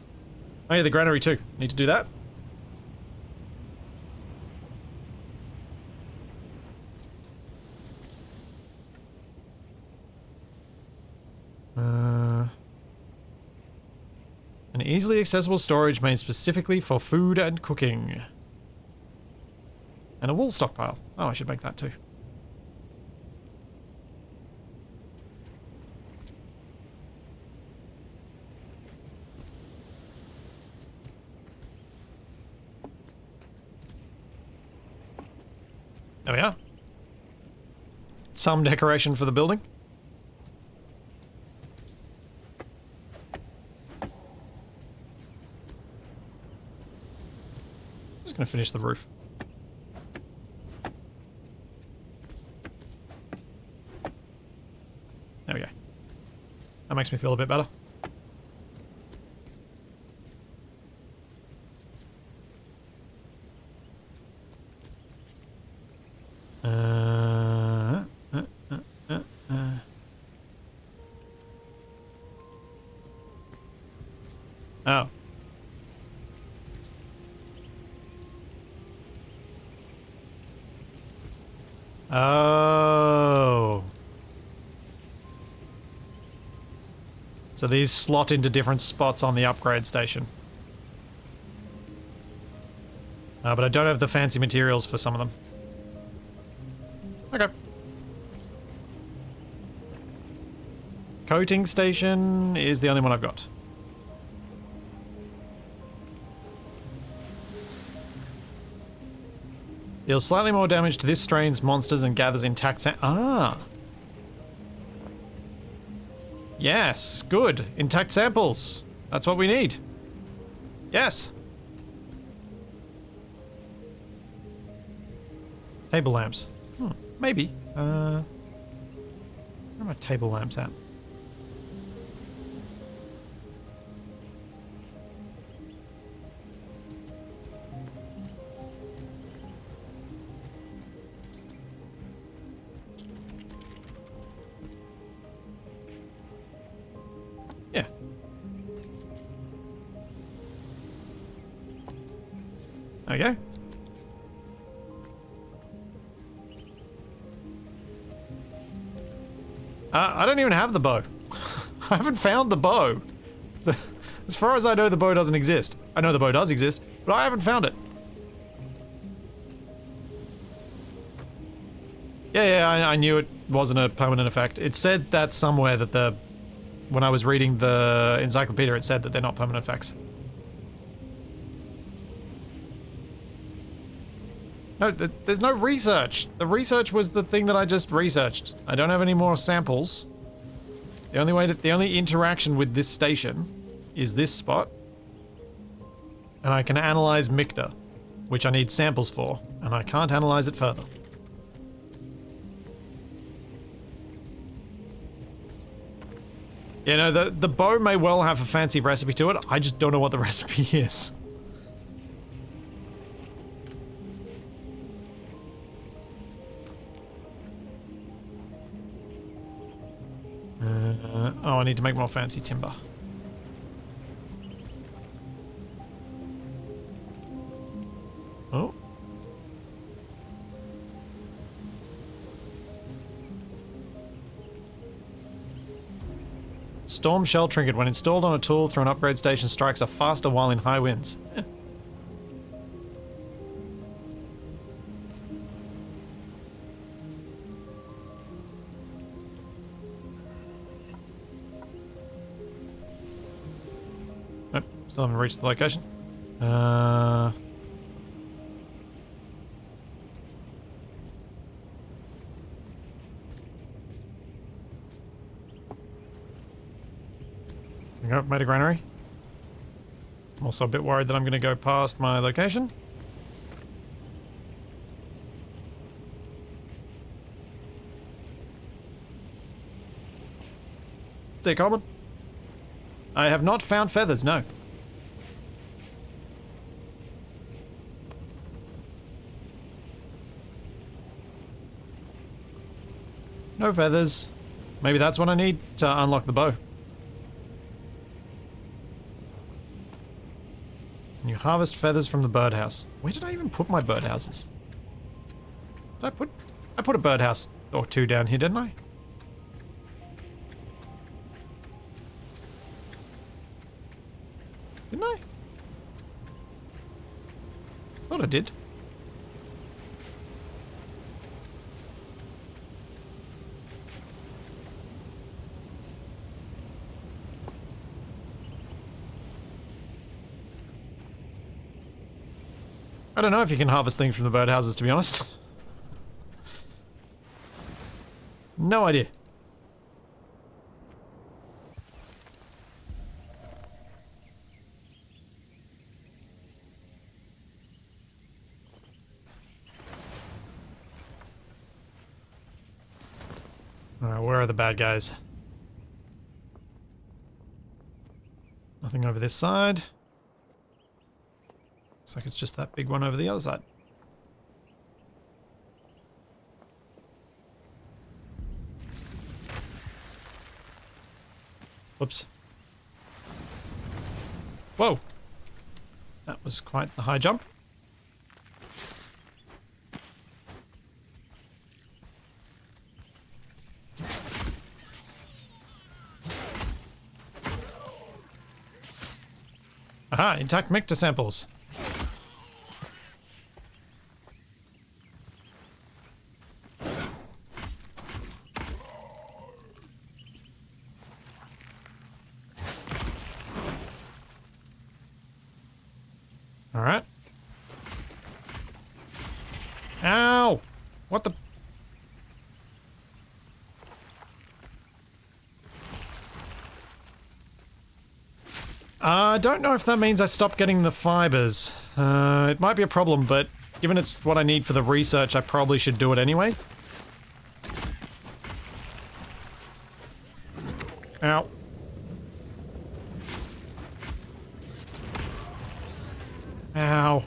Oh yeah, the granary too. Need to do that. An easily accessible storage made specifically for food and cooking. And a wool stockpile. Oh, I should make that too. There we are. Some decoration for the building. Just gonna finish the roof. There we go. That makes me feel a bit better. Oh. Oh. So these slot into different spots on the upgrade station. But I don't have the fancy materials for some of them. Okay. Coating station is the only one I've got. Deals slightly more damage to this strain's monsters and gathers intact Ah! Yes, good. Intact samples. That's what we need. Yes. Table lamps. Maybe. Where are my table lamps at? Yeah. There we go. I don't even have the bow. I haven't found the bow. As far as I know, the bow doesn't exist. I know the bow does exist, but I haven't found it. Yeah, I knew it wasn't a permanent effect. It said that somewhere that when I was reading the encyclopedia, it said that they're not permanent effects. No, there's no research. The research was the thing that I just researched. I don't have any more samples. The only interaction with this station is this spot. And I can analyze Micta, which I need samples for, and I can't analyze it further. You know, the bow may well have a fancy recipe to it, I just don't know what the recipe is. Oh, I need to make more fancy timber. Oh. Storm Shell Trinket. When installed on a tool through an upgrade station, strikes are faster while in high winds. Still haven't reached the location. There we go, made a granary. I'm also a bit worried that I'm going to go past my location. See you, Coleman. I have not found feathers, no. No feathers. Maybe that's what I need to unlock the bow. And you harvest feathers from the birdhouse. Where did I even put my birdhouses? I put a birdhouse or two down here, didn't I? Didn't I? Thought I did. I don't know if you can harvest things from the birdhouses, to be honest. No idea. Alright, where are the bad guys? Nothing over this side. Looks like it's just that big one over the other side. Whoops. Whoa! That was quite the high jump. Aha, intact Micta samples. Alright. Ow! What the... I don't know if that means I stopped getting the fibers. It might be a problem, but given it's what I need for the research, I probably should do it anyway. Ow. Ow.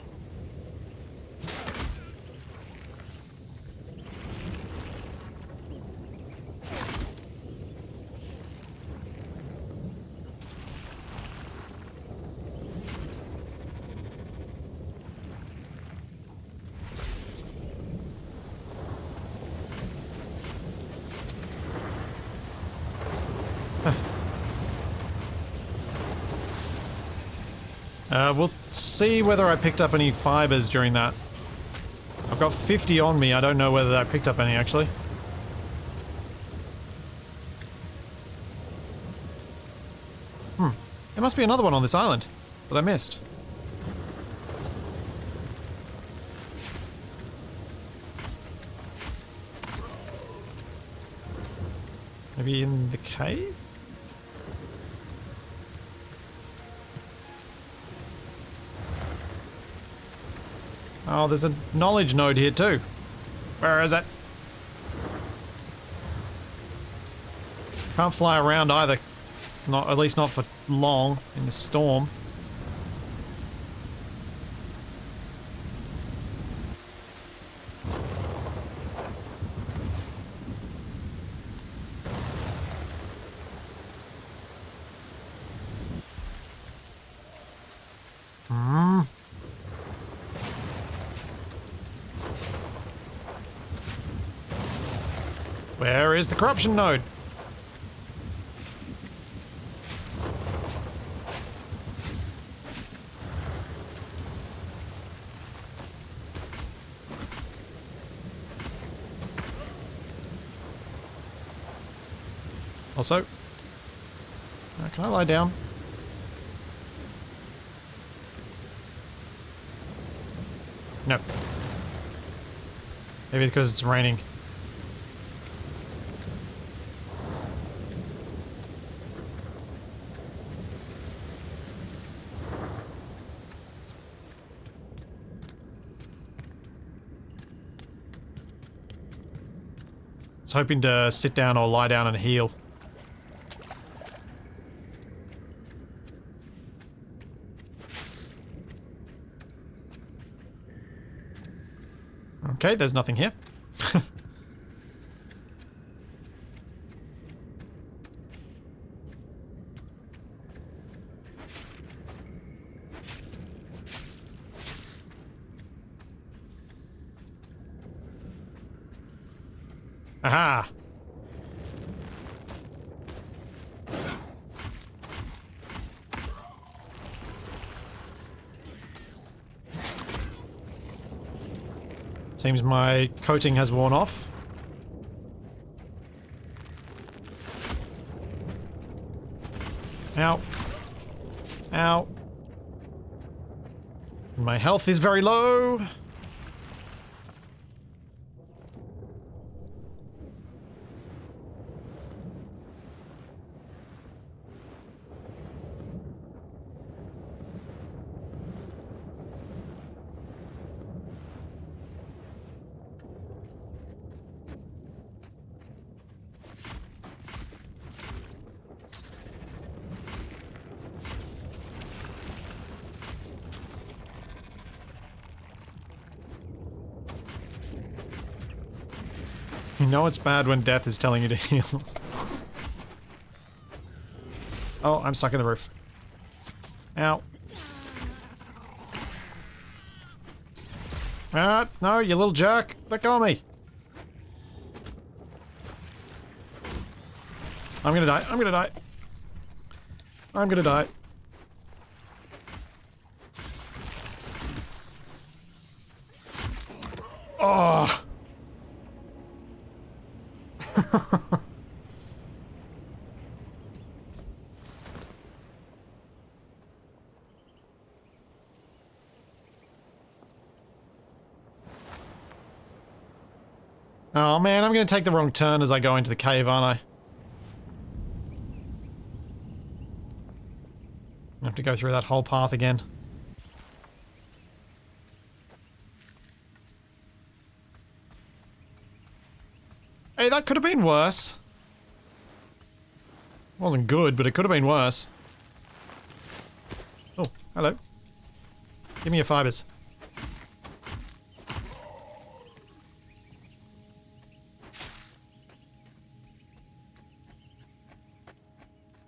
We'll see whether I picked up any fibers during that. I've got 50 on me. I don't know whether I picked up any, actually. There must be another one on this island that I missed. Maybe in the cave? Oh, there's a knowledge node here too. Where is it? Can't fly around either. Not, at least not for long in the storm. Where is the corruption node? Also, can I lie down? No. Maybe because it's raining. I was hoping to sit down or lie down and heal. Okay, there's nothing here. Aha! Seems my coating has worn off. Ow. Ow. My health is very low. You know it's bad when death is telling you to heal. Oh, I'm stuck in the roof. Ow. Ah, no, you little jerk. Let go of me. I'm gonna die. I'm gonna die. I'm gonna die. Oh. Oh man, I'm gonna take the wrong turn as I go into the cave, aren't I? I have to go through that whole path again. Hey, that could have been worse. It wasn't good, but it could have been worse. Oh, hello. Give me your fibers.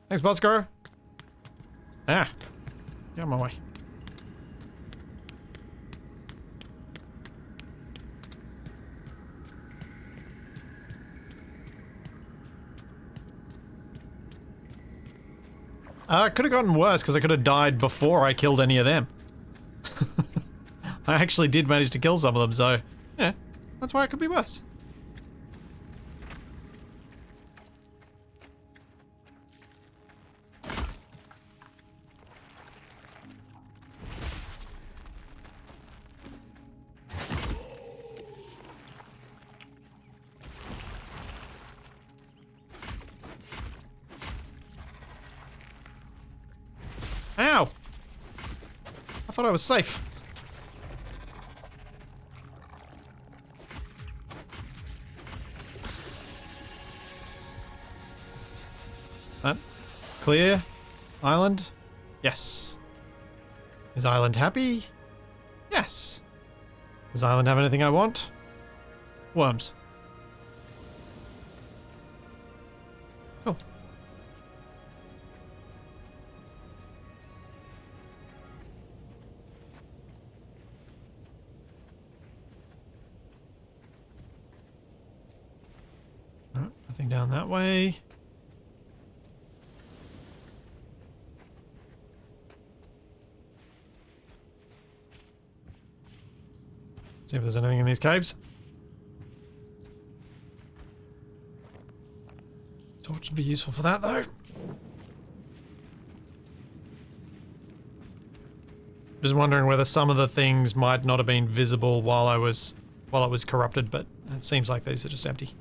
Thanks, Bosco. Ah. Get out of my way. It could have gotten worse because I could have died before I killed any of them. I actually did manage to kill some of them, so yeah, that's why it could be worse. Ow! I thought I was safe. Is that clear? Island? Yes. Is Island happy? Yes. Does Island have anything I want? Worms. Cool. No, nothing down that way. See if there's anything in these caves. Torch would be useful for that, though. Just wondering whether some of the things might not have been visible while I was corrupted, but it seems like these are just empty.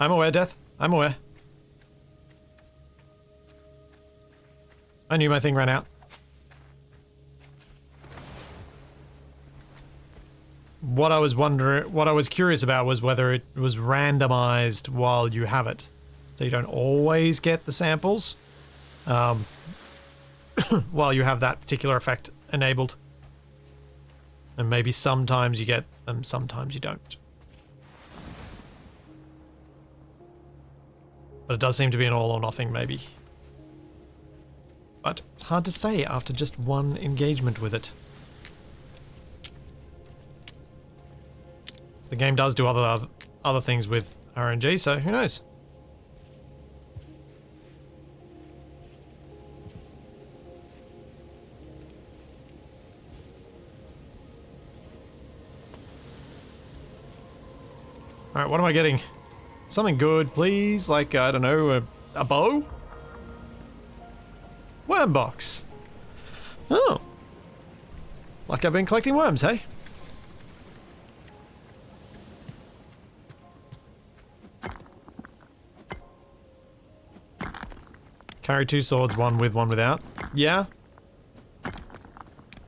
I'm aware, Death. I'm aware. I knew my thing ran out. What I was curious about was whether it was randomized while you have it. So you don't always get the samples while you have that particular effect enabled. And maybe sometimes you get them, sometimes you don't. But it does seem to be an all or nothing, maybe. But it's hard to say after just one engagement with it. So the game does do other things with RNG, so who knows? Alright, what am I getting? Something good, please. Like, I don't know, a bow? Worm box. Oh. Like I've been collecting worms, hey? Carry 2 swords, one with, one without. Yeah.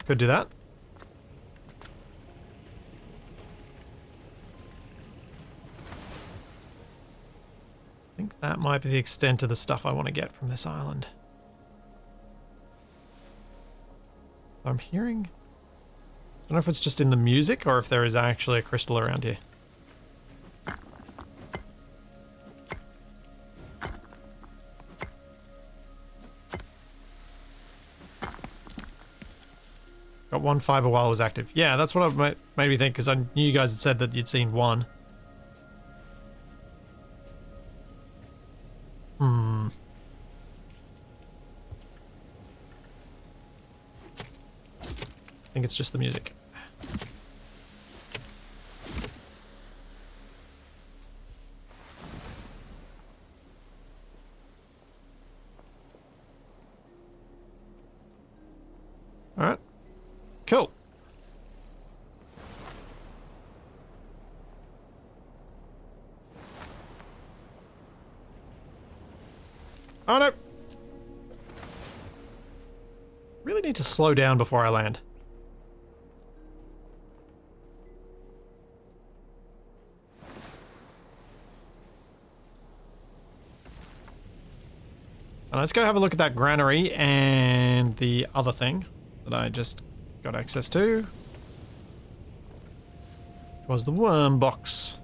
Could do that. I think that might be the extent of the stuff I want to get from this island. I'm hearing... I don't know if it's just in the music or if there is actually a crystal around here. Got 1 fiber while it was active. Yeah, that's what I made me think, because I knew you guys had said that you'd seen 1. I think it's just the music. Alright. Cool. Oh no! Really need to slow down before I land. Let's go have a look at that granary and the other thing that I just got access to. Which was the worm box.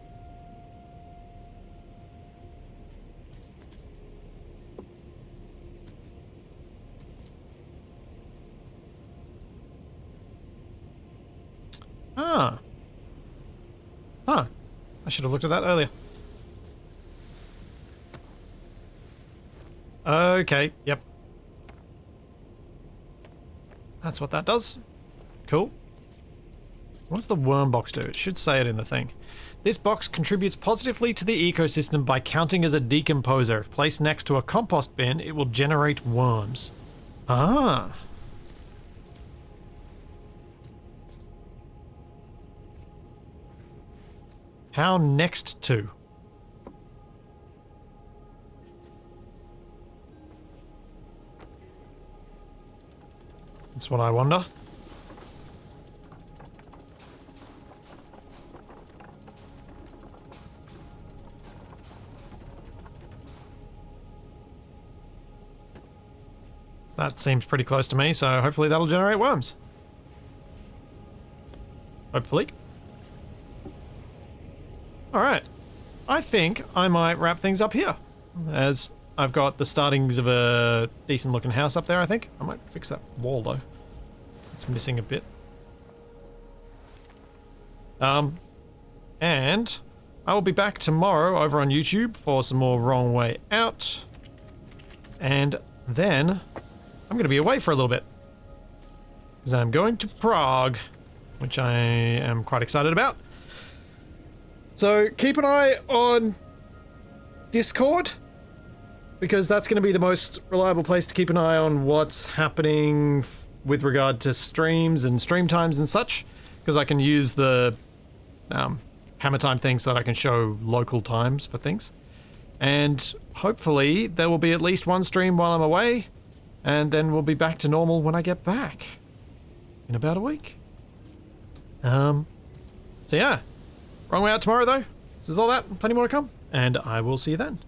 Ah. Huh. I should have looked at that earlier. Okay, yep. That's what that does. Cool. What's the worm box do? It should say it in the thing. This box contributes positively to the ecosystem by counting as a decomposer. If placed next to a compost bin, it will generate worms. Ah. How next to? That's what I wonder. So that seems pretty close to me, so hopefully that'll generate worms. Hopefully. Alright. I think I might wrap things up here, as I've got the startings of a decent looking house up there, I think. I might fix that wall though. It's missing a bit. And I will be back tomorrow over on YouTube for some more Wrong Way Out. And then I'm going to be away for a little bit. Because I'm going to Prague, which I am quite excited about. So keep an eye on Discord, because that's going to be the most reliable place to keep an eye on what's happening with regard to streams and stream times and such, because I can use the hammer time thing so that I can show local times for things. And hopefully there will be at least one stream while I'm away, and then we'll be back to normal when I get back in about a week. So yeah, wrong way out tomorrow though. This is all that, plenty more to come, and I will see you then.